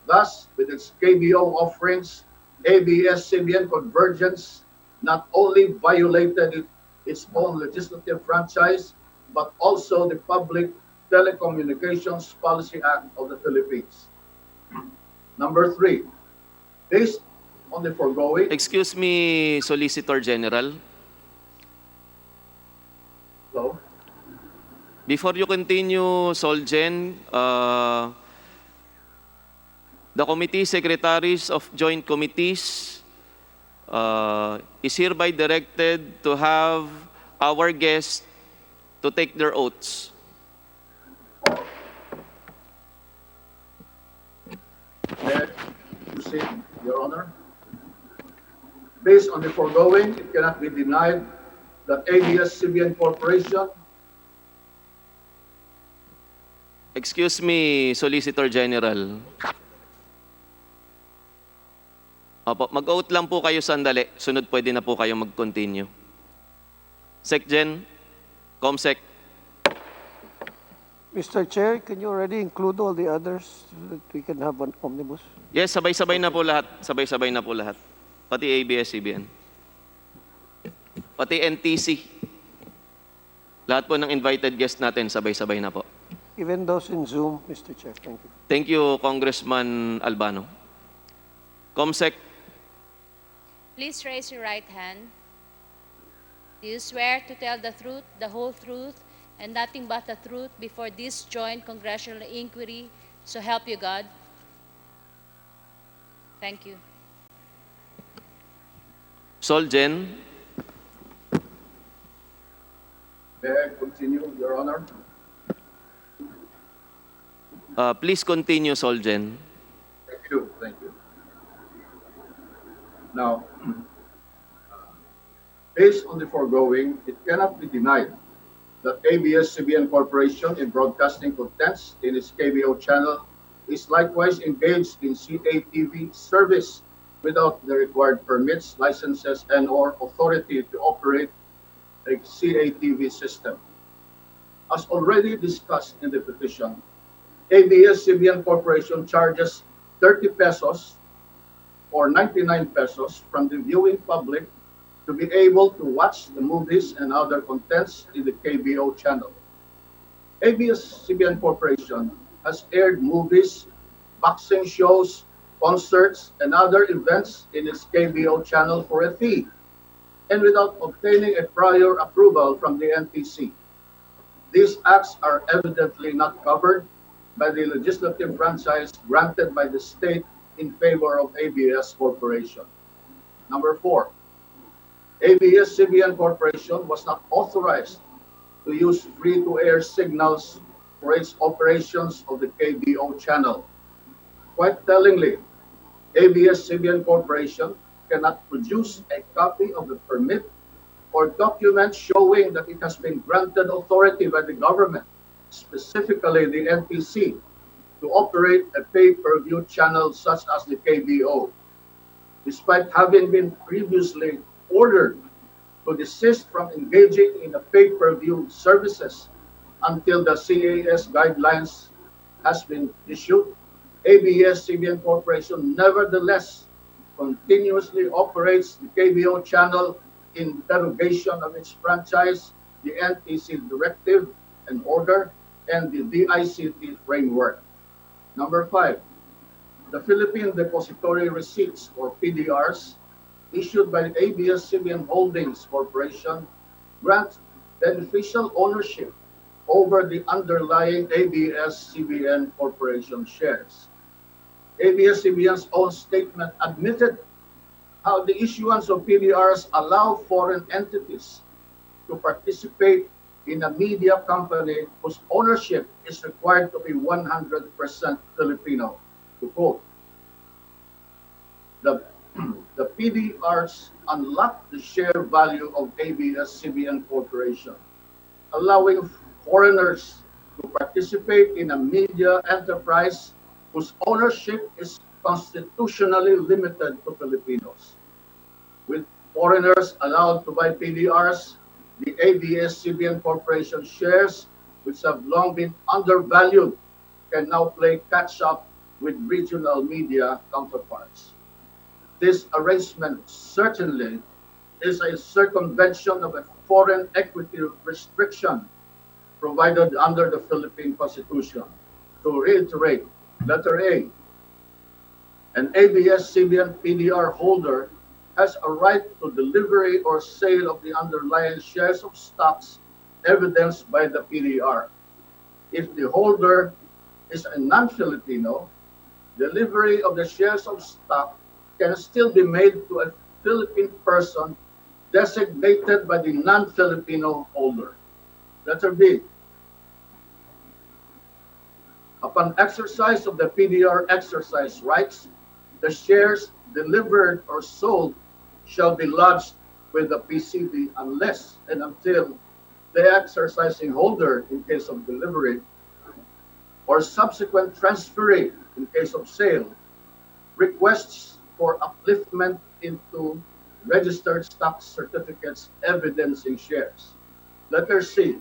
Thus, with its KBO offerings, Abs-Cbn Convergence not only violated its own legislative franchise, but also the Public Telecommunications Policy Act of the Philippines. Number 3, based on the foregoing... Excuse me, Solicitor General. Hello? Before you continue, Solgen, the committee secretaries of joint committees is hereby directed to have our guests to take their oaths. May I proceed, Your Honor? Based on the foregoing, it cannot be denied that ABS-CBN Corporation. Excuse me, Solicitor General. Opo, mag-oath lang po kayo sandali. Sunod pwede na po kayo mag-continue. SecGen, Comsec. Mr. Chair, can you already include all the others so that we can have an omnibus? Yes, sabay-sabay na po lahat. Sabay-sabay na po lahat. Pati ABS-CBN. Pati NTC. Lahat po ng invited guest natin, sabay-sabay na po. Even those in Zoom, Mr. Chair. Thank you. Thank you, Congressman Albano. Comsec. Please raise your right hand. Do you swear to tell the truth, the whole truth, and nothing but the truth before this joint congressional inquiry, so help you God? Thank you. Solgen. May I continue, Your Honor? Please continue, Solgen. Thank you. Thank you. Now, based on the foregoing, it cannot be denied that ABS-CBN Corporation in broadcasting contents in its KBO channel is likewise engaged in CATV service without the required permits, licenses, and/or authority to operate a CATV system. As already discussed in the petition, ABS-CBN Corporation charges 30 pesos or 99 pesos from the viewing public to be able to watch the movies and other contents in the KBO channel. ABS-CBN Corporation has aired movies, boxing shows, concerts, and other events in its KBO channel for a fee and without obtaining a prior approval from the NTC. These acts are evidently not covered by the legislative franchise granted by the state in favor of ABS Corporation. Number 4, ABS-CBN Corporation was not authorized to use free-to-air signals for its operations of the KBO channel. Quite tellingly, ABS-CBN Corporation cannot produce a copy of the permit or document showing that it has been granted authority by the government, specifically the NTC, to operate a pay-per-view channel such as the KBO, despite having been previously ordered to desist from engaging in the pay-per-view services until the CAS guidelines has been issued. ABS-CBN Corporation nevertheless continuously operates the KBO channel in derogation of its franchise, the NTC directive and order, and the DICT framework. Number 5, the Philippine Depository Receipts, or PDRs, issued by the ABS-CBN Holdings Corporation grant beneficial ownership over the underlying ABS-CBN Corporation shares. ABS-CBN's own statement admitted how the issuance of PDRs allow foreign entities to participate in a media company whose ownership is required to be 100% Filipino. To quote, the PDRs unlock the share value of ABS-CBN Corporation, allowing foreigners to participate in a media enterprise whose ownership is constitutionally limited to Filipinos. With foreigners allowed to buy PDRs, the ABS-CBN Corporation shares, which have long been undervalued, can now play catch-up with regional media counterparts. This arrangement certainly is a circumvention of a foreign equity restriction provided under the Philippine Constitution. To reiterate, letter A, an ABS-CBN PDR holder has a right to delivery or sale of the underlying shares of stocks evidenced by the PDR. If the holder is a non-Filipino, delivery of the shares of stock can still be made to a Philippine person designated by the non-Filipino holder. Letter B, upon exercise of the PDR exercise rights, the shares delivered or sold shall be lodged with the PCB unless and until the exercising holder, in case of delivery, or subsequent transferee, in case of sale, requests for upliftment into registered stock certificates evidencing shares. Letter C.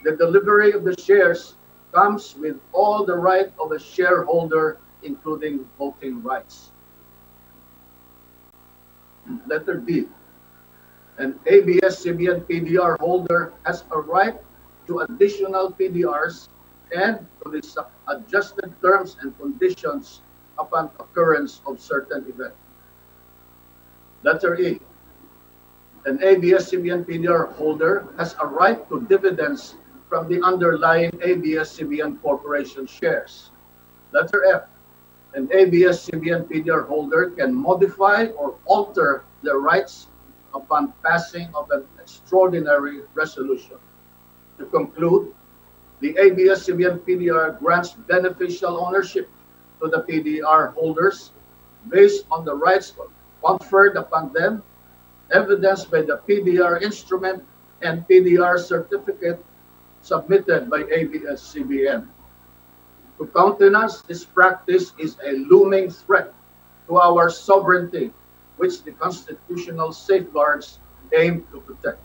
The delivery of the shares comes with all the right of a shareholder, including voting rights. Letter B. An ABS-CBN PDR holder has a right to additional PDRs and to the adjusted terms and conditions upon occurrence of certain event. Letter E. An ABS-CBN PDR holder has a right to dividends from the underlying ABS-CBN Corporation shares. Letter F. An ABS-CBN PDR holder can modify or alter their rights upon passing of an extraordinary resolution. To conclude, the ABS-CBN PDR grants beneficial ownership to the PDR holders based on the rights conferred upon them, evidenced by the PDR instrument and PDR certificate submitted by ABS-CBN. To countenance this practice is a looming threat to our sovereignty, which the constitutional safeguards aim to protect.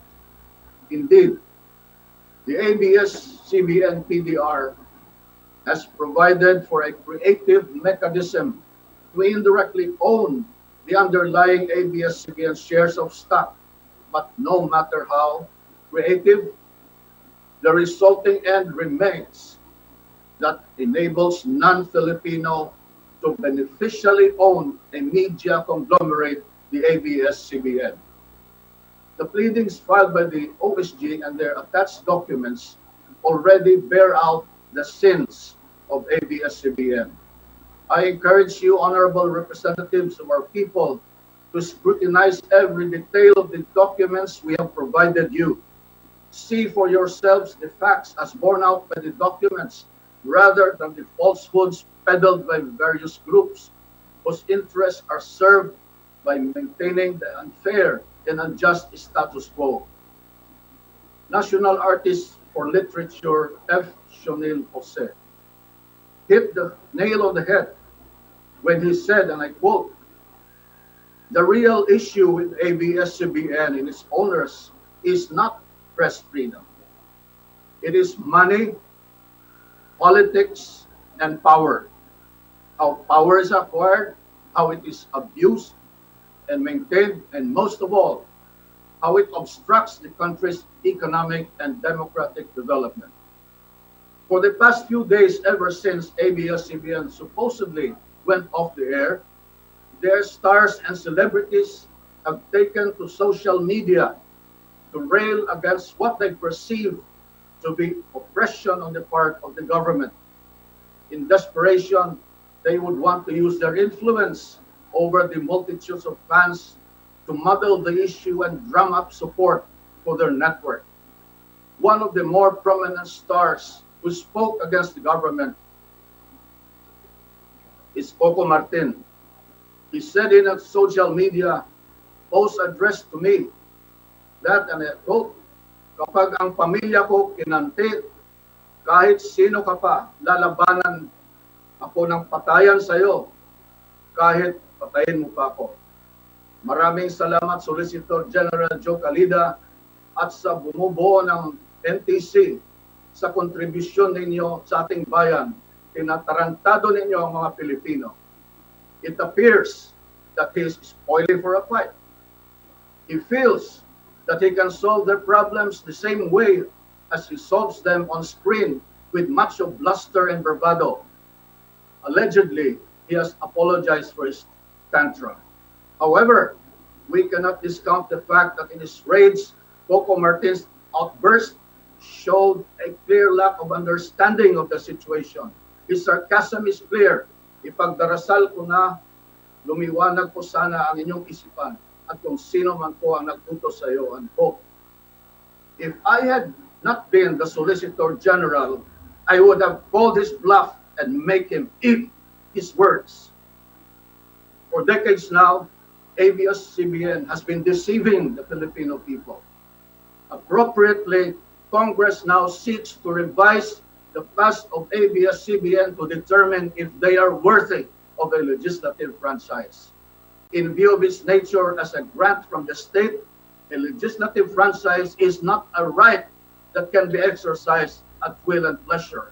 Indeed, the ABS-CBN PDR has provided for a creative mechanism to indirectly own the underlying ABS-CBN shares of stock, but no matter how creative, the resulting end remains that enables non-Filipino to beneficially own a media conglomerate, the ABS-CBN. The pleadings filed by the OSG and their attached documents already bear out the sins of ABS-CBN. I encourage you, honorable representatives of our people, to scrutinize every detail of the documents we have provided you. See for yourselves the facts as borne out by the documents, rather than the falsehoods peddled by various groups whose interests are served by maintaining the unfair and unjust status quo. National Artist for Literature F. Shonil Jose hit the nail on the head when he said, and I quote, "The real issue with ABS-CBN and its owners is not press freedom. It is money, politics, and power. How power is acquired, how it is abused and maintained, and most of all, how it obstructs the country's economic and democratic development." For the past few days, ever since ABS-CBN supposedly went off the air, their stars and celebrities have taken to social media to rail against what they perceive to be oppression on the part of the government. In desperation, they would want to use their influence over the multitudes of fans to muddle the issue and drum up support for their network. One of the more prominent stars who spoke against the government is Coco Martin. He said in a social media post addressed to me that, and I quote, "Kapag ang pamilya ko kinanti, kahit sino ka pa, lalabanan ako ng patayan sa'yo, kahit patayin mo pa ako." Maraming salamat, Solicitor General Joe Calida, at sa bumubuo ng NTC sa kontribusyon ninyo sa ating bayan. Tinatarantado ninyo ang mga Pilipino. It appears that he is spoiling for a fight. He feels that he can solve their problems the same way as he solves them on screen with much of bluster and bravado. Allegedly, he has apologized for his tantrum. However, we cannot discount the fact that in his rage, Coco Martin's outburst showed a clear lack of understanding of the situation. His sarcasm is clear. Ipagdarasal ko na lumiwanag po sana ang inyong isipan at kung sino man po ang nagtutos sa iyo. Unquote. If I had not been the Solicitor General, I would have called his bluff and make him eat his words. For decades now, ABS-CBN has been deceiving the Filipino people. Appropriately, Congress now seeks to revise the past of ABS-CBN to determine if they are worthy of a legislative franchise. In view of its nature as a grant from the state, a legislative franchise is not a right that can be exercised at will and pleasure.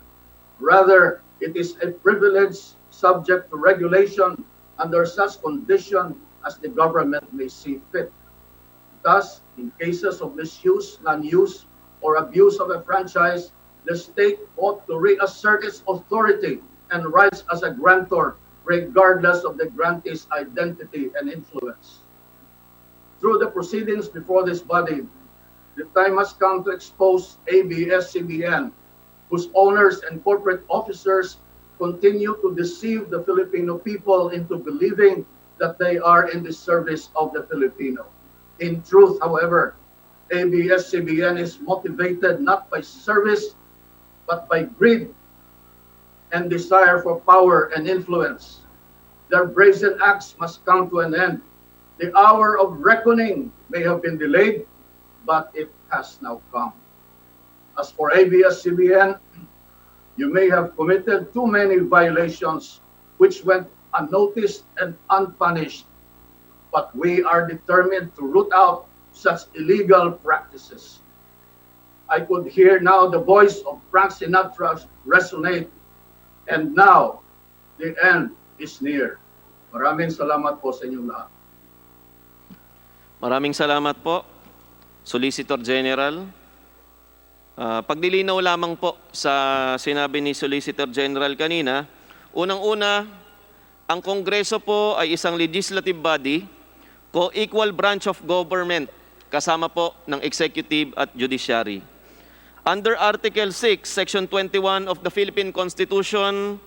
Rather, it is a privilege subject to regulation under such condition as the government may see fit. Thus, in cases of misuse, non-use, or abuse of a franchise, the state ought to reassert its authority and rights as a grantor, regardless of the grantee's identity and influence. Through the proceedings before this body, the time has come to expose ABS-CBN, whose owners and corporate officers continue to deceive the Filipino people into believing that they are in the service of the Filipino. In truth, however, ABS-CBN is motivated not by service, but by greed and desire for power and influence. Their brazen acts must come to an end. The hour of reckoning may have been delayed, but it has now come. As for ABS-CBN, you may have committed too many violations which went unnoticed and unpunished, but we are determined to root out such illegal practices. I could hear now the voice of Frank Sinatra resonate, and now the end is near. Maraming salamat po sa inyong lahat. Maraming salamat po, Solicitor General. Paglilinaw lamang po sa sinabi ni Solicitor General kanina, unang-una, ang Kongreso po ay isang legislative body, co-equal branch of government, kasama po ng executive at judiciary. Under Article 6, Section 21 of the Philippine Constitution,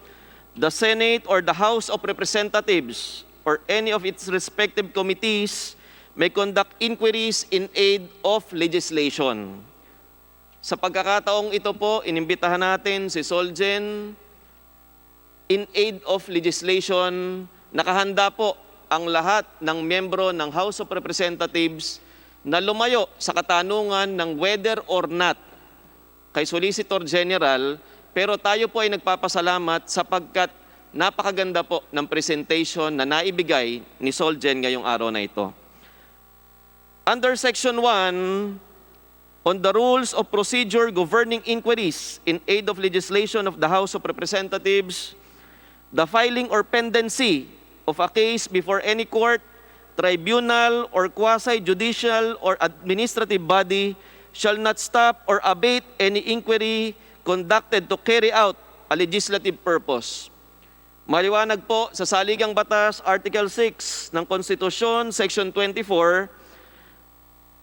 the Senate or the House of Representatives or any of its respective committees may conduct inquiries in aid of legislation. Sa pagkakataong ito po, inimbitahan natin si Solgen in aid of legislation. Nakahanda po ang lahat ng membro ng House of Representatives na lumayo sa katanungan ng whether or not kay Solicitor General, pero tayo po ay nagpapasalamat sapagkat napakaganda po ng presentation na naibigay ni Solgen ngayong araw na ito. Under Section 1, on the rules of procedure governing inquiries in aid of legislation of the House of Representatives, the filing or pendency of a case before any court, tribunal, or quasi-judicial or administrative body shall not stop or abate any inquiry conducted to carry out a legislative purpose. Maliwanag po sa Saligang Batas, Article 6 ng Konstitusyon, Section 24,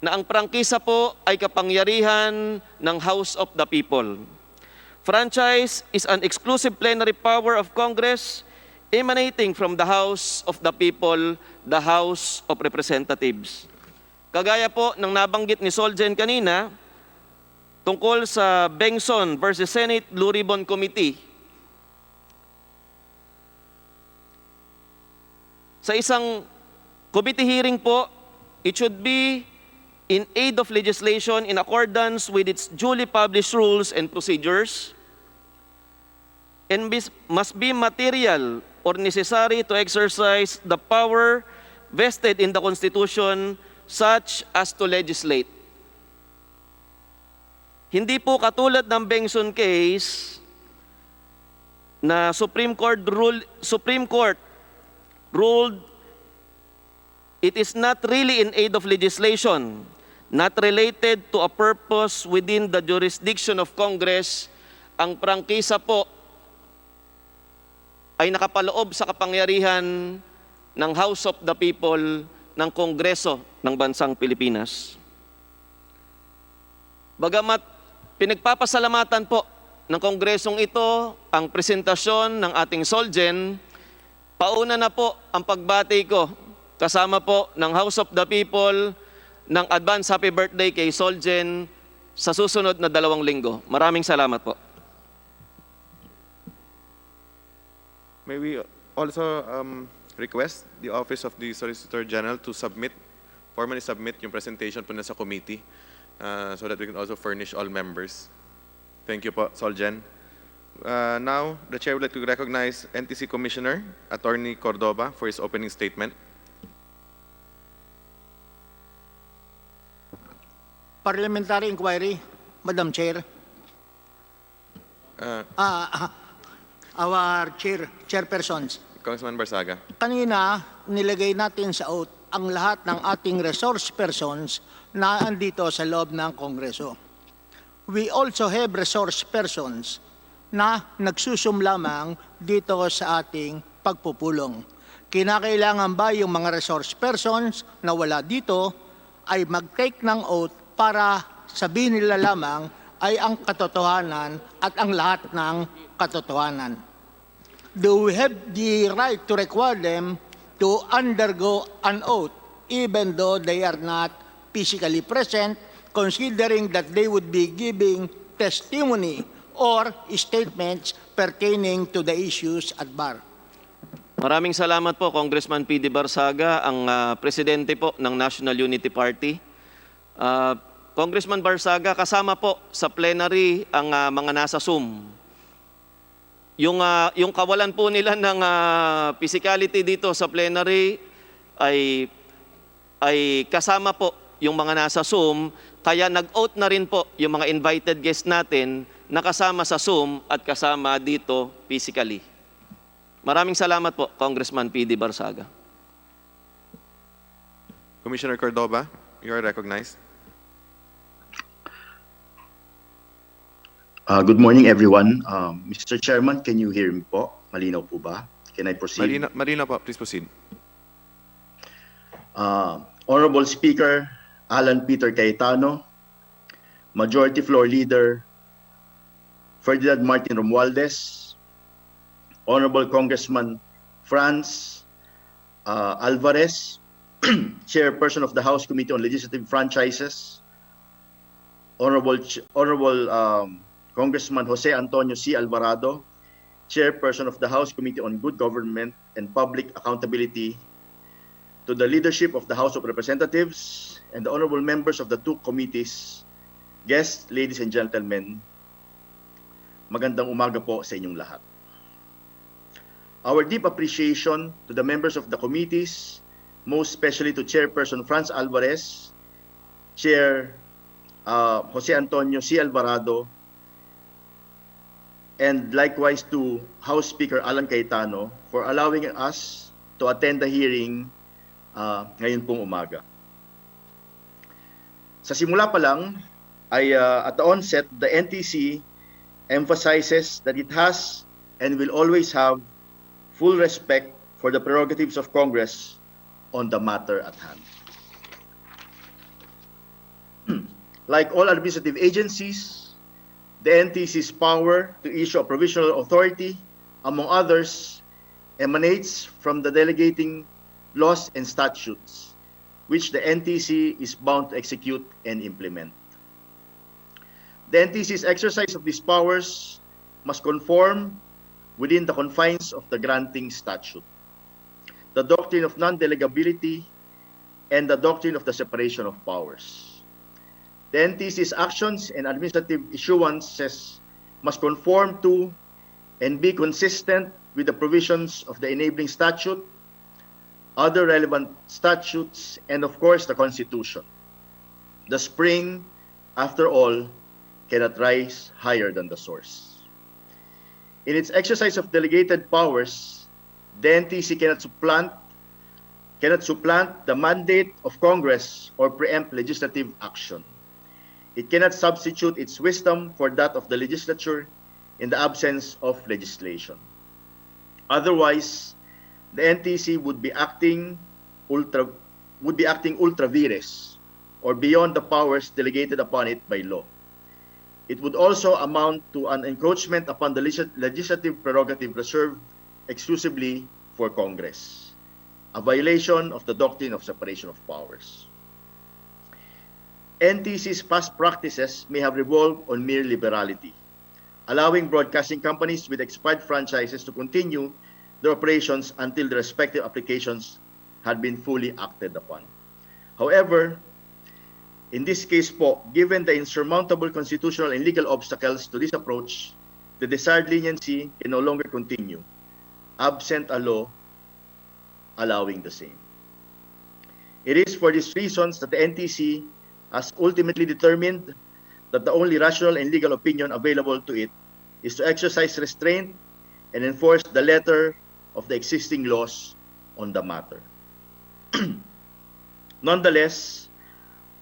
na ang prangkisa po ay kapangyarihan ng House of the People. Franchise is an exclusive plenary power of Congress emanating from the House of the People, the House of Representatives. Kagaya po ng nabanggit ni Solgen kanina, tungkol sa Bengson versus Senate Blue Ribbon Committee. Sa isang committee hearing po, it should be in aid of legislation in accordance with its duly published rules and procedures, and must be material or necessary to exercise the power vested in the Constitution such as to legislate. Hindi po katulad ng Bengson case na Supreme Court ruled it is not really in aid of legislation, not related to a purpose within the jurisdiction of Congress. Ang prangkisa po ay nakapaloob sa kapangyarihan ng House of the People ng Kongreso ng Bansang Pilipinas. Bagamat pinagpapasalamatan po ng Kongresong ito ang presentasyon ng ating Solgen, pauna na po ang pagbati ko kasama po ng House of the People ng advance happy birthday kay Solgen sa susunod na 2 linggo. Maraming salamat po. May we also request the Office of the Solicitor General to formally submit yung presentation po na sa committee so that we can also furnish all members. Thank you po, Solgen. Now, the Chair would like to recognize NTC Commissioner, Attorney Cordoba, for his opening statement. Parliamentary inquiry, Madam Chair. Our chairpersons. Congressman Barsaga. Kanina, nilagay natin sa oath ang lahat ng ating resource persons na andito sa loob ng Kongreso. We also have resource persons na nagsusum lamang dito sa ating pagpupulong. Kinakailangan ba yung mga resource persons na wala dito ay mag-take ng oath para sabihin nila lamang ay ang katotohanan at ang lahat ng katotohanan? Do we have the right to require them to undergo an oath even though they are not physically present, considering that they would be giving testimony or statements pertaining to the issues at bar? Maraming salamat po, Congressman P.D. Barsaga, ang presidente po ng National Unity Party. Congressman Barsaga, kasama po sa plenary ang mga nasa Zoom. Yung kawalan po nila ng physicality dito sa plenary ay kasama po yung mga nasa Zoom, kaya nag-oath na rin po yung mga invited guests natin na kasama sa Zoom at kasama dito physically. Maraming salamat po, Congressman P.D. Barsaga. Commissioner Cordoba, you are recognized. Good morning, everyone. Mr. Chairman, can you hear me po? Malinaw po ba? Can I proceed? Marina po, please proceed. Honorable Speaker Alan Peter Cayetano, Majority Floor Leader Ferdinand Martin Romualdez, Honorable Congressman Franz Alvarez, Chairperson of the House Committee on Legislative Franchises, Honorable Congressman Jose Antonio C. Alvarado, Chairperson of the House Committee on Good Government and Public Accountability, to the leadership of the House of Representatives and the honorable members of the two committees, guests, ladies and gentlemen, magandang umaga po sa inyong lahat. Our deep appreciation to the members of the committees, most especially to Chairperson Franz Alvarez, Chair Jose Antonio C. Alvarado, and likewise to House Speaker Alan Cayetano for allowing us to attend the hearing ngayon pong umaga. Sa simula pa lang, ay at the onset, the NTC emphasizes that it has and will always have full respect for the prerogatives of Congress on the matter at hand. Like all administrative agencies, the NTC's power to issue a provisional authority, among others, emanates from the delegating laws and statutes, which the NTC is bound to execute and implement. The NTC's exercise of these powers must conform within the confines of the granting statute, the doctrine of non-delegability, and the doctrine of the separation of powers. The NTC's actions and administrative issuances must conform to and be consistent with the provisions of the enabling statute, other relevant statutes, and of course the Constitution. The spring, after all, cannot rise higher than the source. In its exercise of delegated powers, the NTC cannot supplant the mandate of Congress or preempt legislative action. It cannot substitute its wisdom for that of the legislature in the absence of legislation. Otherwise, the NTC would be acting ultra vires, or beyond the powers delegated upon it by law. It would also amount to an encroachment upon the legislative prerogative reserved exclusively for Congress, a violation of the doctrine of separation of powers. NTC's past practices may have revolved on mere liberality, allowing broadcasting companies with expired franchises to continue their operations until the respective applications had been fully acted upon. However, in this case po, given the insurmountable constitutional and legal obstacles to this approach, the desired leniency can no longer continue, absent a law allowing the same. It is for these reasons that the NTC has ultimately determined that the only rational and legal opinion available to it is to exercise restraint and enforce the letter of the existing laws on the matter. Nonetheless,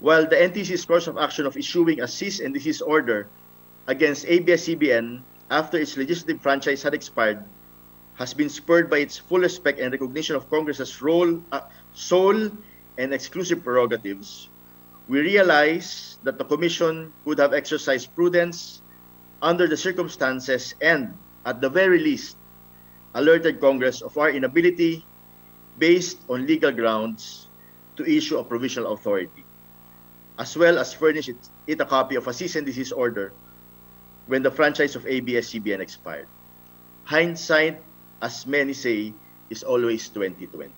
while the NTC's course of action of issuing a cease and desist order against ABS-CBN after its legislative franchise had expired has been spurred by its full respect and recognition of Congress's sole and exclusive prerogatives, we realize that the Commission could have exercised prudence under the circumstances and, at the very least, alerted Congress of our inability, based on legal grounds, to issue a provisional authority, as well as furnish it a copy of a cease and desist order when the franchise of ABS-CBN expired. Hindsight, as many say, is always 20/20.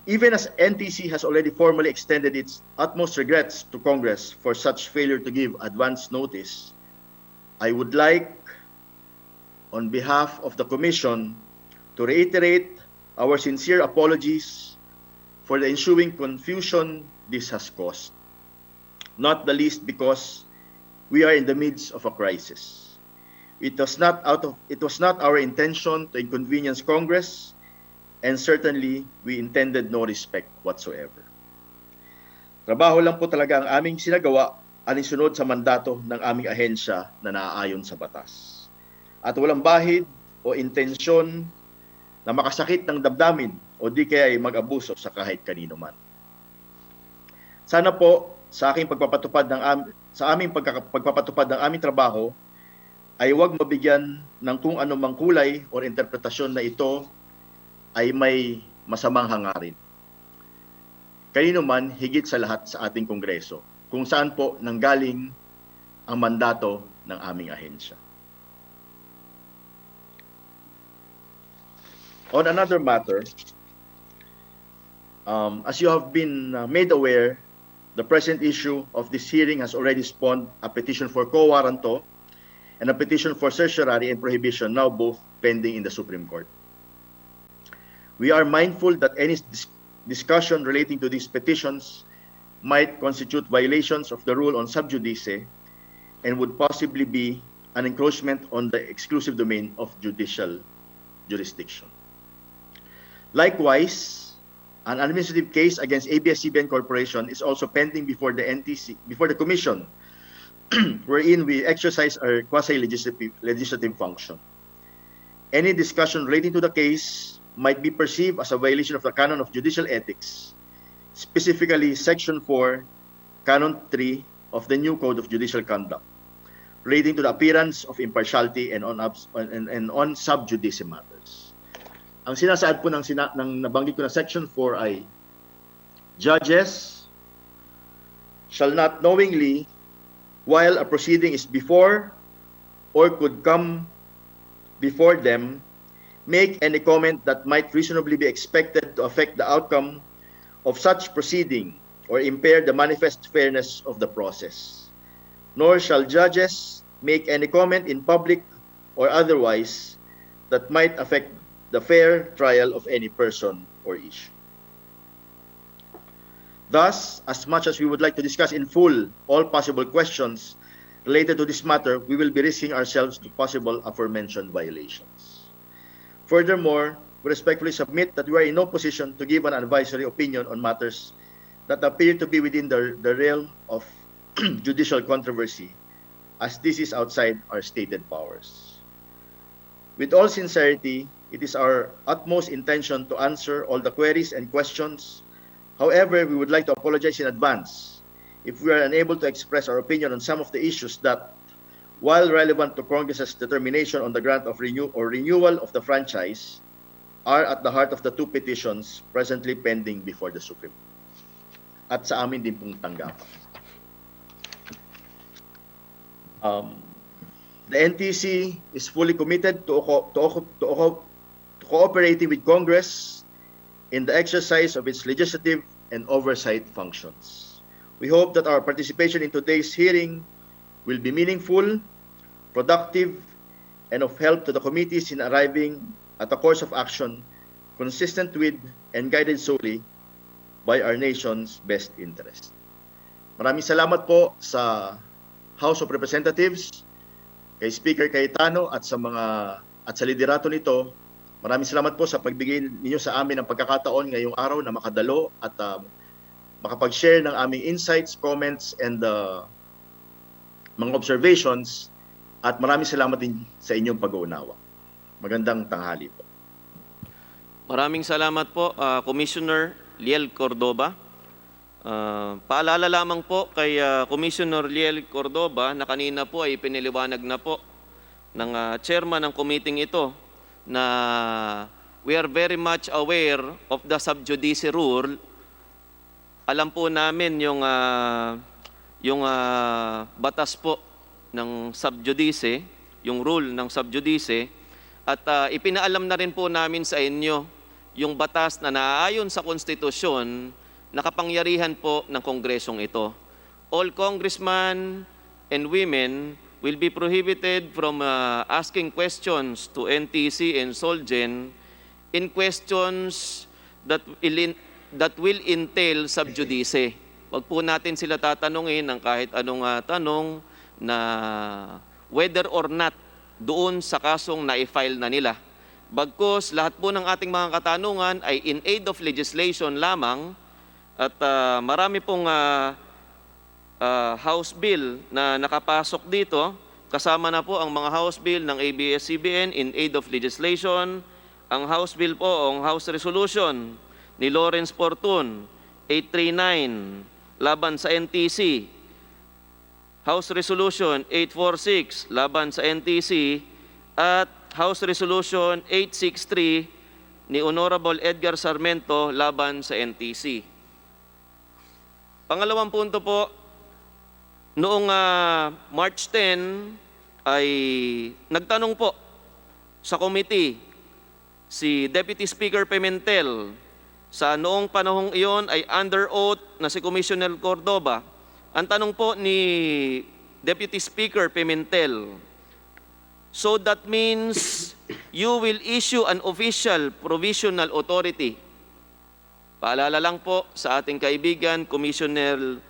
Even as NTC has already formally extended its utmost regrets to Congress for such failure to give advance notice, I would like, on behalf of the Commission, to reiterate our sincere apologies for the ensuing confusion this has caused, not the least because we are in the midst of a crisis. It was not our intention to inconvenience Congress, and certainly we intended no respect whatsoever. Trabaho lang po talaga ang aming sinagawa alinsunod sa mandato ng aming ahensya na naaayon sa batas. At walang bahid o intensyon na makasakit ng damdamin o di kaya ay mag-abuso sa kahit kanino man. Sana po sa aming pagpapatupad ng aming trabaho ay huwag mabigyan ng kung anumang kulay o interpretasyon na ito ay may masamang hangarin. Kanino man higit sa lahat sa ating Kongreso, kung saan po nanggaling ang mandato ng aming ahensya. On another matter, as you have been made aware, the present issue of this hearing has already spawned a petition for quo warranto and a petition for certiorari and prohibition, now both pending in the Supreme Court. We are mindful that any discussion relating to these petitions might constitute violations of the rule on sub judice and would possibly be an encroachment on the exclusive domain of judicial jurisdiction. Likewise, an administrative case against ABS-CBN Corporation is also pending before the Commission, wherein we exercise our quasi-legislative function. Any discussion relating to the case might be perceived as a violation of the canon of judicial ethics, specifically Section 4, Canon 3 of the new Code of Judicial Conduct, relating to the appearance of impartiality and on sub judice matters. Ang sinasaad po ng nabanggit ko na Section 4 ay, judges shall not knowingly, while a proceeding is before or could come before them, make any comment that might reasonably be expected to affect the outcome of such proceeding or impair the manifest fairness of the process. Nor shall judges make any comment in public or otherwise that might affect the fair trial of any person or issue. Thus, as much as we would like to discuss in full all possible questions related to this matter, we will be risking ourselves to possible aforementioned violations. Furthermore, we respectfully submit that we are in no position to give an advisory opinion on matters that appear to be within the realm of judicial controversy, as this is outside our stated powers. With all sincerity, it is our utmost intention to answer all the queries and questions. However, we would like to apologize in advance if we are unable to express our opinion on some of the issues that, while relevant to Congress's determination on the grant of renewal of the franchise, are at the heart of the two petitions presently pending before the Supreme Court. At sa amin din pong tanggapan. The NTC is fully committed to to cooperating with Congress in the exercise of its legislative and oversight functions. We hope that our participation in today's hearing will be meaningful, productive, and of help to the committees in arriving at a course of action consistent with and guided solely by our nation's best interest. Maraming salamat po sa House of Representatives, kay Speaker Cayetano at sa liderato nito. Maraming salamat po sa pagbigay ninyo sa amin ng pagkakataon ngayong araw na makadalo at makapag-share ng aming insights, comments, and mga observations. At maraming salamat din sa inyong pag-uunawa. Magandang tanghali po. Maraming salamat po, Commissioner Liel Cordoba. Paalala lamang po kay Commissioner Liel Cordoba na kanina po ay piniliwanag na po ng chairman ng committee ito na we are very much aware of the sub judice rule. Alam po namin yung batas po ng sub judice, yung rule ng sub judice, at ipinaalam na rin po namin sa inyo yung batas na naaayon sa konstitusyon na kapangyarihan po ng kongresong ito. All congressmen and women will be prohibited from asking questions to NTC and Solgen in questions that will entail sub judice. Wag po natin sila tatanungin ng kahit anong tanong na whether or not doon sa kasong na-file na nila. Bagkus, lahat po ng ating mga katanungan ay in aid of legislation lamang at marami pong House Bill na nakapasok dito. Kasama na po ang mga House Bill ng ABS-CBN in aid of legislation. Ang House Bill po, ang House Resolution ni Lawrence Fortun, 839, laban sa NTC. House Resolution 846 laban sa NTC at House Resolution 863 ni Honorable Edgar Sarmiento laban sa NTC. Pangalawang punto po, noong March 10 ay nagtanong po sa committee si Deputy Speaker Pimentel. Sa noong panahong iyon ay under oath na si Commissioner Cordoba. Ang tanong po ni Deputy Speaker Pimentel, so that means you will issue an official provisional authority. Paalala lang po sa ating kaibigan, Commissioner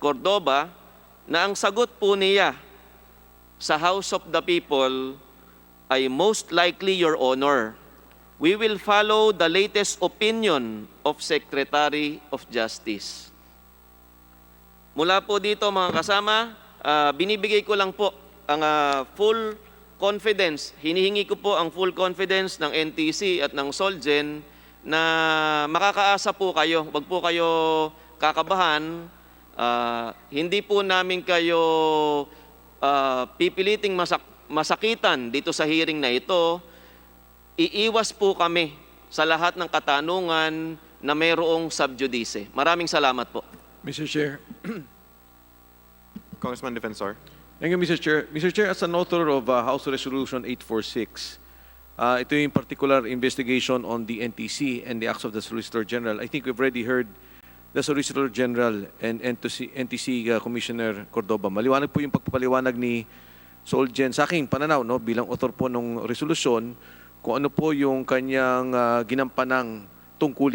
Cordoba, na ang sagot po niya sa House of the People ay most likely, Your Honor, we will follow the latest opinion of Secretary of Justice. Mula po dito mga kasama, binibigay ko lang po ang full confidence, hinihingi ko po ang full confidence ng NTC at ng Solgen na makakaasa po kayo. Huwag po kayo kakabahan. Hindi po namin kayo pipiliting masakitan dito sa hearing na ito. Iiwas po kami sa lahat ng katanungan na mayroong sub judice. Maraming salamat po. Mr. Chair. Congressman Defensor. Thank you, Mr. Chair. Mr. Chair, as an author of House Resolution 846, ito yung particular investigation on the NTC and the acts of the Solicitor General. I think we've already heard the Solicitor General and NTC Commissioner Cordoba. Maliwanag po yung pagpapaliwanag ni Solgen sa aking pananaw, no, bilang author po ng resolusyon, kung ano po yung kanyang ginampanang tungkol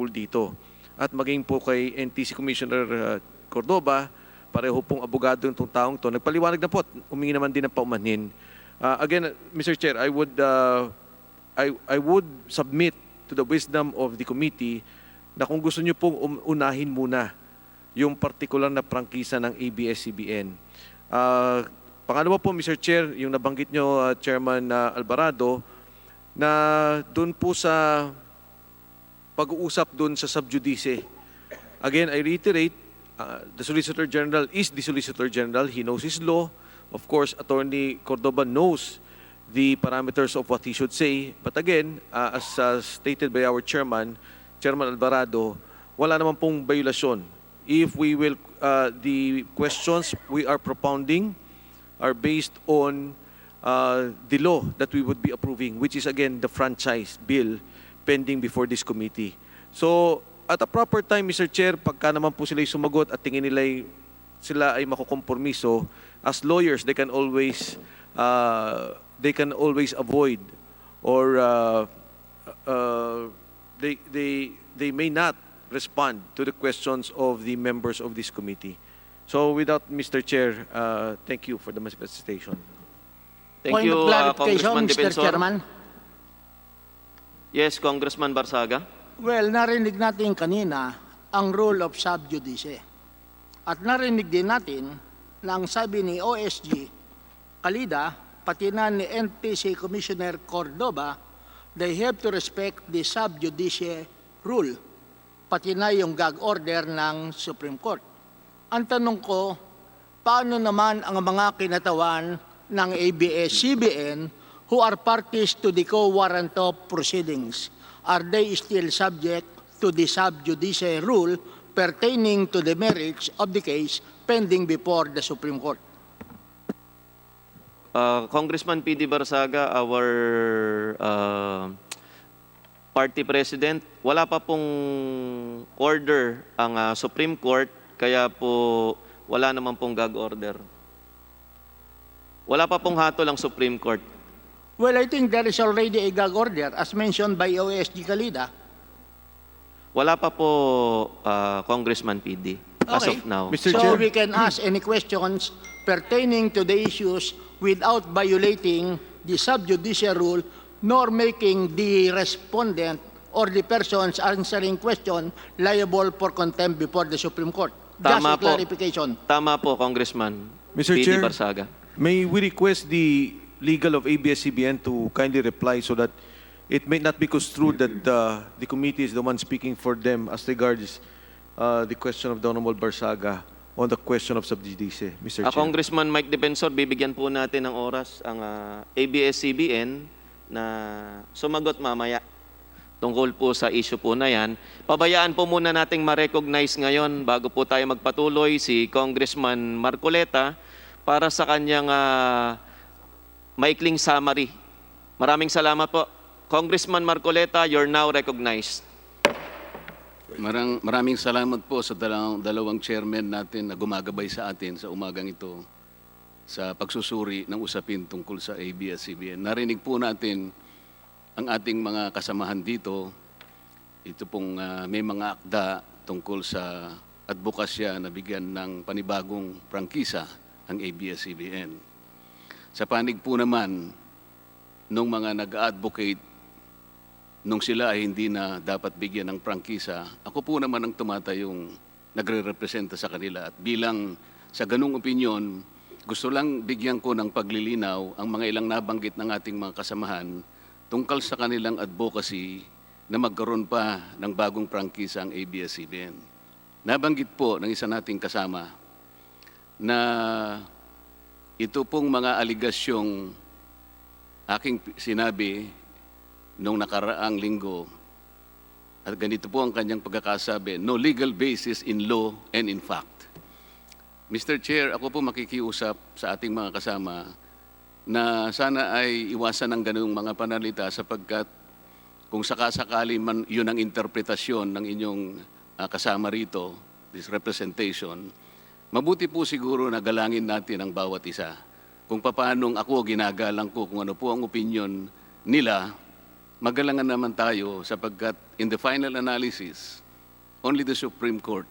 dito. At maging po kay NTC Commissioner Cordoba, pareho pong abogado itong taong to. Nagpaliwanag na po at humingi naman din ng paumanhin. Again, Mr. Chair, I would submit to the wisdom of the committee na kung gusto niyo pong unahin muna yung particular na prangkisa ng ABS-CBN. Pangalawa po, Mr. Chair, yung nabanggit nyo, Chairman Alvarado, na doon po sa pag-uusap doon sa subjudice. Again, I reiterate, the Solicitor General is the Solicitor General. He knows his law. Of course, Attorney Cordoba knows the parameters of what he should say. But again, as stated by our Chairman Alvarado, wala naman pong violasyon. If we will, the questions we are propounding are based on the law that we would be approving, which is again the franchise bill pending before this committee. So at a proper time, Mr. Chair, pagka naman po sila sumagot at tingin nila sila ay makukompromiso, as lawyers, they can always avoid or they may not respond to the questions of the members of this committee. So without Mr. Chair, thank you for the manifestation. Thank Point you, of clarification, Congressman Mr. Defensor. Chairman. Yes, Congressman Barsaga. Well, narinig natin kanina ang rule of sub judice. At narinig din natin na ang sabi ni OSG Kalida, pati na ni NTC Commissioner Cordoba, they have to respect the sub judice rule, pati na yung gag order ng Supreme Court. Ang tanong ko, paano naman ang mga kinatawan ng ABS-CBN who are parties to the co-warrant of proceedings? Are they still subject to the sub judice rule pertaining to the merits of the case pending before the Supreme Court? Congressman P.D. Barsaga, our party president, wala pa pong order ang Supreme Court, kaya po wala naman pong gag order. Wala pa pong hatol ang Supreme Court. Well, I think there is already a gag order as mentioned by OSG Kalida. Wala pa po, Congressman PD, as Okay. of now. Mr. So Chair. we can ask any questions pertaining to the issues without violating the sub-judice rule nor making the respondent or the persons answering question liable for contempt before the Supreme Court. Tama Just a po. clarification. Tama po, Congressman Mr. PD Chair. Barsaga. May we request the legal of ABS-CBN to kindly reply so that it may not be construed that the committee is the one speaking for them as regards the question of the Honorable Barsaga on the question of sub judice, Mr. Chair. Congressman Mike Defensor, bibigyan po natin ng oras ang ABS-CBN na sumagot mamaya tungkol po sa issue po na yan. Pabayaan po muna nating ma-recognize ngayon bago po tayo magpatuloy si Congressman Marcoleta para sa kanyang maikling summary. Maraming salamat po. Congressman Marcoleta, you're now recognized. Maraming salamat po sa dalawang chairman natin na gumagabay sa atin sa umagang ito sa pagsusuri ng usapin tungkol sa ABS-CBN. Narinig po natin ang ating mga kasamahan dito. Ito pong may mga akda tungkol sa advokasya na bigyan ng panibagong prangkisa ang ABS-CBN. Sa panig po naman nung mga nag-advocate nung sila ay hindi na dapat bigyan ng prangkisa, ako po naman ang tumatayong nagre-representa sa kanila. At bilang sa ganung opinyon, gusto lang bigyan ko ng paglilinaw ang mga ilang nabanggit ng ating mga kasamahan tungkol sa kanilang advocacy na magkaroon pa ng bagong prangkisa ang ABS-CBN. Nabanggit po ng isa nating kasama na ito pong mga aligasyong aking sinabi noong nakaraang linggo, at ganito po ang kanyang pagkakasabi, no legal basis in law and in fact. Mr. Chair, ako po makikiusap sa ating mga kasama na sana ay iwasan ng ganung mga panalita sapagkat kung sakasakali man yun ang interpretasyon ng inyong kasama rito, this representation, mabuti po siguro na galangin natin ang bawat isa. Kung paanong ako ginagalang ko, kung ano po ang opinion nila, magalangan naman tayo sapagkat in the final analysis, only the Supreme Court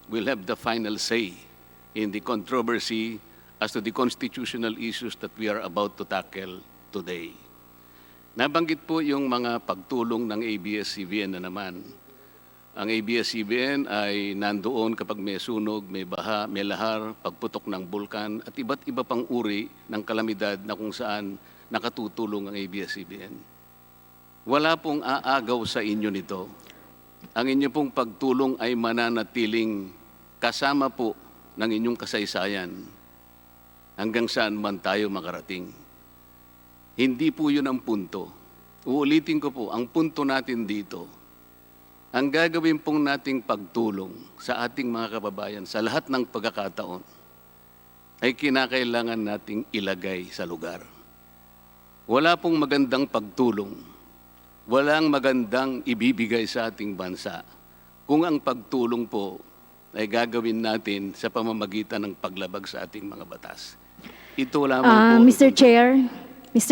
will have the final say in the controversy as to the constitutional issues that we are about to tackle today. Nabanggit po yung mga pagtulong ng ABS-CBN na naman. Ang ABS-CBN ay nandoon kapag may sunog, may baha, may lahar, pagputok ng bulkan at iba't iba pang uri ng kalamidad na kung saan nakatutulong ang ABS-CBN. Wala pong aagaw sa inyo nito. Ang inyo pong pagtulong ay mananatiling kasama po ng inyong kasaysayan hanggang saan man tayo makarating. Hindi po yun ang punto. Uulitin ko po, ang punto natin dito, ang gagawin pong nating pagtulong sa ating mga kababayan sa lahat ng pagkakataon ay kinakailangan nating ilagay sa lugar. wala pong magandang pagtulong, walang magandang ibibigay sa ating bansa kung ang pagtulong po ay gagawin natin sa pamamagitan ng paglabag sa ating mga batas. Ito lamang po. Mr.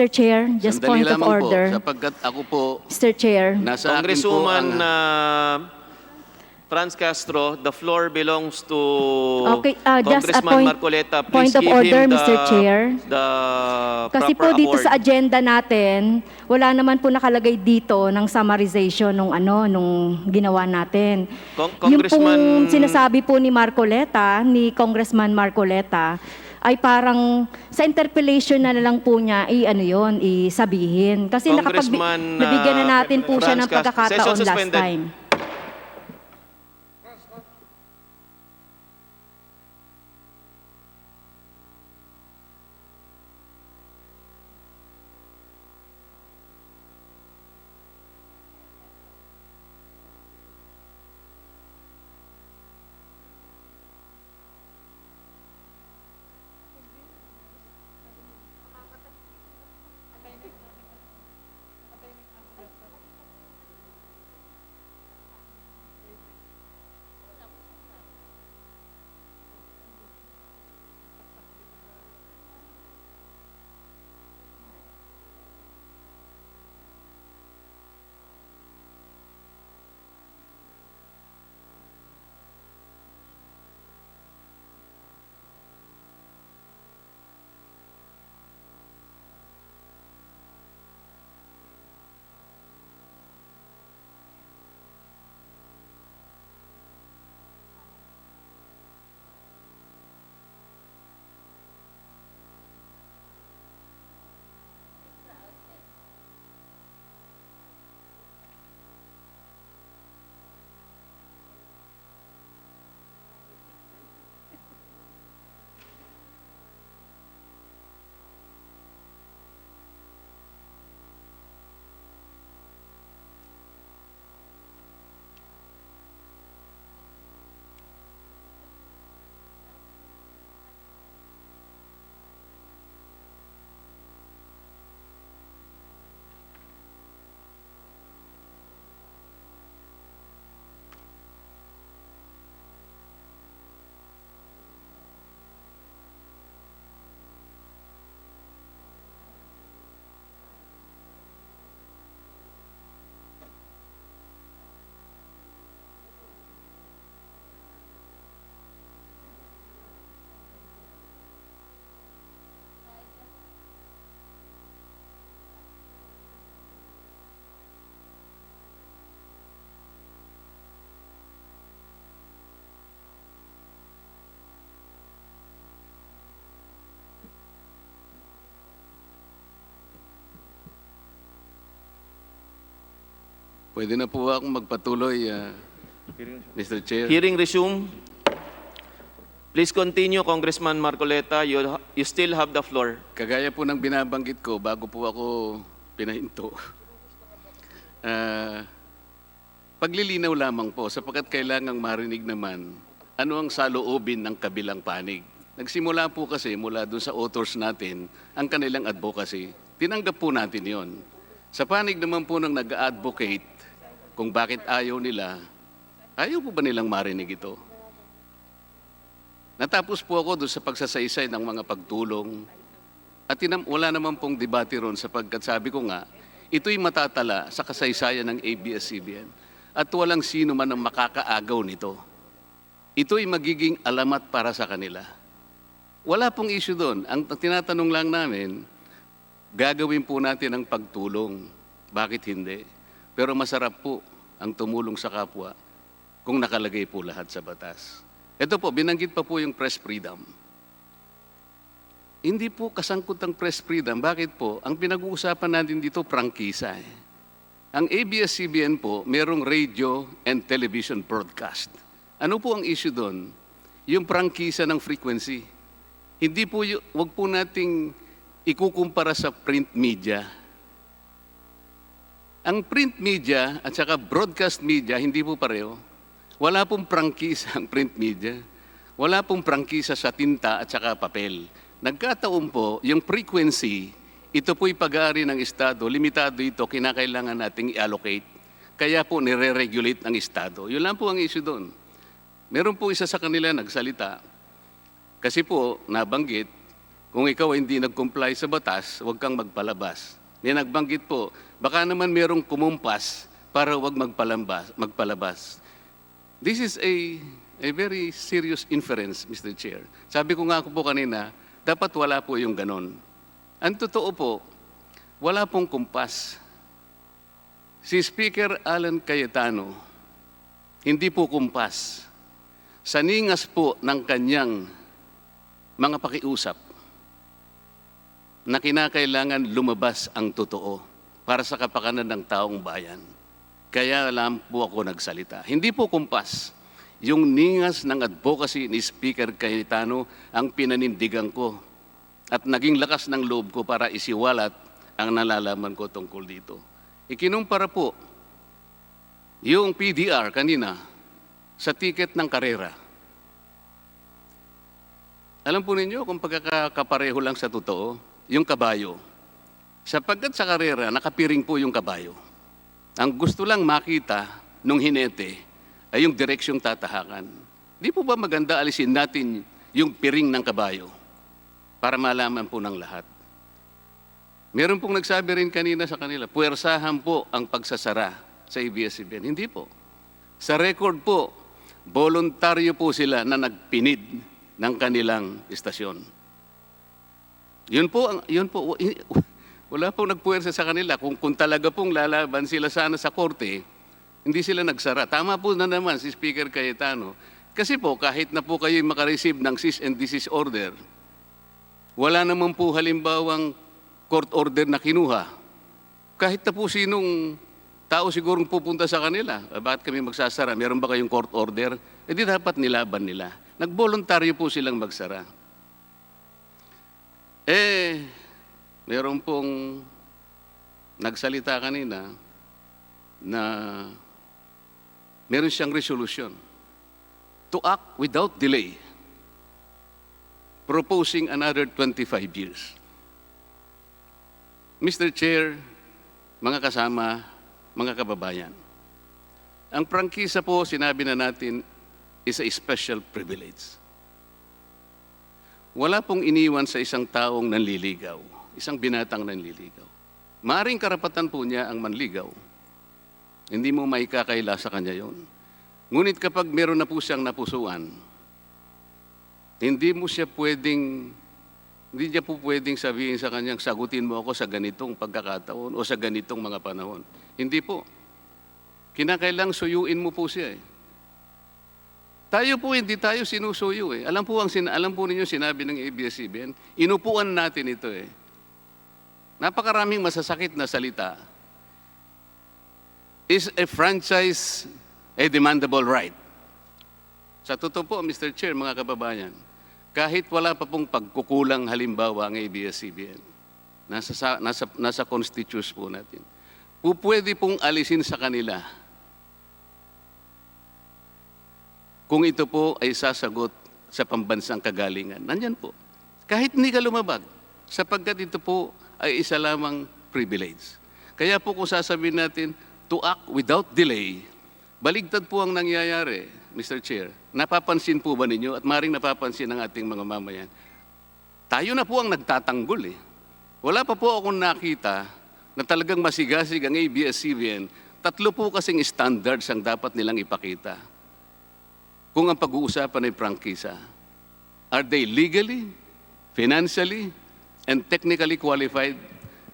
Chair, just Sandali point of lamang order. Po, sapagkat ako po, Mr. Chair, nasa akin po Congresswoman ang... Franz Castro, the floor belongs to Okay, just a Congressman Marcoleta. point Please of give order, him Mr. Chair. the Kasi po proper dito award. sa agenda natin, wala naman po nakalagay dito ng summarization nung ginawa natin. Yung Congressman... pong sinasabi po ni Congressman Marcoleta, ay parang sa interpellation na lang po niya isabihin. Kasi Congressman, nabigyan na natin po siya ng Franz Castro. pagkakataon Session last suspended. time. Pwede na po akong magpatuloy, Mr. Chair. Hearing resume. Please continue, Congressman Marcoleta. You still have the floor. Kagaya po ng binabanggit ko, bago po ako pinahinto, paglilinaw lamang po, sapagkat kailangang marinig naman ano ang saloobin ng kabilang panig. Nagsimula po kasi mula doon sa authors natin ang kanilang advocacy. Tinanggap po natin yon. Sa panig naman po ng nag-advocate kung bakit ayaw nila, ayaw po ba nilang marinig ito? Natapos po ako doon sa pagsasaysay ng mga pagtulong at wala naman pong debate ron sapagkat sabi ko nga, ito'y matatala sa kasaysayan ng ABS-CBN at walang sino man ang makakaagaw nito. Ito'y magiging alamat para sa kanila. Wala pong issue doon. Ang tinatanong lang namin, gagawin po natin ang pagtulong. Bakit hindi? Pero masarap po ang tumulong sa kapwa kung nakalagay po lahat sa batas. Ito po, binanggit pa po yung press freedom. Hindi po kasangkot ang press freedom. Bakit po? Ang pinag-uusapan natin dito, prangkisa. Ang ABS-CBN po, merong radio and television broadcast. Ano po ang issue doon? Yung prangkisa ng frequency. Hindi po, wag po nating ikukumpara sa print media. Ang print media at saka broadcast media, hindi po pareho. Wala pong prangkisa ang print media. Wala pong prangkisa sa tinta at saka papel. Nagkataon po, yung frequency, ito po'y pag-aari ng Estado, limitado ito, kinakailangan nating i-allocate. Kaya po nire-regulate ng Estado. Yun lang po ang issue doon. Meron po isa sa kanila nagsalita, kasi po nabanggit, kung ikaw hindi nag-comply sa batas, huwag kang magpalabas. Nagbanggit po, baka naman merong kumumpas para huwag magpalabas. This is a very serious inference, Mr. Chair. Sabi ko nga po kanina, dapat wala po yung ganon. Ang totoo po, wala pong kumpas. Si Speaker Alan Cayetano, hindi po kumpas. Sa ningas po ng kanyang mga pakiusap na kinakailangan lumabas ang totoo para sa kapakanan ng taong bayan. Kaya lang po ako nagsalita. Hindi po kumpas. Yung ningas ng advocacy ni Speaker Cayetano ang pinanindigan ko at naging lakas ng loob ko para isiwalat ang nalalaman ko tungkol dito. Ikinumpara po yung PDR kanina sa ticket ng karera. Alam po ninyo kung pagkakapareho lang sa totoo, yung kabayo. Sapagkat sa karera, nakapiring po yung kabayo. Ang gusto lang makita nung hinete ay yung direksyong tatahakan. Di po ba maganda alisin natin yung piring ng kabayo para malaman po ng lahat? Meron pong nagsabi rin kanina sa kanila, puwersahan po ang pagsasara sa ABS-CBN. Hindi po. Sa record po, voluntaryo po sila na nagpinid ng kanilang istasyon. Yun po, wala pong nagpuwersa sa kanila. Kung talaga pong lalaban sila sana sa korte, hindi sila nagsara. Tama po na naman si Speaker Cayetano. Kasi po, kahit na po kayo makareceive ng cease and desist order, wala naman po halimbawang court order na kinuha. Kahit na po sinong tao sigurong pupunta sa kanila, bakit kami magsasara? Meron ba kayong court order? Eh di dapat nilaban nila. Nagboluntaryo po silang magsara. Meron pong nagsalita kanina na meron siyang resolution to act without delay, proposing another 25 years. Mr. Chair, mga kasama, mga kababayan, ang prangkisa po, sinabi na natin, is a special privilege. Wala pong iniwan sa isang taong nanliligaw, isang binatang nanliligaw. Maaring karapatan po niya ang manligaw. Hindi mo maikakaila sa kanya yon. Ngunit kapag meron na po siyang napusuan, hindi niya po pwedeng sabihin sa kanyang, sagutin mo ako sa ganitong pagkakataon o sa ganitong mga panahon. Hindi po. Kinakailang suyuin mo po siya eh. Tayo po, hindi tayo sinusuyo eh. Alam po ninyo sinabi ng ABS-CBN, inupuan natin ito eh. Napakaraming masasakit na salita. Is a franchise a demandable right? Sa totoo po, Mr. Chair, mga kababayan, kahit wala pa pong pagkukulang halimbawa ang ABS-CBN, nasa constitution po natin, pwede pong alisin sa kanila kung ito po ay sasagot sa pambansang kagalingan. Nandyan po. Kahit hindi ka lumabag, sapagkat ito po ay isa lamang privilege. Kaya po kung sasabihin natin, to act without delay, baligtad po ang nangyayari, Mr. Chair. Napapansin po ba ninyo at maring napapansin ng ating mga mamayan? Tayo na po ang nagtatanggol eh. Wala pa po akong nakita na talagang masigasig ang ABS-CBN. 3 po kasing standards ang dapat nilang ipakita. Kung ang pag-uusapan ay prangkisa, are they legally, financially, and technically qualified?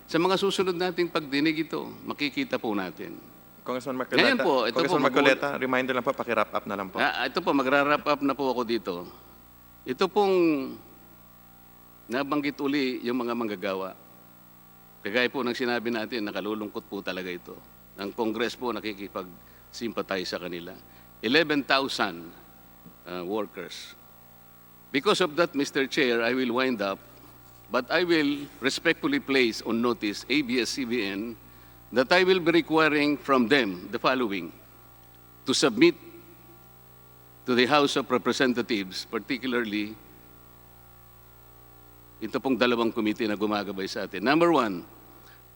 Sa mga susunod nating pagdinig ito, makikita po natin. Congressman Ngayon Marcoleta, po, ito Congressman po, Marcoleta, reminder lang po, paki-wrap up na lang po. Ito po, magra-wrap up na po ako dito. Ito pong nabanggit uli yung mga manggagawa. Kagaya po ng sinabi natin, nakalulungkot po talaga ito. Ang Congress po nakikipag-sympathize sa kanila. 11,000 workers. Because of that, Mr. Chair, I will wind up, but I will respectfully place on notice ABS-CBN that I will be requiring from them the following: to submit to the House of Representatives, particularly ito pong dalawang committee na gumagabay sa atin. Number one,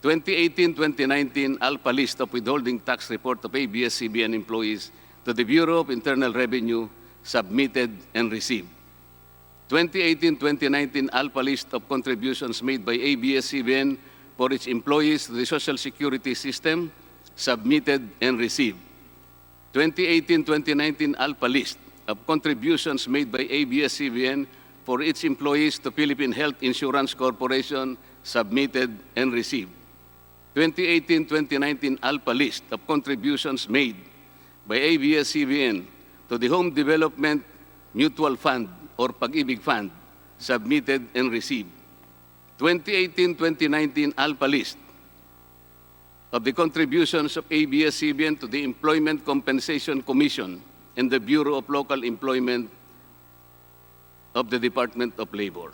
2018-2019 ALPA list of withholding tax report of ABS-CBN employees to the Bureau of Internal Revenue submitted and received. 2018-2019 ALPA list of contributions made by ABS-CBN for its employees to the Social Security system submitted and received. 2018-2019 ALPA list of contributions made by ABS-CBN for its employees to Philippine Health Insurance Corporation submitted and received. 2018-2019 ALPA list of contributions made by ABS-CBN to the Home Development Mutual Fund or Pag-ibig Fund submitted and received. 2018-2019 ALPA list of the contributions of ABS-CBN to the Employment Compensation Commission and the Bureau of Local Employment of the Department of Labor.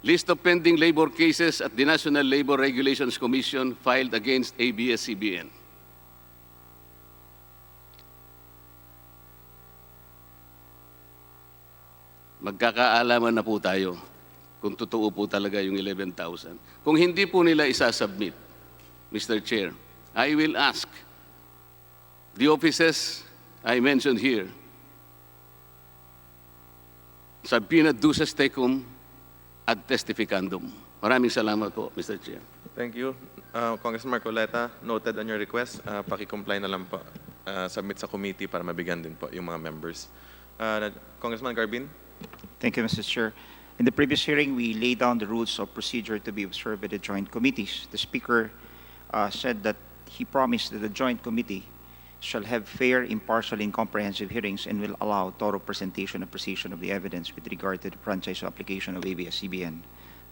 List of pending labor cases at the National Labor Regulations Commission filed against ABS-CBN. Magkakaalaman na po tayo kung totoo po talaga yung 11,000. Kung hindi po nila isasubmit, Mr. Chair, I will ask the offices I mentioned here, subpoena duces tecum ad testificandum. Maraming salamat po, Mr. Chair. Thank you. Congressman Marcoleta, noted on your request, paki-comply na lang po. Submit sa committee para mabigyan din po yung mga members. Congressman Garbin? Thank you, Mr. Chair. In the previous hearing, we laid down the rules of procedure to be observed by the joint committees. The Speaker said that he promised that the joint committee shall have fair, impartial, and comprehensive hearings and will allow thorough presentation and appreciation of the evidence with regard to the franchise application of ABS-CBN.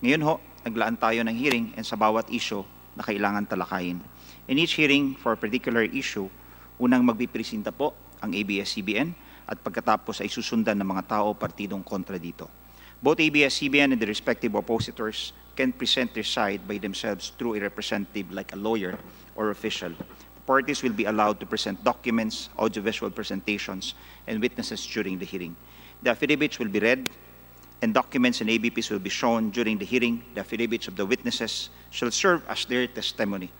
Ngayon ho, naglaan tayo ng hearing and sa bawat issue na kailangan talakayin. In each hearing for a particular issue, unang magpipresenta po ang ABS-CBN at pagkatapos ay susundan ng mga tao o partidong kontra dito. Both ABS-CBN and the respective oppositors can present their side by themselves through a representative like a lawyer or official. Parties will be allowed to present documents, audiovisual presentations, and witnesses during the hearing. The affidavits will be read, and documents and ABPs will be shown during the hearing. The affidavits of the witnesses shall serve as their testimony.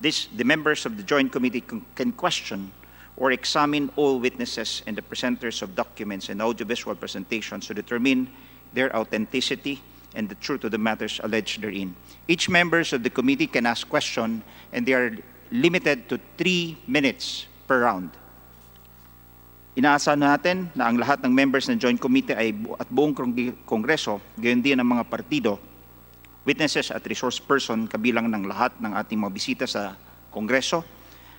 The members of the Joint Committee can question or examine all witnesses and the presenters of documents and audiovisual presentations to determine their authenticity and the truth of the matters alleged therein. Each members of the committee can ask questions, and they are limited to 3 minutes per round. Inaasahan natin na ang lahat ng members ng Joint Committee at buong Kongreso, gayon din ang mga partido, witnesses at resource person kabilang ng lahat ng ating mga bisita sa Kongreso,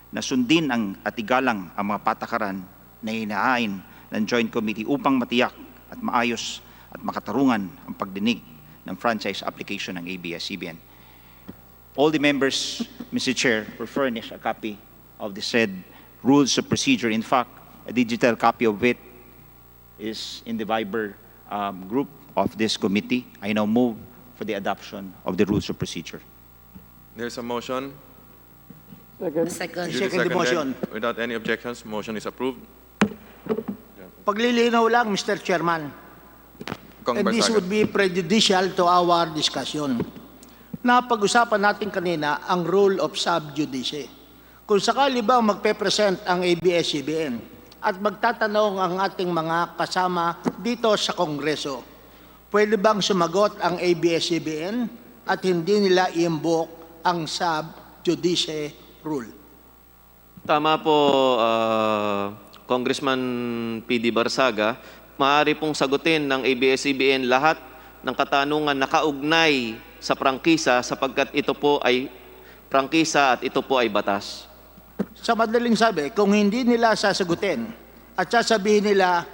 na sundin at igalang ang mga patakaran na hinahain ng Joint Committee upang matiyak at maayos at makatarungan ang pagdinig ng franchise application ng ABS-CBN. All the members, Mr. Chair, will furnish a copy of the said rules of procedure. In fact, a digital copy of it is in the Viber group of this committee. I now move for the adoption of the rules of procedure. There's a motion. Second. Duly Second the motion. Without any objections, motion is approved. Paglilinaw lang, Mr. Chairman. And this would be prejudicial to our discussion. Napag-usapan natin kanina ang rule of sub judice. Kung sakali ba magpe-present ang ABS-CBN at magtatanong ang ating mga kasama dito sa Kongreso, pwede bang sumagot ang ABS-CBN at hindi nila i-invoke ang sub judice rule? Tama po, Congressman PD Barsaga. Maaari pong sagutin ng ABS-CBN lahat ng katanungan na kaugnay sa prangkisa sapagkat ito po ay prangkisa at ito po ay batas. Sa madaling sabi, kung hindi nila sasagutin at sasabihin nila,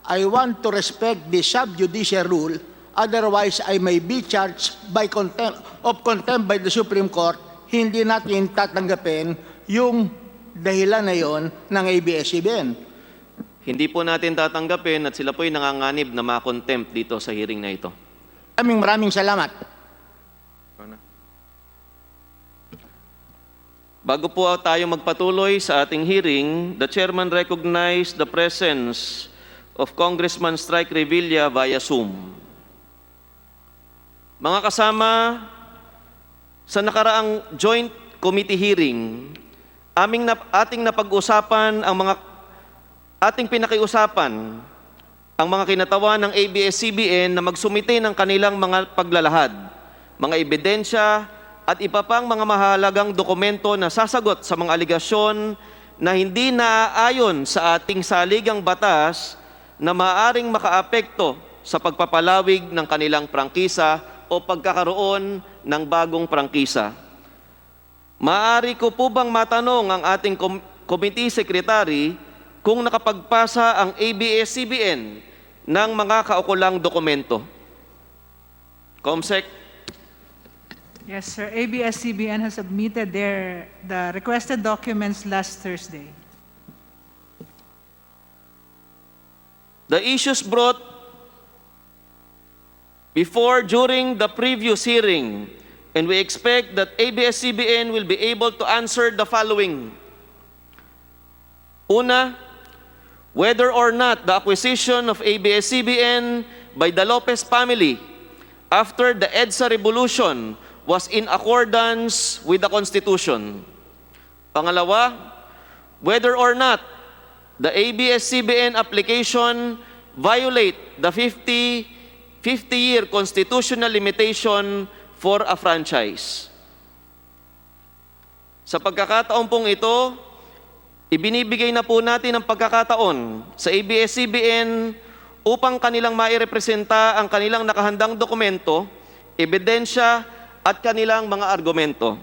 I want to respect the sub-judice rule, otherwise I may be charged by contempt by the Supreme Court, hindi natin tatanggapin yung dahilan na yon ng ABS-CBN. Hindi po natin tatanggapin at sila po ay nanganganib na ma-contempt dito sa hearing na ito. Maraming salamat. Bago po tayo magpatuloy sa ating hearing, the Chairman recognized the presence of Congressman Strike Revilla via Zoom. Mga kasama, sa nakaraang joint committee hearing, ating napag-usapan ating pinakiusapan ang mga kinatawan ng ABS-CBN na magsumite ng kanilang mga paglalahad, mga ebidensya at iba pang mga mahalagang dokumento na sasagot sa mga aligasyon na hindi naaayon sa ating saligang batas na maaaring makaapekto sa pagpapalawig ng kanilang prangkisa o pagkakaroon ng bagong prangkisa. Maaari ko po bang matanong ang ating committee secretary kung nakapagpasa ang ABS-CBN ng mga kaukulang dokumento? Comsec. Yes, sir. ABS-CBN has submitted the requested documents last Thursday. The issues brought before, during the previous hearing, and we expect that ABS-CBN will be able to answer the following. Una, whether or not the acquisition of ABS-CBN by the Lopez family after the EDSA revolution was in accordance with the Constitution. Pangalawa, whether or not the ABS-CBN application violate the 50-year constitutional limitation for a franchise. Sa pagkakataon pong ito, ibinibigay na po natin ang pagkakataon sa ABS-CBN upang kanilang mairepresenta ang kanilang nakahandang dokumento, ebidensya at kanilang mga argumento.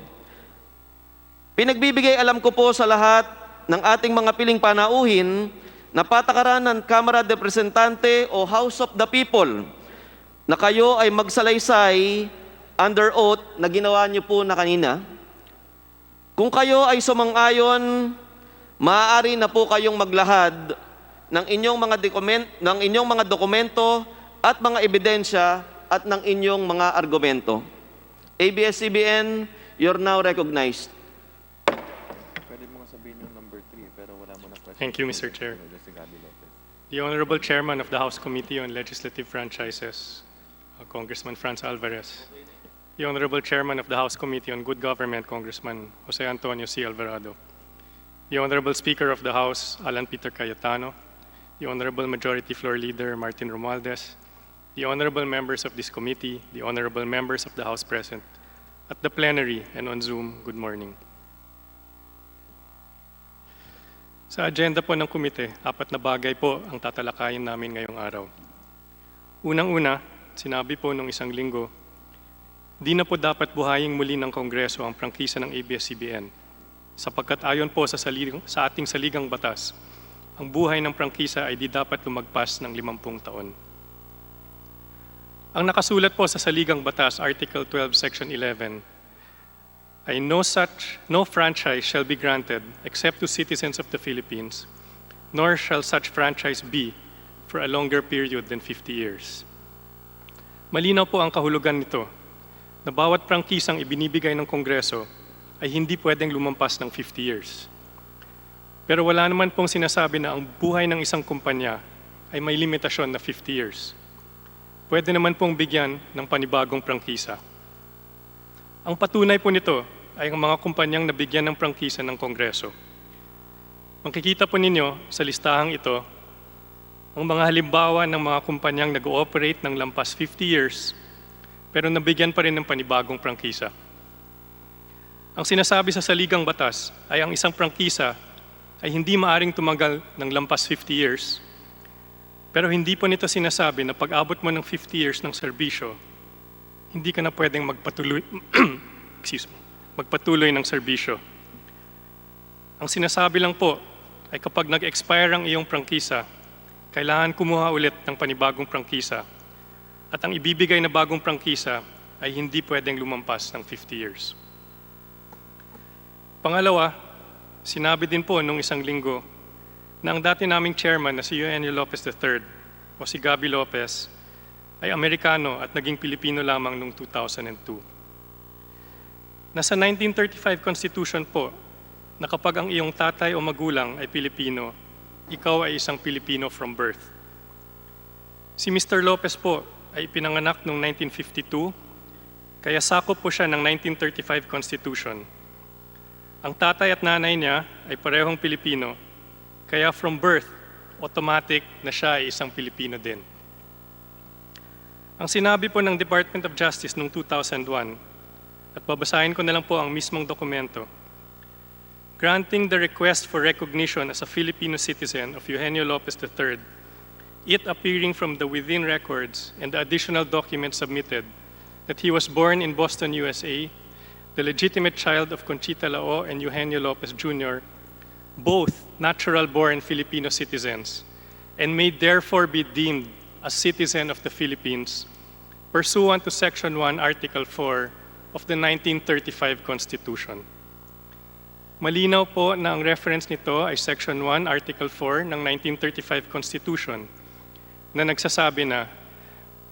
Pinagbibigay alam ko po sa lahat ng ating mga piling panauhin na patakaran ng Kamara de Representante o House of the People na kayo ay magsalaysay under oath na ginawa niyo po na kanina. Kung kayo ay sumang-ayon, maaari na po kayong maglahad ng inyong mga dokumento at mga ebidensya at ng inyong mga argumento. ABS-CBN, you're now recognized. Thank you, Mr. Chair. The Honorable Chairman of the House Committee on Legislative Franchises, Congressman Franz Alvarez. The Honorable Chairman of the House Committee on Good Government, Congressman Jose Antonio C. Alvarado. The Honorable Speaker of the House, Alan Peter Cayetano. The Honorable Majority Floor Leader, Martin Romualdez. The Honorable Members of this committee, the Honorable Members of the House present, at the plenary and on Zoom, good morning. Sa agenda po ng komite, 4 na bagay po ang tatalakayin namin ngayong araw. Unang-una, sinabi po nung isang linggo, di na po dapat buhaying muli ng Kongreso ang prangkisa ng ABS-CBN sapagkat ayon po sa ating saligang batas, ang buhay ng prangkisa ay di dapat lumagpas ng 50 taon. Ang nakasulat po sa saligang batas, Article 12, Section 11, ay no franchise shall be granted except to citizens of the Philippines, nor shall such franchise be for a longer period than 50 years. Malinaw po ang kahulugan nito na bawat prangkisang ibinibigay ng Kongreso ay hindi pwedeng lumampas ng 50 years. Pero wala naman pong sinasabi na ang buhay ng isang kumpanya ay may limitasyon na 50 years. Pwede naman pong bigyan ng panibagong prangkisa. Ang patunay po nito ay ang mga kumpanyang nabigyan ng prangkisa ng Kongreso. Makikita po ninyo sa listahang ito ang mga halimbawa ng mga kumpanyang nag-ooperate ng lampas 50 years pero nabigyan pa rin ng panibagong prangkisa. Ang sinasabi sa saligang batas ay ang isang prangkisa ay hindi maaring tumagal ng lampas 50 years. Pero hindi po nito sinasabi na pag-abot mo ng 50 years ng serbisyo, hindi ka na pwedeng magpatuloy ng serbisyo. Ang sinasabi lang po ay kapag nag-expire ang iyong prangkisa, kailangan kumuha ulit ng panibagong prangkisa at ang ibibigay na bagong prangkisa ay hindi pwedeng lumampas ng 50 years. Pangalawa, sinabi din po nung isang linggo na ang dati naming chairman na si Eugenio Lopez III o si Gabi Lopez ay Amerikano at naging Pilipino lamang noong 2002. Nasa 1935 Constitution po na kapag ang iyong tatay o magulang ay Pilipino, ikaw ay isang Pilipino from birth. Si Mr. Lopez po ay pinanganak noong 1952 kaya sakop po siya ng 1935 Constitution. Ang tatay at nanay niya ay parehong Pilipino, kaya from birth, automatic na siya ay isang Pilipino din. Ang sinabi po ng Department of Justice noong 2001, at babasahin ko na lang po ang mismong dokumento, granting the request for recognition as a Filipino citizen of Eugenio Lopez III, it appearing from the within records and the additional documents submitted that he was born in Boston, USA, the legitimate child of Conchita Lao and Eugenio Lopez Jr., both natural-born Filipino citizens, and may therefore be deemed a citizen of the Philippines, pursuant to Section 1, Article 4 of the 1935 Constitution. Malinaw po na ang reference nito ay Section 1, Article 4 ng 1935 Constitution na nagsasabi na,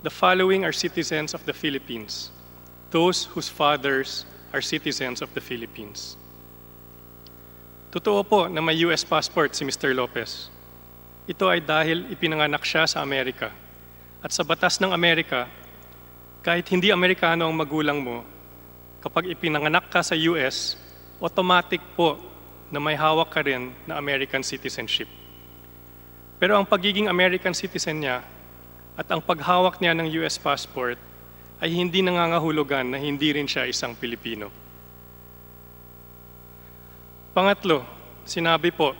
the following are citizens of the Philippines, those whose fathers are citizens of the Philippines. Totoo po na may US passport si Mr. Lopez. Ito ay dahil ipinanganak siya sa Amerika. At sa batas ng Amerika, kahit hindi Amerikano ang magulang mo, kapag ipinanganak ka sa US, automatic po na may hawak ka rin na American citizenship. Pero ang pagiging American citizen niya at ang paghawak niya ng US passport ay hindi nangangahulugan na hindi rin siya isang Pilipino. Pangatlo, sinabi po,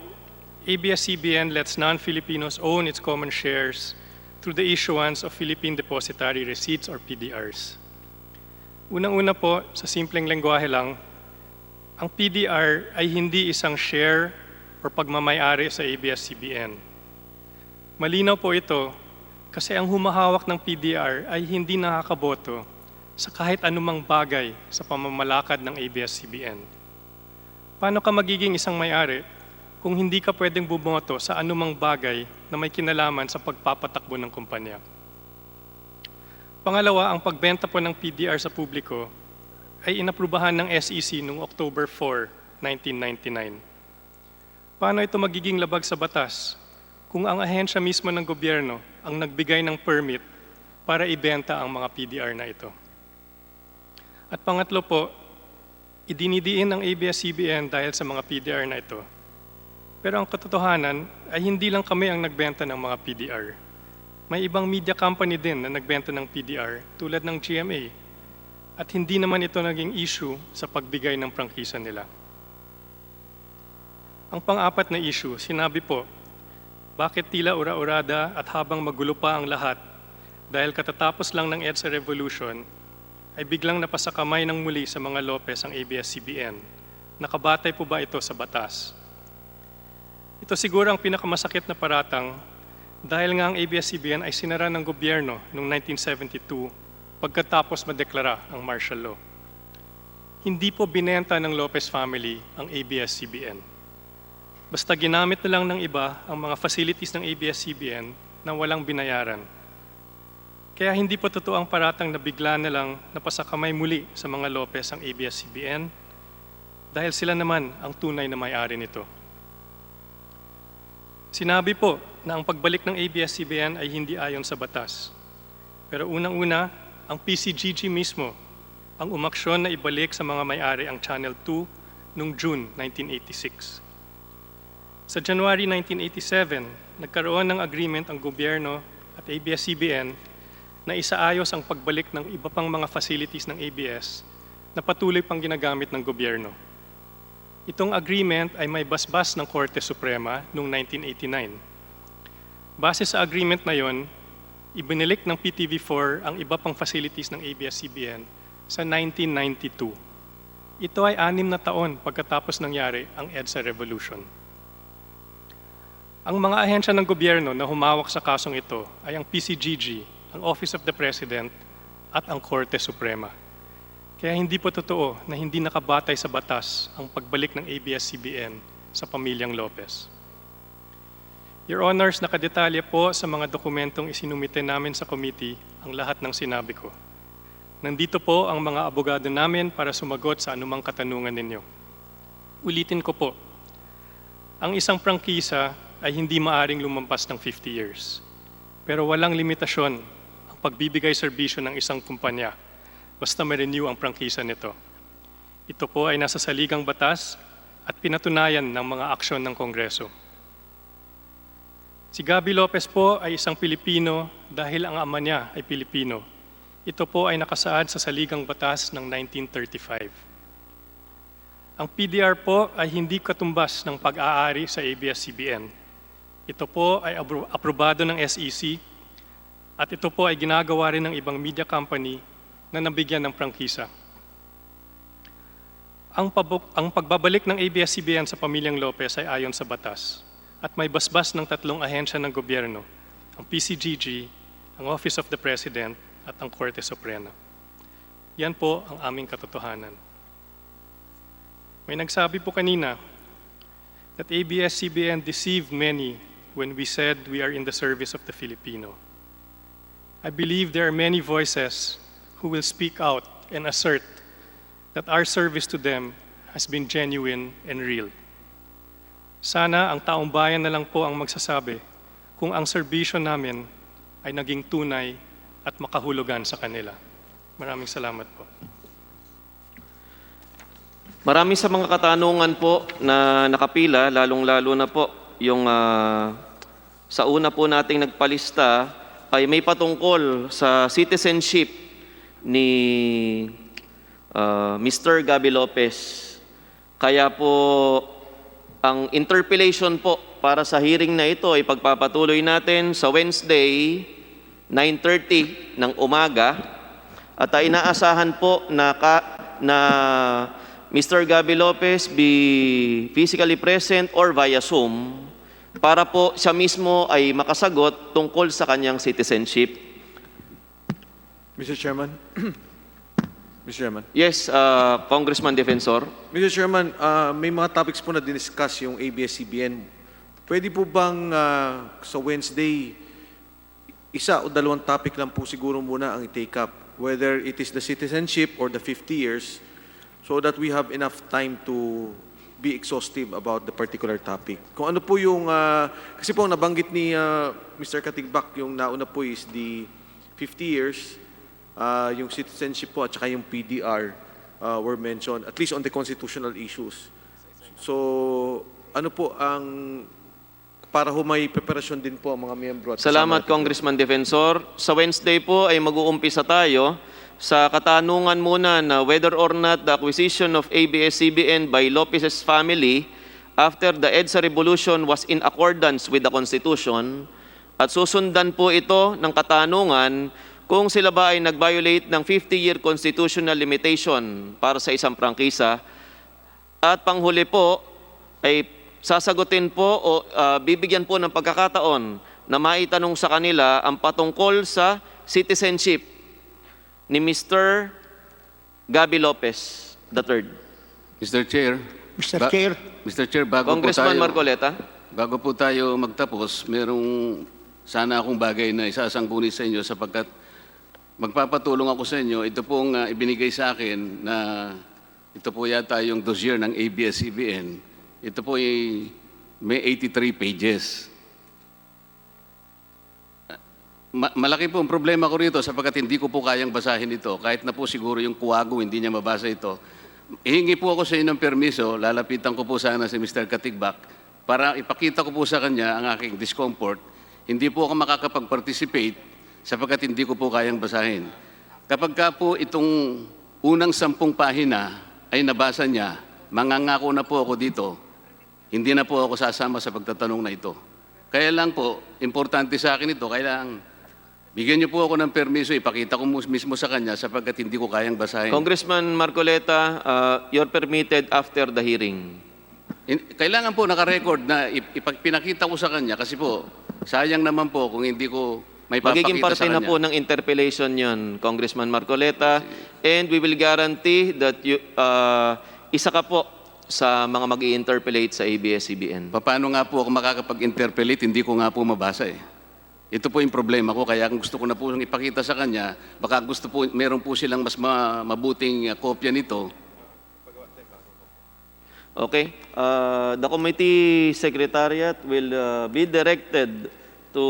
ABS-CBN lets non-Filipinos own its common shares through the issuance of Philippine Depositary Receipts or PDRs. Unang-una po, sa simpleng lengguwahe lang, ang PDR ay hindi isang share or pagmamayari sa ABS-CBN. Malinaw po ito kasi ang humahawak ng PDR ay hindi nakakaboto sa kahit anumang bagay sa pamamalakad ng ABS-CBN. Paano ka magiging isang may-ari kung hindi ka pwedeng bumoto sa anumang bagay na may kinalaman sa pagpapatakbo ng kumpanya? Pangalawa, ang pagbenta po ng PDR sa publiko ay inaprubahan ng SEC noong October 4, 1999. Paano ito magiging labag sa batas kung ang ahensya mismo ng gobyerno ang nagbigay ng permit para ibenta ang mga PDR na ito? At pangatlo po, idinidiin ng ABS-CBN dahil sa mga PDR na ito. Pero ang katotohanan ay hindi lang kami ang nagbenta ng mga PDR. May ibang media company din na nagbenta ng PDR tulad ng GMA at hindi naman ito naging issue sa pagbigay ng prangkisa nila. Ang pang-apat na issue, sinabi po, bakit tila ura-urada at habang magulo pa ang lahat dahil katatapos lang ng EDSA Revolution ay biglang napasakamay ng muli sa mga Lopez ang ABS-CBN. Nakabatay po ba ito sa batas? Ito siguro ang pinakamasakit na paratang dahil nga ang ABS-CBN ay sinara ng gobyerno noong 1972 pagkatapos madeklara ang martial law. Hindi po binenta ng Lopez family ang ABS-CBN. Basta ginamit na lang ng iba ang mga facilities ng ABS-CBN na walang binayaran. Kaya hindi po totoo ang paratang na bigla na lang napasakamay muli sa mga Lopez ang ABS-CBN dahil sila naman ang tunay na may-ari nito. Sinabi po na ang pagbalik ng ABS-CBN ay hindi ayon sa batas. Pero unang-una, ang PCGG mismo ang umaksyon na ibalik sa mga may-ari ang Channel 2 noong June 1986. Sa January 1987, nagkaroon ng agreement ang gobyerno at ABS-CBN na isaayos ang pagbalik ng iba pang mga facilities ng ABS na patuloy pang ginagamit ng gobyerno. Itong agreement ay may basbas ng Korte Suprema noong 1989. Base sa agreement na yon, ibinilik ng PTV4 ang iba pang facilities ng ABS-CBN sa 1992. Ito ay 6 na taon pagkatapos nangyari ang EDSA Revolution. Ang mga ahensya ng gobyerno na humawak sa kasong ito ay ang PCGG, ang Office of the President, at ang Korte Suprema. Kaya hindi po totoo na hindi nakabatay sa batas ang pagbalik ng ABS-CBN sa pamilyang Lopez. Your Honors, nakadetalye po sa mga dokumentong isinumite namin sa committee ang lahat ng sinabi ko. Nandito po ang mga abogado namin para sumagot sa anumang katanungan ninyo. Ulitin ko po, ang isang prangkisa ay hindi maaring lumampas ng 50 years. Pero walang limitasyon ang pagbibigay serbisyo ng isang kumpanya basta ma-renew ang prangkisa nito. Ito po ay nasa saligang batas at pinatunayan ng mga aksyon ng Kongreso. Si Gabby Lopez po ay isang Pilipino dahil ang ama niya ay Pilipino. Ito po ay nakasaad sa saligang batas ng 1935. Ang PDR po ay hindi katumbas ng pag-aari sa ABS-CBN. Ito po ay aprobado ng SEC at ito po ay ginagawa rin ng ibang media company na nabigyan ng prangkisa. Ang pagbabalik ng ABS-CBN sa pamilyang Lopez ay ayon sa batas at may basbas ng 3 ahensya ng gobyerno, ang PCGG, ang Office of the President at ang Korte Suprema. Yan po ang aming katotohanan. May nagsabi po kanina that ABS-CBN deceived many when we said we are in the service of the Filipino. I believe there are many voices who will speak out and assert that our service to them has been genuine and real. Sana ang taong bayan na lang po ang magsasabi kung ang serbisyo namin ay naging tunay at makahulugan sa kanila. Maraming salamat po. Marami sa mga katanungan po na nakapila, lalong-lalo na po yung sa una po nating nagpalista ay may patungkol sa citizenship ni Mr. Gabby Lopez. Kaya po ang interpellation po para sa hearing na ito ay pagpapatuloy natin sa Wednesday, 9:30 ng umaga. At inaasahan po na Mr. Gabby Lopez be physically present or via Zoom para po siya mismo ay makasagot tungkol sa kanyang citizenship. Mr. Chairman. Mr. Chairman. Yes, Congressman Defensor. Mr. Chairman, may mga topics po na diniscuss yung ABS-CBN. Pwede po bang sa Wednesday, isa o dalawang topic lang po siguro muna ang i-take up, whether it is the citizenship or the 50 years, so that we have enough time to be exhaustive about the particular topic. Kung ano po yung, kasi po nabanggit ni Mr. Katigbak, yung nauna po is the 50 years, yung citizenship po at saka yung PDR were mentioned, at least on the constitutional issues. So, ano po ang, para ho may preparasyon din po ang mga miyembro. Salamat, Congressman Defensor. Sa Wednesday po ay mag-uumpisa tayo sa katanungan muna na whether or not the acquisition of ABS-CBN by Lopez's family after the EDSA revolution was in accordance with the Constitution. At susundan po ito ng katanungan kung sila ba ay nag-violate ng 50-year constitutional limitation para sa isang prangkisa. At panghuli po ay sasagutin po o bibigyan po ng pagkakataon na maitanong sa kanila ang patungkol sa citizenship ni Mr. Gabby Lopez III. Mr. Chair. Mr. Chair, Congressman Marcoleta. Bago po tayo magtapos, merong sana akong bagay na isasangkuni sa inyo sapagkat magpapatulong ako sa inyo. Ito pong ibinigay sa akin na ito po yata yung dossier ng ABS-CBN. Ito po ay may 83 pages. Malaki po ang problema ko rito sapagkat hindi ko po kayang basahin ito. Kahit na po siguro yung kuwago hindi niya mabasa ito. Ihingi po ako sa inyo ng permiso, lalapitan ko po sana si Mr. Katigbak para ipakita ko po sa kanya ang aking discomfort. Hindi po ako makakapag-participate sapagkat hindi ko po kayang basahin. Kapag ka po itong unang 10 pahina ay nabasa niya, mangangako na po ako dito, hindi na po ako sasama sa pagtatanong na ito. Kaya lang po, importante sa akin ito, kailangan bigyan niyo po ako ng permiso, ipakita ko mismo sa kanya sapagkat hindi ko kayang basahin. Congressman Marcoleta, you're permitted after the hearing. Kailangan po naka-record na pinakita ko sa kanya kasi po, sayang naman po kung hindi ko may papakita sa kanya. Magiging parte na po ng interpellation yon, Congressman Marcoleta, and we will guarantee that you, isa ka po sa mga mag-i-interpellate sa ABS-CBN. Paano nga po ako makakapag-interpellate? Hindi ko nga po mabasa eh. Ito po yung problema ko, kaya kung gusto ko na po ipakita sa kanya, baka gusto po, meron po silang mas mabuting kopya nito. Okay. The committee secretariat will be directed to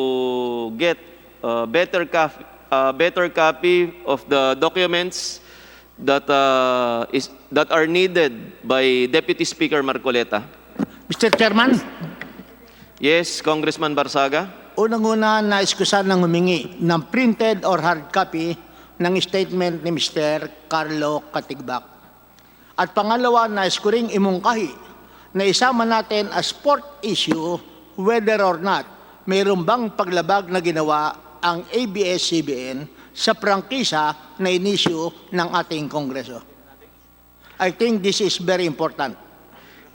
get better copy of the documents that that are needed by Deputy Speaker Marcoleta. Mr. Chairman, Yes, Congressman Barsaga. unang-una nais ko sanang humingi ng printed or hard copy ng statement ni Mr. Carlo Katigbak. At pangalawa, nais ko ring imungkahi na isama natin as sport issue whether or not mayroon bang paglabag na ginawa ang ABS-CBN sa prangkisa na inisyu ng ating Kongreso. I think this is very important.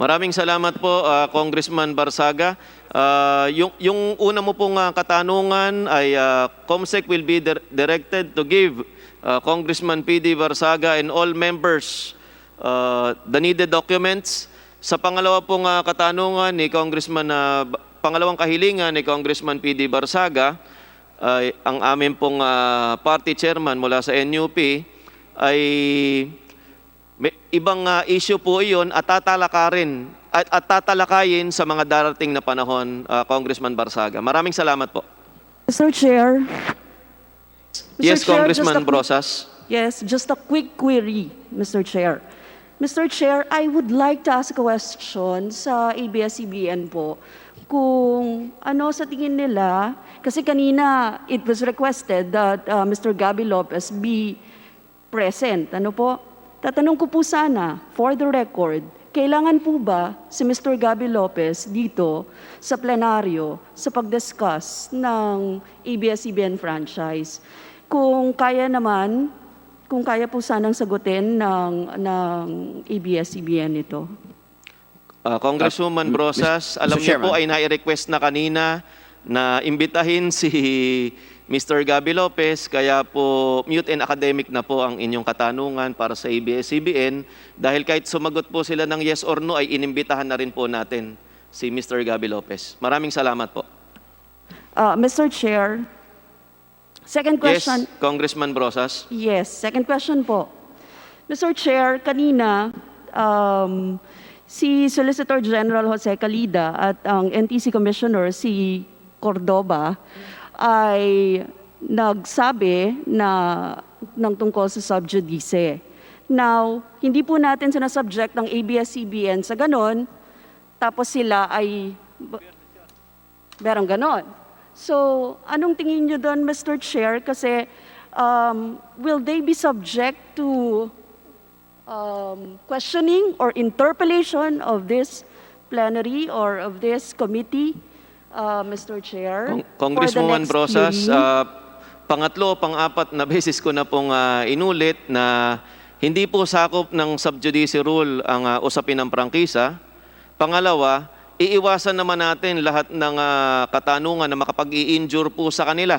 Maraming salamat po, Congressman Barsaga. Yung una mo pong katanungan ay COMSEC will be directed to give Congressman PD Barsaga and all members the needed documents. Sa pangalawa pong katanungan ni Congressman, pangalawang kahilingan ni Congressman PD Barsaga, ang amin pong party chairman mula sa NUP ay may ibang issue po iyon at tatalakayin sa mga darating na panahon, Congressman Barsaga. Maraming salamat po. Mr. Chair. Yes, Chair, Congressman Brosas. Yes, just a quick query, Mr. Chair. Mr. Chair, I would like to ask a question sa ABS-CBN po. Kung ano sa tingin nila, kasi kanina it was requested that Mr. Gabby Lopez be present. Ano po? Tatanong ko po sana, for the record, kailangan po ba si Mr. Gabby Lopez dito sa plenaryo sa pag-discuss ng ABS-CBN franchise? Kung kaya naman, kung kaya po sanang sagutin ng ABS-CBN ito. Congresswoman Brosas, alam niyo po ay nai-request na kanina na imbitahin si Mr. Gabby Lopez, kaya po mute and academic na po ang inyong katanungan para sa ABS-CBN dahil kahit sumagot po sila ng yes or no ay inimbitahan na rin po natin si Mr. Gabby Lopez. Maraming salamat po. Mr. Chair, second question. Yes, Congressman Brosas. Yes, second question po. Mr. Chair, kanina si Solicitor General Jose Calida at ang NTC Commissioner si Cordoba ay nagsabi na ng tungkol sa sub judice. Now, hindi po natin sinasubject ng ABS-CBN sa ganon, tapos sila ay merong ganon. So, anong tingin nyo doon, Mr. Chair? Kasi will they be subject to questioning or interpellation of this plenary or of this committee? Mr. Chair. Congresswoman Brosas, pangatlo o pang-apat na beses ko na pong inulit na hindi po sakop ng sub-judice rule ang usapin ng prangkisa. Pangalawa, iiwasan naman natin lahat ng katanungan na makapag-i-injure po sa kanila.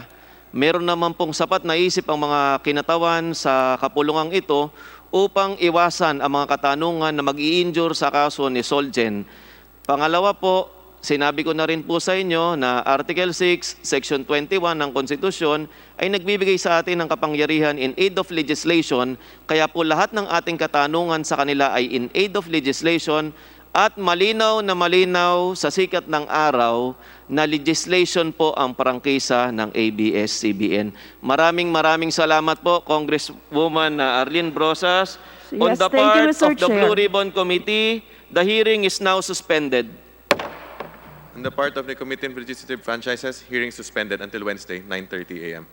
Meron naman pong sapat na isip ang mga kinatawan sa kapulungang ito upang iwasan ang mga katanungan na mag-i-injure sa kaso ni Solgen. Pangalawa po, sinabi ko na rin po sa inyo na Article 6, Section 21 ng Konstitusyon ay nagbibigay sa atin ng kapangyarihan in aid of legislation, kaya po lahat ng ating katanungan sa kanila ay in aid of legislation at malinaw na malinaw sa sikat ng araw na legislation po ang prangkisa ng ABS-CBN. Maraming salamat po, Congresswoman Arlene Brosas. Yes, On the thank you, part Mr. of the Chair. Blue Ribbon Committee, the hearing is now suspended. On the part of the Committee on Legislative Franchises, hearing suspended until Wednesday, 9:30 a.m.